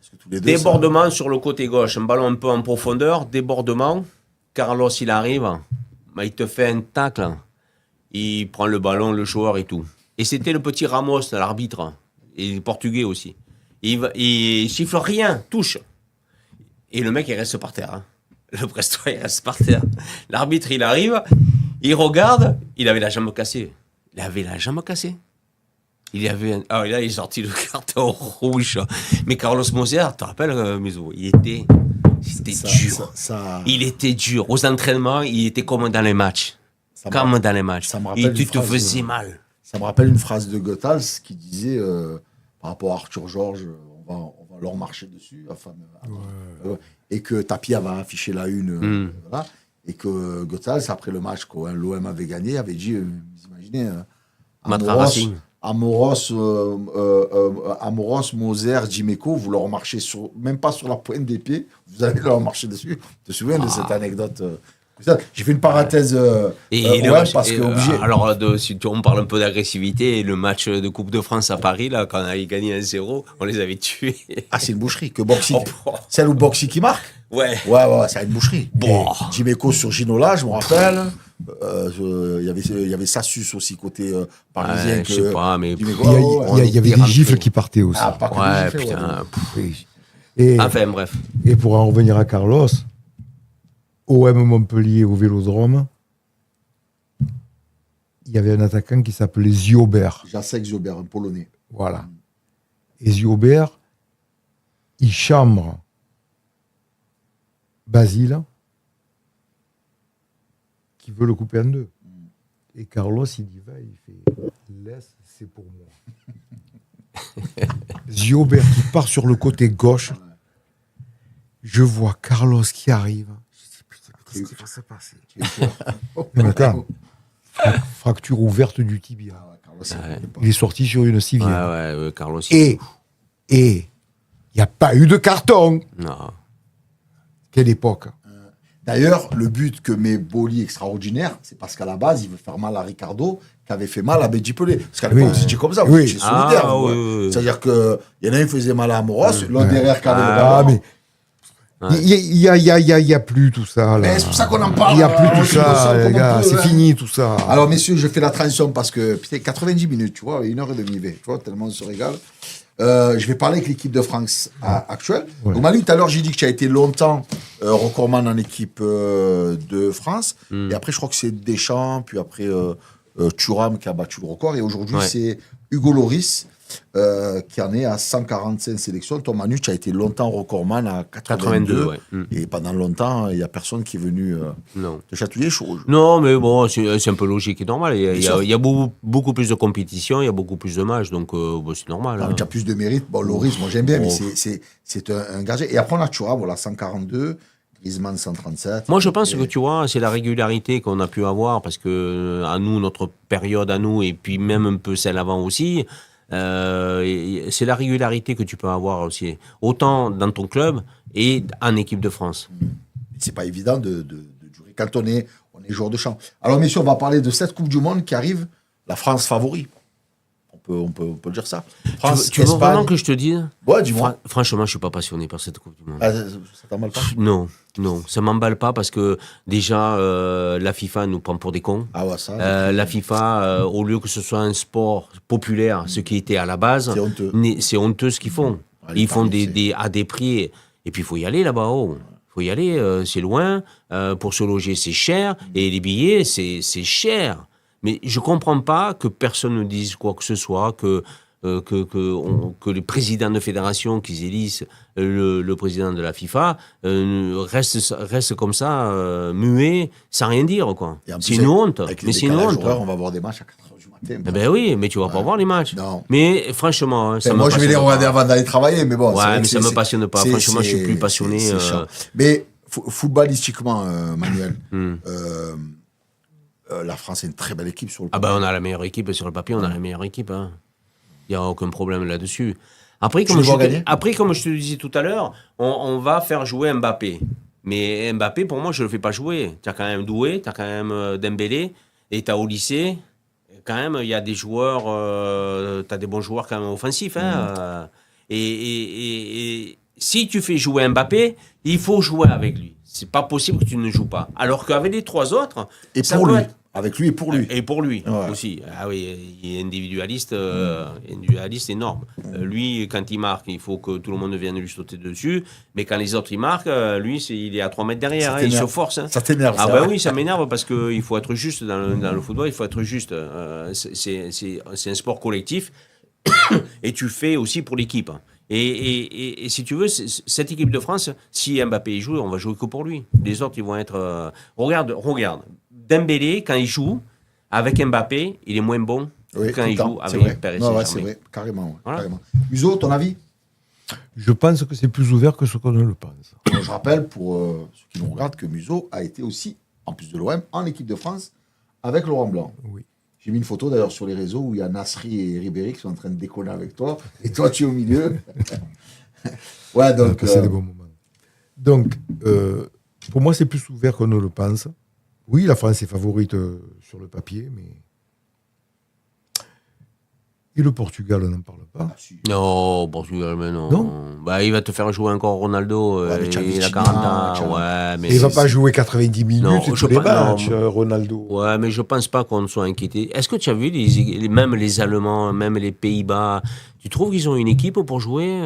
que tous les deux, Débordement sur le côté gauche. Un ballon un peu en profondeur. Débordement. Carlos, il arrive. Il te fait un tacle. Il prend le ballon, le joueur et tout. Et c'était le petit Ramos, l'arbitre. Et le portugais aussi. Il siffle rien, touche. Et le mec, il reste par terre. Hein. Le Brestois, il reste par terre. L'arbitre, il arrive, il regarde, il avait la jambe cassée. Là, il est sorti le carton rouge. Mais Carlos Moser, tu te rappelles, Muso, c'était dur. Il était dur. Aux entraînements, il était comme dans les matchs. Et tu te faisais mal. Ça me rappelle une phrase de Goethals qui disait, par rapport à Arthur Georges, on va leur marcher dessus. Et que Tapie avait affiché la une. Voilà, et que Goethals, après le match, quand l'OM avait gagné, avait dit, vous imaginez, Amoros, Moser, Dimeco, vous leur marchez même pas sur la pointe des pieds, vous allez leur marcher dessus. Tu te souviens de cette anecdote J'ai fait une parenthèse parce que obligé. Alors, si on parle un peu d'agressivité, le match de Coupe de France à Paris, là, quand on avait gagné 1-0, on les avait tués. Ah, c'est une boucherie. Que Boxy, celle où Boxy qui marque. Ouais, c'est une boucherie. Dimeco sur Ginola, je me rappelle. Il y avait Sassus aussi côté parisien. Je sais pas, mais il y avait des gifles qui partaient aussi. Ah, pas que des gifles, putain. Enfin, bref. Et pour en revenir à Carlos, OM Montpellier au Vélodrome, il y avait un attaquant qui s'appelait Ziobert. Jacek Ziobert, un Polonais. Voilà. Et Ziobert, il chambre Basile, qui veut le couper en deux. Et Carlos, il y va, il fait « Laisse, c'est pour moi ». Ziobert qui part sur le côté gauche. Je vois Carlos qui arrive. Je dis, putain, qu'est-ce qui va se passer? Mais attends, fracture ouverte du tibia. Il est sorti sur une civière. Carlos. Et il n'y a pas eu de carton. Non. Quelle époque. D'ailleurs, le but que met Boli extraordinaire, c'est parce qu'à la base, il veut faire mal à Ricardo, qui avait fait mal à Benji Pelé. Parce qu'à l'époque, c'était comme ça, vous étiez solidaire. C'est-à-dire qu'il y en a un qui faisait mal à Amoros, l'autre derrière qui avait le ballon. Il y a plus tout ça. Là. Mais c'est pour ça qu'on en parle. Il n'y a plus tout ça, les gars. C'est fini tout ça. Alors, messieurs, je fais la transition parce que, putain, 90 minutes, tu vois, 1h30, tu vois, tellement on se régale. Je vais parler avec l'équipe de France actuelle. Ouais. Donc, Manu, tout à l'heure, j'ai dit que tu as été longtemps recordman en équipe de France. Et après, je crois que c'est Deschamps, puis après Thuram qui a battu le record. Et aujourd'hui, c'est Hugo Lloris qui en est à 145 sélections. Toi, Manu, tu as été longtemps recordman à 82. Et pendant longtemps, il n'y a personne qui est venu te chatouiller chaud. Non, mais bon, c'est un peu logique et normal. Il y a beaucoup plus de compétition, il y a beaucoup plus de matchs, donc c'est normal. Tu as plus de mérite. Bon, Lloris, moi j'aime bien, mais c'est un gardien. Et après, on a Thuram, voilà, 142. Griezmann 137. Moi, je pense que tu vois, c'est la régularité qu'on a pu avoir parce que à nous, notre période à nous, et puis même un peu celle avant aussi, c'est la régularité que tu peux avoir aussi, autant dans ton club et en équipe de France. C'est pas évident de durer quand on est joueur de champ. Alors, messieurs, on va parler de cette Coupe du Monde qui arrive, la France favori. On peut dire ça. France, tu veux vraiment que je te dise? Ouais, dis-moi. Franchement, je suis pas passionné par cette Coupe du Monde. Ah, ça t'emballe pas? Non, ça m'emballe pas parce que déjà la FIFA nous prend pour des cons. Ah ouais, ça. La FIFA, au lieu que ce soit un sport populaire, ce qui était à la base, c'est honteux ce qu'ils font. Ils font à des prix et puis il faut y aller là-bas. Il faut y aller, c'est loin. Pour se loger, c'est cher et les billets, c'est cher. Mais je comprends pas que personne ne dise quoi que ce soit, que les présidents de fédération qu'ils élisent le président de la FIFA restent comme ça, muets, sans rien dire, quoi. C'est une honte. Mais c'est une honte. On va voir des matchs à 4h du matin. Eh ben oui, mais tu vas pas voir les matchs. Non. Mais franchement, moi je vais les regarder avant d'aller travailler, mais bon. Ouais, mais ça me passionne pas. Franchement, je suis plus passionné. Mais footballistiquement, Manuel. La France est une très belle équipe sur le papier. On a la meilleure équipe sur le papier, on a la meilleure équipe. Il n'y a aucun problème là-dessus. Après, comme je te le disais tout à l'heure, on va faire jouer Mbappé. Mais Mbappé, pour moi, je ne le fais pas jouer. Tu as quand même Doué, tu as quand même Dembélé, et tu as au lycée, quand même, il y a des joueurs, tu as des bons joueurs quand même offensifs. Et si tu fais jouer Mbappé, il faut jouer avec lui. C'est pas possible que tu ne joues pas. Alors qu'avec les trois autres... Et pour lui. Avec lui et pour lui. Et pour lui aussi. Ah oui, il est individualiste énorme. Lui, quand il marque, il faut que tout le monde vienne lui sauter dessus. Mais quand les autres, ils marquent, lui, il est à 3 mètres derrière. Il se force. Ça t'énerve, ça. Oui, ça m'énerve parce qu'il faut être juste dans le football. Il faut être juste. C'est un sport collectif. Et tu fais aussi pour l'équipe. Et si tu veux, cette équipe de France, si Mbappé y joue, on va jouer que pour lui. Les autres, ils vont être... Regarde. Dembélé, quand il joue avec Mbappé, il est moins bon que quand il joue avec Paris Saint-Germain. C'est vrai, carrément. Carrément. Muso, ton avis? Je pense que c'est plus ouvert que ce qu'on ne le pense. Je rappelle, pour ceux qui nous regardent, que Muso a été aussi, en plus de l'OM, en équipe de France avec Laurent Blanc. Oui. J'ai mis une photo d'ailleurs sur les réseaux où il y a Nasri et Ribéry qui sont en train de décoller avec toi. Et toi, tu es au milieu. Ouais, donc. C'est des bons moments. Donc, pour moi, c'est plus ouvert qu'on ne le pense. Oui, la France est favorite sur le papier, mais... Et le Portugal, on n'en parle pas. Non, Portugal, mais non. Il va te faire jouer encore Ronaldo. Il a 40 ans. Mais il ne va pas jouer 90 minutes tous les matchs, Ronaldo. Ouais, mais je ne pense pas qu'on soit inquiété. Est-ce que tu as vu même les Allemands, même les Pays-Bas, Tu trouves qu'ils ont une équipe pour jouer?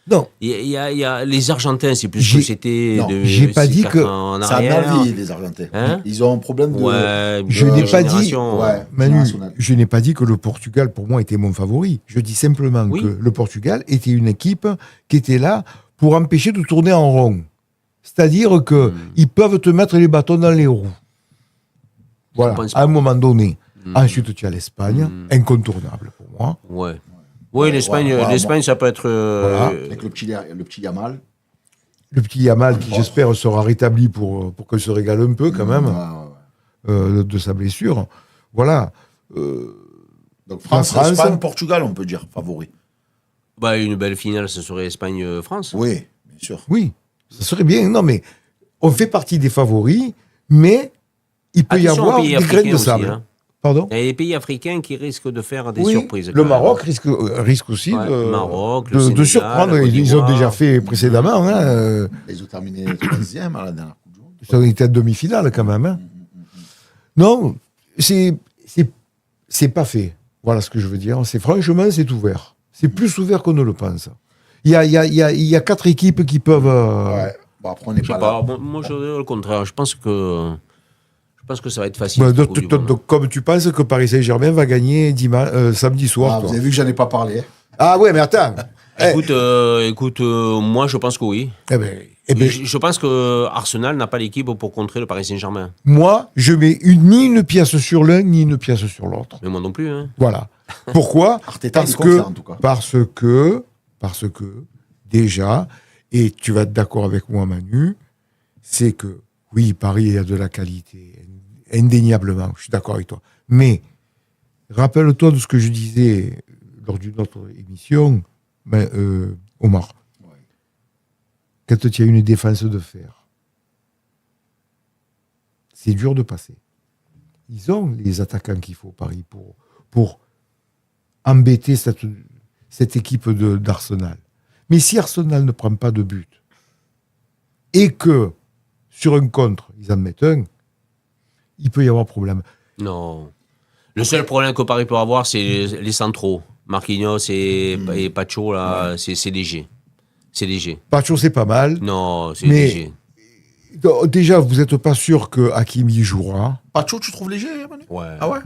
Non. Il y a les Argentins, c'est plus J'ai- que c'était. non, j'ai pas dit 4 que- ans en Ça a arrière. mal vie, les Argentins. Hein Ils ont un problème de. Ouais, Je de n'ai pas dit- génération. Ouais. Manu, Générationnel. je n'ai pas dit que le Portugal, pour moi, était mon favori. Je dis simplement Oui. que le Portugal était une équipe qui était là pour empêcher de tourner en rond. C'est-à-dire que ils peuvent te mettre les bâtons dans les roues. Voilà, pense à un pas. moment donné. Ensuite, tu as l'Espagne, incontournable pour moi. Ouais. Oui, l'Espagne, ouais, l'Espagne, ça peut être. Voilà. Avec le petit Yamal. Le petit Yamal, qui j'espère sera rétabli pour qu'il se régale un peu quand même de sa blessure. Voilà. Donc France, France. Espagne, Portugal, on peut dire, favori. Bah, une belle finale, ce serait Espagne-France. Oui, bien sûr. Oui, ça serait bien. Non, mais on fait partie des favoris, mais il peut y Attention aux avoir pays des africains graines de aussi, sable. hein. Pardon. Il y a des pays africains qui risquent de faire des Oui, surprises. le quand même. Maroc risque aussi Ouais, le Maroc, le de Sénégal, surprendre. la Côte Ils ont d'Ivoire. déjà fait précédemment. Hein, Ils ont terminé 13e à la dernière Coupe du Monde. ils ont été à demi-finale quand même. Hein. Non, c'est pas fait. Voilà ce que je veux dire. Franchement, c'est ouvert. C'est plus ouvert qu'on ne le pense. Il y a 4 équipes qui peuvent. Ouais. Bon, après, on n'est Je sais pas pas. là. Bon, moi, je dirais le contraire. Je pense que ça va être facile. Bah, cette Coupe du Monde. donc, comme tu penses que Paris Saint-Germain va gagner samedi soir. Ah, toi. vous avez vu que j'en ai pas parlé. Ah ouais, mais attends. Écoute, moi, je pense que oui. Eh ben, Je pense que Arsenal n'a pas l'équipe pour contrer le Paris Saint-Germain. moi, je mets ni une pièce sur l'un, ni une pièce sur l'autre. Mais moi non plus. Hein. Voilà. Pourquoi Arteta, parce il confie, en tout cas. parce que, déjà, et tu vas être d'accord avec moi, Manu, c'est que, oui, Paris a de la qualité, indéniablement, je suis d'accord avec toi. Mais, rappelle-toi de ce que je disais lors d'une autre émission, Omar. Ouais. Quand tu as une défense de fer, c'est dur de passer. Ils ont les attaquants qu'il faut, Paris, pour embêter cette équipe d'Arsenal. Mais si Arsenal ne prend pas de but et que sur un contre, ils en mettent un, il peut y avoir problème. Non. Le seul problème que Paris peut avoir, c'est les centraux. Marquinhos et Pacho, là, c'est léger. C'est léger. Pacho, c'est pas mal. Non, c'est Mais- léger. Donc, déjà, vous n'êtes pas sûr que Hakimi jouera. Pacho, tu trouves léger, Manu? Ouais. Ah ouais?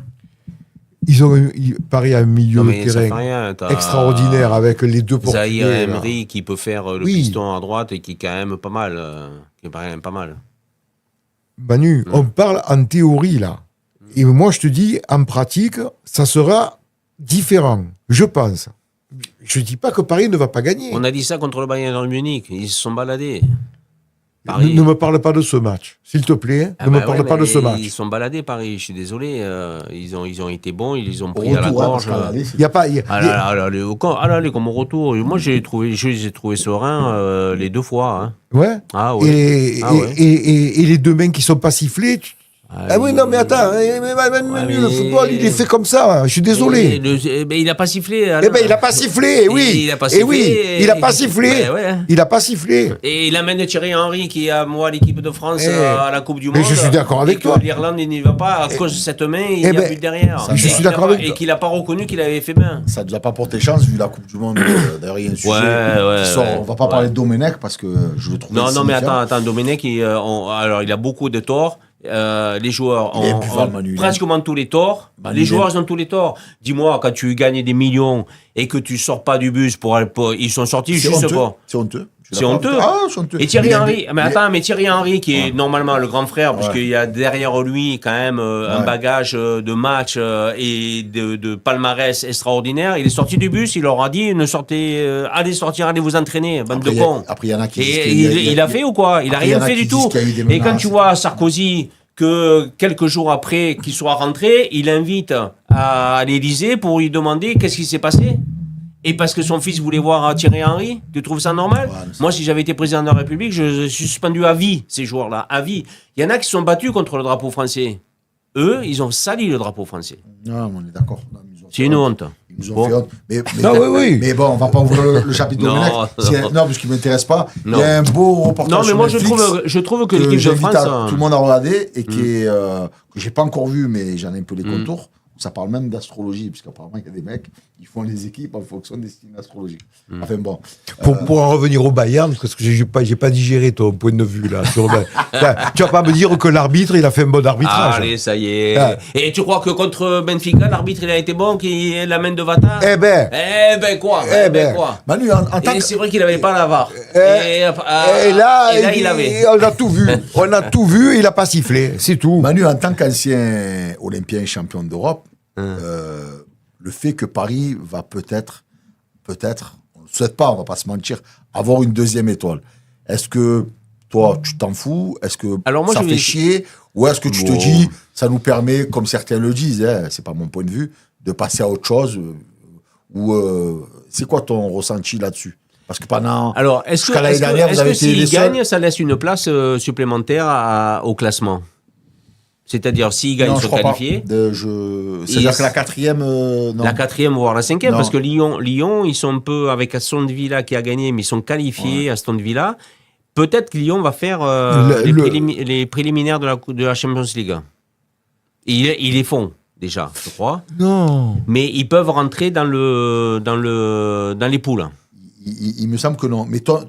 Paris a un milieu Non, de mais ça fait terrain rien. T'as extraordinaire avec les deux portiers. Zahir là. Emery qui peut faire le Oui. piston à droite et qui est quand même pas mal. Qui est quand même pas mal. Manu, on parle en théorie là. Et moi, je te dis, en pratique, ça sera différent. Je pense. Je ne dis pas que Paris ne va pas gagner. On a dit ça contre le Bayern de Munich. Ils se sont baladés. Ne me parle pas de ce match, s'il te plaît. Ah ne bah me parle ouais, pas de mais ce match. Ils sont baladés, Paris. Je suis désolé. Ils ont été bons. Ils les ont Au pris à la retour, hein, gorge. parce qu'à l'aller, c'est- Il y a pas. il y a- Ah là là, comme au retour. Moi, je les ai trouvés sereins les 2 fois. Hein. Ouais. Ah ouais. Et, Ah ouais. et les deux mains qui sont pas sifflés. Ah oui, non, mais attends. Manu, le mais- football, il est fait comme ça. Je suis désolé. Mais il n'a pas sifflé. Eh ben, il n'a pas sifflé, oui. Il n'a pas Eh sifflé. oui, il n'a pas sifflé. Ben ouais. Il n'a pas sifflé. Et il amène Thierry Henry qui est à moi l'équipe de France Eh, à la Coupe du mais Monde. je suis d'accord avec et toi. que l'Irlande il n'y va pas à cause de cette main, il y a ben, but derrière. je suis Et d'accord avec Et toi. qu'il n'a pas reconnu qu'il avait fait main. Ça ne nous a pas porté chance vu la Coupe du Monde. D'ailleurs, il y a un sujet Ouais, qui sort. ouais. On va pas parler de Domenech parce que je le trouve. Non, mais attends, Domenech, alors il a beaucoup de torts. Les joueurs Il est ont impuvable, Manu, pratiquement tous les torts. Manu, Les il est- joueurs ils ont tous les torts. Dis-moi, quand tu gagnes des millions et que tu sors pas du bus ils sont sortis C'est juste honteux. pas. C'est honteux. Je suis C'est d'accord honteux. avec toi. Ah, c'est honteux. Et Thierry Il a- Henry, mais Thierry Henry qui est normalement le grand frère, parce Ouais. qu'il y a derrière lui quand même un Ouais. bagage de match et de palmarès extraordinaire. Il est sorti du bus, il leur a dit allez sortir, allez vous entraîner, bande Après, de il y a- cons. après, il y en a qui disent Et qu'il y a- il a fait ou quoi? Il a Après, il y rien en a fait qui du disent tout. qu'il y a eu des Et quand menaces. tu vois Sarkozy que quelques jours après qu'il soit rentré, il invite à l'Élysée pour lui demander qu'est-ce qui s'est passé. Et parce que son fils voulait voir Thierry Henry, tu trouves ça normal? Ouais, mais ça- Moi, si j'avais été président de la République, je suis suspendu à vie, ces joueurs-là, à vie. Il y en a qui se sont battus contre le drapeau français. Eux, ils ont sali le drapeau français. Non, on est d'accord. Non, ils nous ont C'est fait une honte. honte. Ils nous ont Bon. fait honte. Mais, Ah oui, oui. mais bon, on va pas ouvrir le chapitre de Non, Domenech. non. Non, parce qu'il ne m'intéresse pas. Non. Il y a un beau reportage. Non, mais sur moi, Netflix je trouve que que l'équipe de j'invite France. tout le monde à regarder et qui est, que j'ai pas encore vu, mais j'en ai un peu les contours. Ça parle même d'astrologie, parce qu'apparemment, il y a des mecs qui font les équipes en fonction des signes astrologiques. Enfin bon. Pour en revenir au Bayern, parce que j'ai pas digéré ton point de vue là. Tu vas pas me dire que l'arbitre, il a fait un bon arbitrage. Allez, ça y est. Ah. Et tu crois que contre Benfica, l'arbitre, il a été bon, qu'il la main de Vata? Eh ben, Quoi? Quoi? Manu, en tant Et que... c'est vrai qu'il n'avait pas la VAR. et là, il avait. On a tout vu. On a tout vu, il a pas sifflé. C'est tout. Manu, en tant qu'ancien Olympien et champion d'Europe, le fait que Paris va peut-être, on ne le souhaite pas, on va pas se mentir, avoir une deuxième étoile. Est-ce que toi, tu t'en fous? Est-ce que Alors moi, ça fait chier? Ou est-ce que tu te dis, ça nous permet, comme certains le disent, c'est pas mon point de vue, de passer à autre chose? C'est quoi ton ressenti là-dessus? Parce que pendant... Alors, jusqu'à l'année dernière, vous avez été les s'il seuls. gagne, ça laisse une place supplémentaire au classement? C'est-à-dire, s'ils gagnent, Non, ils je sont crois pas. qualifiés. C'est-à-dire que la quatrième... non. La quatrième, voire la cinquième, Non. parce que Lyon, ils sont un peu avec Aston Villa qui a gagné, mais ils sont qualifiés, Aston Villa. Peut-être que Lyon va faire les préliminaires de la Champions League. Ils les font, déjà, je crois. Non. Mais ils peuvent rentrer dans les poules. Il me semble que non. Mais ton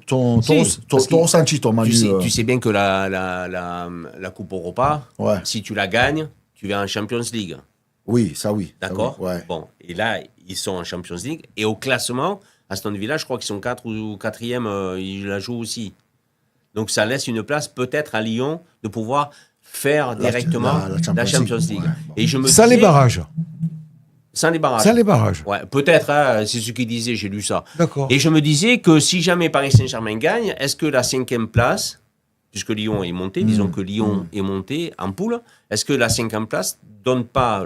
parce que ressenti, ton Manu... Tu sais bien que la Coupe Europa, Ouais. si tu la gagnes, tu vas en Champions League. Oui, ça oui. D'accord. Ça oui, ouais. Bon, et là, ils sont en Champions League. Et au classement, Aston Villa, je crois qu'ils sont 4 ou 4e, ils la jouent aussi. Donc ça laisse une place peut-être à Lyon de pouvoir faire directement la Champions League. Ouais, bon. Et je me Sans les barrages. Sans les barrages. Sans les barrages. Ouais, peut-être, hein, c'est ce qu'il disait, j'ai lu ça. D'accord. Et je me disais que si jamais Paris Saint-Germain gagne, est-ce que la 5e place, puisque Lyon est monté, disons que Lyon est monté en poule, est-ce que la 5e place donne pas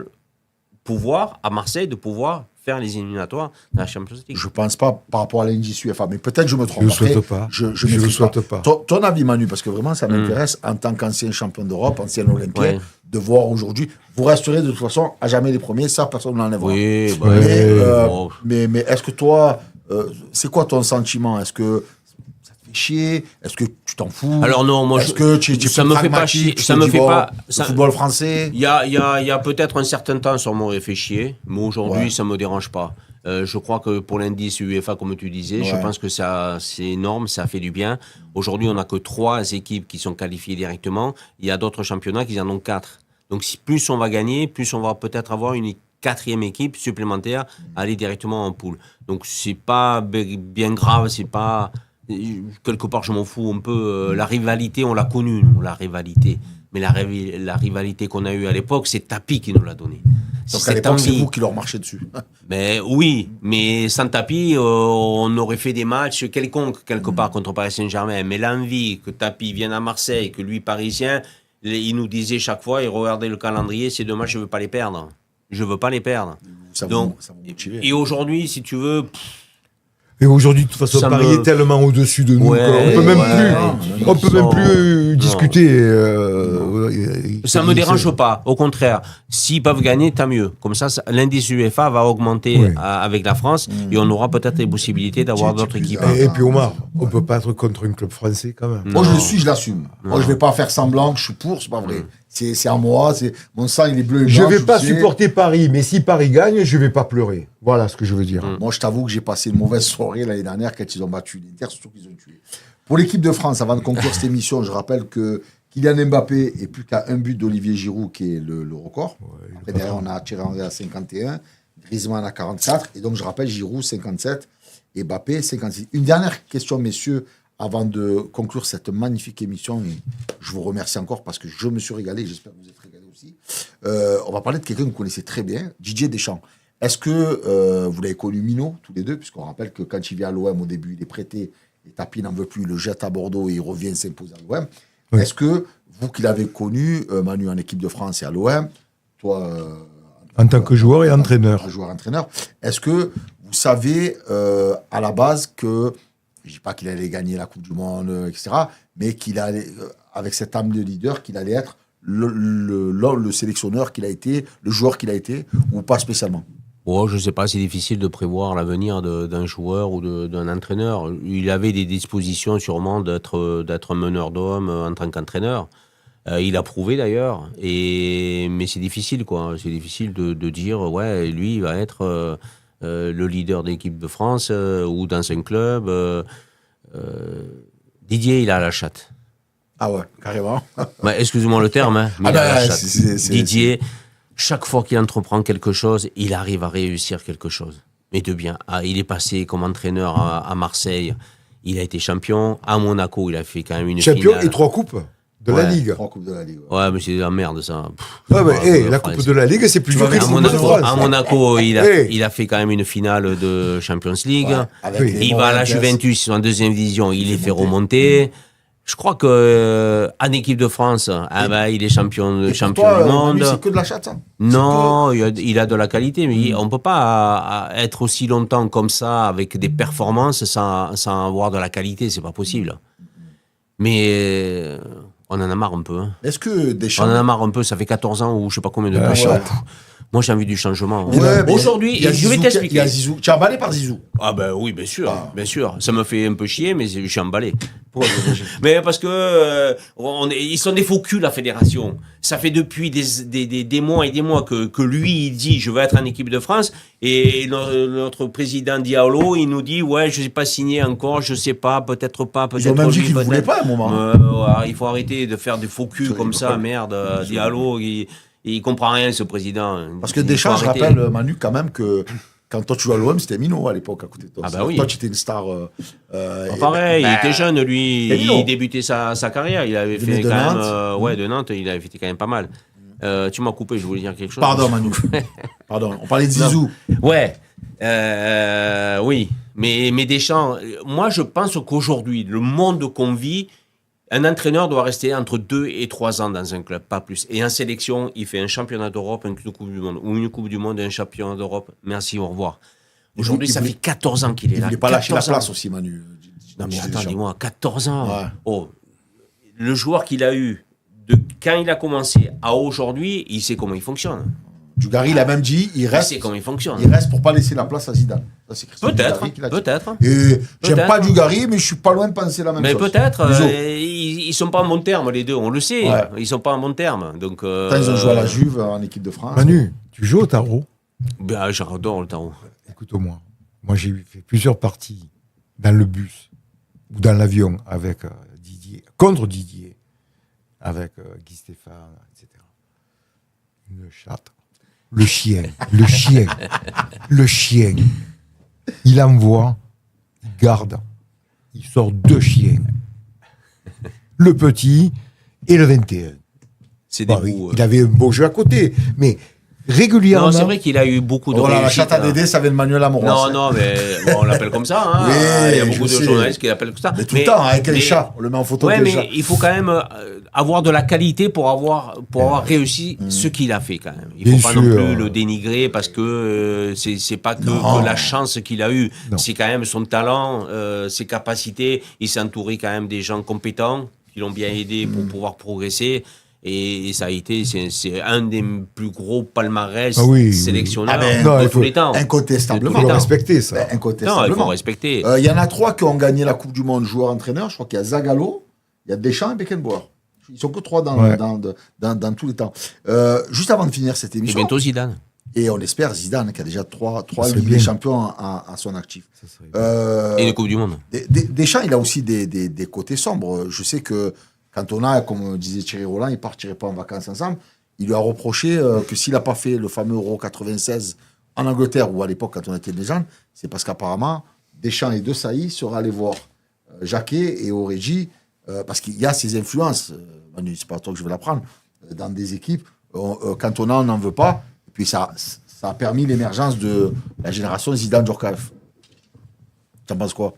pouvoir à Marseille de pouvoir faire les éliminatoires dans la Champions League? Je pense pas par rapport à l'indice UEFA, mais peut-être je me trompe. Je le Après, souhaite pas. Je Je le maîtrise souhaite pas. Ton avis, Manu, parce que vraiment, ça m'intéresse en tant qu'ancien champion d'Europe, ancien Olympien, Ouais. de voir aujourd'hui. Vous resterez de toute façon à jamais les premiers, ça, personne ne l'enlèvera. Oui, bah, Mais, mais est-ce que toi, c'est quoi ton sentiment? Est-ce que ça te fait chier? Est-ce que tu t'en fous? Alors non, moi, est-ce que tu es ça me fait pas chier. pragmatique, Ça tu te me dis, fait bon, pas. le football français. Il y a peut-être un certain temps, ça m'aurait fait chier, mais aujourd'hui, Ouais. ça me dérange pas. Je crois que pour l'indice UEFA, comme tu disais, je Ouais. pense que c'est énorme, ça fait du bien. Aujourd'hui, on n'a que 3 équipes qui sont qualifiées directement. Il y a d'autres championnats qui en ont 4. Donc, plus on va gagner, plus on va peut-être avoir une 4e équipe supplémentaire à aller directement en poule. Donc, c'est pas bien grave, c'est pas... Quelque part, je m'en fous un peu. La rivalité, on l'a connue, nous, la rivalité. Mais la rivalité qu'on a eue à l'époque, c'est Tapi qui nous l'a donnée. Donc à l'époque, c'est vous qui leur marchez dessus. Mais oui, mais sans Tapi, on aurait fait des matchs quelconques quelque part contre Paris Saint-Germain. Mais l'envie que Tapi vienne à Marseille, que lui, Parisien, il nous disait chaque fois, il regardait le calendrier, ces 2 matchs, je ne veux pas les perdre. Je ne veux pas les perdre. Ça Donc, vous motive. et aujourd'hui, si tu veux... Et aujourd'hui, de toute façon, Ça Paris me- est tellement au-dessus de nous Ouais, qu'on peut même ouais, plus, on peut même plus discuter. Ça me dérange pas. Au contraire, s'ils peuvent gagner, tant mieux. Comme ça, l'indice UEFA va augmenter Oui. avec la France et on aura peut-être les possibilités d'avoir Tu- d'autres tu- équipes. Et puis Omar, on peut pas être contre un club français quand même. Moi, je le suis, je l'assume. Moi, je vais pas faire semblant que je suis pour, c'est pas vrai. C'est à moi, mon sang, il est bleu et Je blanc. vais le pas sais. supporter Paris, mais si Paris gagne, je vais pas pleurer. Voilà ce que je veux dire. Moi, je t'avoue que j'ai passé une mauvaise soirée l'année dernière quand ils ont battu l'Inter, surtout qu'ils ont tué. Pour l'équipe de France, avant de conclure cette émission, je rappelle que Kylian Mbappé est plus qu'à un but d'Olivier Giroud, qui est le record. Après, derrière, on a Thierry Henry à 51, Griezmann à 44, et donc je rappelle Giroud 57 et Mbappé 56. Une dernière question, messieurs, avant de conclure cette magnifique émission, et je vous remercie encore parce que je me suis régalé, j'espère que vous êtes régalé aussi. On va parler de quelqu'un que vous connaissez très bien, Didier Deschamps. Est-ce que vous l'avez connu Minot, tous les deux, puisqu'on rappelle que quand il vient à l'OM, au début, il est prêté, et Tapi n'en veut plus, il le jette à Bordeaux et il revient s'imposer à l'OM. Oui. Est-ce que vous qui l'avez connu, Manu, en équipe de France et à l'OM, toi... En tant que joueur et entraîneur. Joueur-entraîneur, est-ce que vous savez à la base que, je ne dis pas qu'il allait gagner la Coupe du Monde, etc., mais qu'il allait, avec cette âme de leader, qu'il allait être le sélectionneur qu'il a été, le joueur qu'il a été, ou pas spécialement? Oh, je ne sais pas, c'est difficile de prévoir l'avenir d'un joueur ou d'un entraîneur. Il avait des dispositions sûrement d'être un meneur d'hommes en tant qu'entraîneur. Il a prouvé d'ailleurs, mais c'est difficile, quoi. C'est difficile de dire, ouais, lui, il va être le leader de l'équipe de France ou dans un club. Didier, il a la chatte. Ah ouais, carrément. Ouais, excusez-moi le terme, hein, mais il a la chatte. c'est- Didier, chaque fois qu'il entreprend quelque chose, il arrive à réussir quelque chose. Mais de bien. Ah, il est passé comme entraîneur à Marseille. Il a été champion. À Monaco, il a fait quand même une Champion finale. et 3 coupes de la Ouais. Ligue. 3 coupes de la Ligue. Ouais. Ouais, mais c'est de la merde, ça. Ouais, mais, Ouais, la France. Coupe de la Ligue, c'est plus Tu dur vas que avec la À Coupe de Monaco, France. à Monaco, Hey. il a fait quand même une finale de Champions League. Ouais, avec Oui. les Il va à la Morantes. Juventus, ils sont en deuxième division, il les fait monter. remonter. Je crois que en équipe de France, il est champion Et pour champion toi, du Manu, monde. c'est que de la chatte, ça. Non, il a de la qualité, mais on ne peut pas être aussi longtemps comme ça avec des performances sans avoir de la qualité, c'est pas possible. Mais on en a marre un peu. Hein. Est-ce que On Deschamps. en a marre un peu, ça fait 14 ans ou je sais pas combien de La temps. chatte. Moi j'ai envie du changement. Ouais, mais Aujourd'hui, il y a je vais Zizou, t'expliquer. Il y a Zizou. Tu es emballé par Zizou. Ah ben oui, bien sûr, Ah. bien sûr. Ça me fait un peu chier, mais je suis emballé. Mais parce que ils sont des faux culs, la fédération. Ça fait depuis des mois et des mois que lui, il dit, je veux être en équipe de France. Et notre président Diallo, il nous dit, ouais, je n'ai pas signé encore, je sais pas, peut-être pas, peut-être Ils ont même dit lui, qu'ils ne peut-être. voulaient pas à un moment. Il faut arrêter de faire des faux culs comme ça, merde. Diallo, il comprend rien, ce président. Parce que Il faut Deschamps, je arrêter. rappelle, Manu, quand même, que quand toi tu jouais à l'OM, c'était Minot à l'époque à côté de toi. Ah bah C'est-à-dire oui. Toi, tu étais une star. Pareil, bah, il était jeune, lui. et Milo. Il débutait sa carrière. Il avait Il venait fait de quand même. Nantes. De Nantes, il avait fait quand même pas mal. Tu m'as coupé, je voulais dire quelque chose. Pardon, Manu. Pardon, on parlait de Zizou. Ouais. Oui. Mais Deschamps, moi, je pense qu'aujourd'hui, le monde qu'on vit, un entraîneur doit rester entre 2 et 3 ans dans un club, pas plus. Et en sélection, il fait un championnat d'Europe, une Coupe du Monde, ou une Coupe du Monde et un championnat d'Europe. Merci, au revoir. Aujourd'hui, Il ça voulait- fait 14 ans qu'il est Il là. voulait pas lâcher la 14 ans. place aussi, Manu. Non mais Didier attends, Deschamps. dis-moi, 14 ans. Ouais. Oh, le joueur qu'il a eu, de quand il a commencé à aujourd'hui, il sait comment il fonctionne. Dugarry, il a même dit, il Il reste sait comment il fonctionne. pour pas laisser la place à Zidane. Ça, c'est Christophe Peut-être, Dugarry qui l'a dit. peut-être. Et j'aime Peut-être. pas Dugarry, mais je suis pas loin de penser la même Mais chose. peut-être, Bisous. ils sont pas en bon terme, les deux, on le sait. Ouais. Ils sont pas en bon terme. Donc, Quand ils ont joué à la Juve en équipe de France. Manu, tu joues au tarot? Ben, j'adore le tarot. Écoute-moi. Moi, j'ai fait plusieurs parties dans le bus ou dans l'avion avec Didier, contre Didier, avec Guy Stéphane, etc. Une chatte. Le chien. Le chien. Il envoie, il garde, il sort 2 chiens. Le petit et le 21. C'est des Bon, bouts. il avait un beau jeu à côté, mais régulièrement. Non, c'est vrai qu'il a eu beaucoup de Oh là, la réussite, chatte à hein. Dédé, ça vient de Manuel Amoros. Non, non, mais bon, on l'appelle comme ça. Hein. Oui, Il y a je beaucoup de sais. journalistes qui l'appellent comme ça. Mais tout le temps, avec les mais- chats. On le met en photo Ouais, avec les chats. mais il faut quand même avoir de la qualité pour avoir réussi ce qu'il a fait quand même. Il Bien faut pas non sûr. plus le dénigrer parce que c'est pas que la chance qu'il a eue. Non. C'est quand même son talent, ses capacités. Il s'est entouré quand même des gens compétents qui l'ont bien aidé pour pouvoir progresser. Et ça a été, c'est un des plus gros palmarès Ah oui, oui. sélectionneurs Ah ben, non, de il tous faut- les temps. Incontestablement. Il faut Non. respecter ça. Ben, Non, il incontestablement. faut respecter. Il y en a 3 qui ont gagné la Coupe du Monde joueur-entraîneur. Je crois qu'il y a Zagallo, il y a Deschamps et Beckenbauer. Ils sont que 3 Ouais. dans tous les temps. Juste avant de finir cette Et émission, bientôt Zidane. et on espère Zidane qui a déjà 3 serait Ligues bien. des Champions à son actif. Ça serait- Et une Coupe du Monde. Deschamps, il a aussi des côtés sombres. Je sais que quand on a, comme disait Thierry Roland, ils partiraient pas en vacances ensemble. Il lui a reproché que s'il n'a pas fait le fameux Euro 96 en Angleterre, ou à l'époque quand on était une légende, c'est parce qu'apparemment, Deschamps et De Sailly seraient allés voir Jacquet et Origi, parce qu'il y a ces influences, Manu, c'est pas toi que je vais l'apprendre, dans des équipes, quand on n'en veut pas, et puis ça a permis l'émergence de la génération Zidane-Djorkaeff. Tu en penses quoi?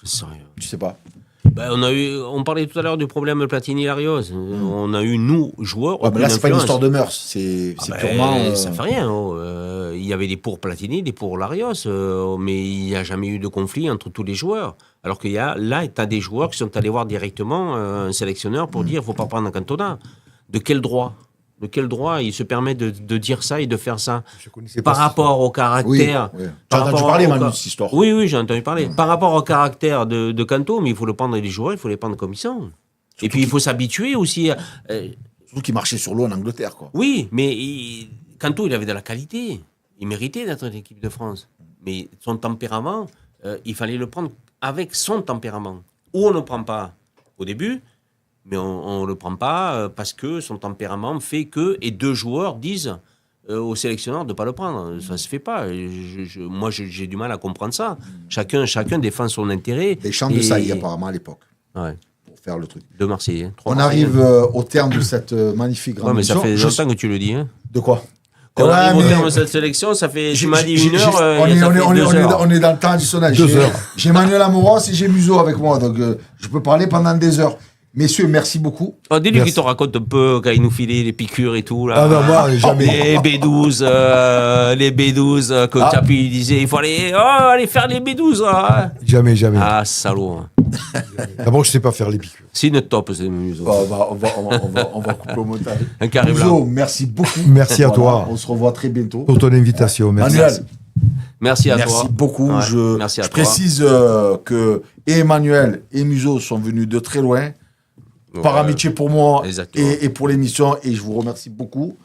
Je sais rien. Tu sais pas. Ben, on parlait tout à l'heure du problème Platini-Larios. On a eu, nous, joueurs. Ouais, mais là, aucune c'est pas une influence. histoire de mœurs, c'est Ben, purement. Ça fait rien. Il y avait des pour Platini, des pour Larios, mais il n'y a jamais eu de conflit entre tous les joueurs. Alors qu'il y a, là, tu as des joueurs qui sont allés voir directement un sélectionneur pour dire il ne faut pas prendre un Cantona. De quel droit il se permet de dire ça et de faire ça? Je connaissais pas Par cette rapport au Oui, caractère. oui. Tu par as entendu rapport parler, au Manu, ca- de cette histoire. Oui, j'ai entendu parler. Par rapport au caractère de Canto, mais il faut le prendre les joueurs, il faut les prendre comme ils sont. Et puis il faut s'habituer aussi. Surtout qu'il marchait sur l'eau en Angleterre, quoi. Oui, mais Kanto, il avait de la qualité. Il méritait d'être en équipe de France. Mais son tempérament, il fallait le prendre avec son tempérament. Ou on ne le prend pas au début, mais on ne le prend pas parce que son tempérament fait que, et 2 joueurs disent au sélectionneur de ne pas le prendre. Ça ne se fait pas. Moi, j'ai du mal à comprendre ça. Chacun défend son intérêt. Des chants de Sailly, apparemment, à l'époque, Ouais, pour faire le truc. de Marseille. On arrive au terme de cette magnifique grande Ouais, mais ça émission. fait longtemps que tu le dis. Hein. De quoi? Quand on Ouais, arrive au mais- terme de cette sélection, ça fait, tu m'as dit J'ai- 1 heure, on ça est- fait on est- 2 heures. on est dans le temps additionnel. 2 heures. J'ai Manuel Amoros et j'ai Museau avec moi, donc je peux parler pendant des heures. Messieurs, merci beaucoup. Oh, dis-lui Merci. qu'il te raconte un peu quand il nous filait les piqûres et tout. Là. Ah non, moi, jamais. Les B12, que Ah. Capi il disait, il faut aller faire les B12. Là. Jamais. Ah, salaud. D'abord, je sais pas faire les piqûres. C'est une top, c'est Museau. On va couper au montage. Un carré Museau, blanc. merci beaucoup. Merci à toi. On se revoit très bientôt. Pour ton invitation. Merci. Manuel, Merci à merci toi. beaucoup. Ouais, Je, merci à je toi. précise que et Emmanuel et Museau sont venus de très loin, par Ouais. amitié pour moi Exactement. et pour l'émission, et je vous remercie beaucoup.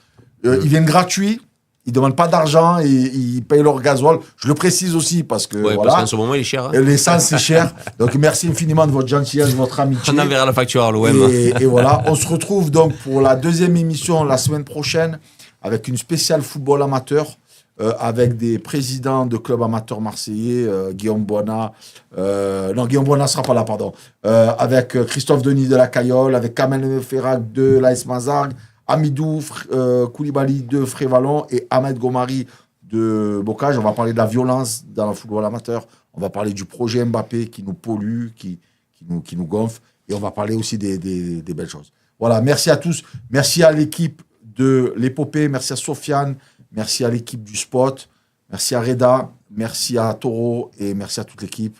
Ils viennent gratuits, ils ne demandent pas d'argent, et ils payent leur gasoil. Je le précise aussi parce que Ouais, voilà, parce qu'en ce moment, il est cher. Hein. l'essence c'est cher. Donc merci infiniment de votre gentillesse, de votre amitié. On enverra la facture à l'OM. Et voilà, on se retrouve donc pour la 2e émission la semaine prochaine avec une spéciale football amateur avec des présidents de clubs amateurs marseillais, Guillaume Boina, non Guillaume Boina ne sera pas là, pardon, avec Christophe Denis de la Cayolle, avec Kamel Ferrac de l'AS Mazargues, Amidou Koulibaly de Frévalon et Ahmed Gomari de Bocage. On va parler de la violence dans le football amateur, on va parler du projet Mbappé qui nous pollue, qui nous gonfle, et on va parler aussi des belles choses. Voilà, merci à tous, merci à l'équipe de l'épopée, merci à Sofiane, merci à l'équipe du Spot, merci à Reda, merci à Toro et merci à toute l'équipe.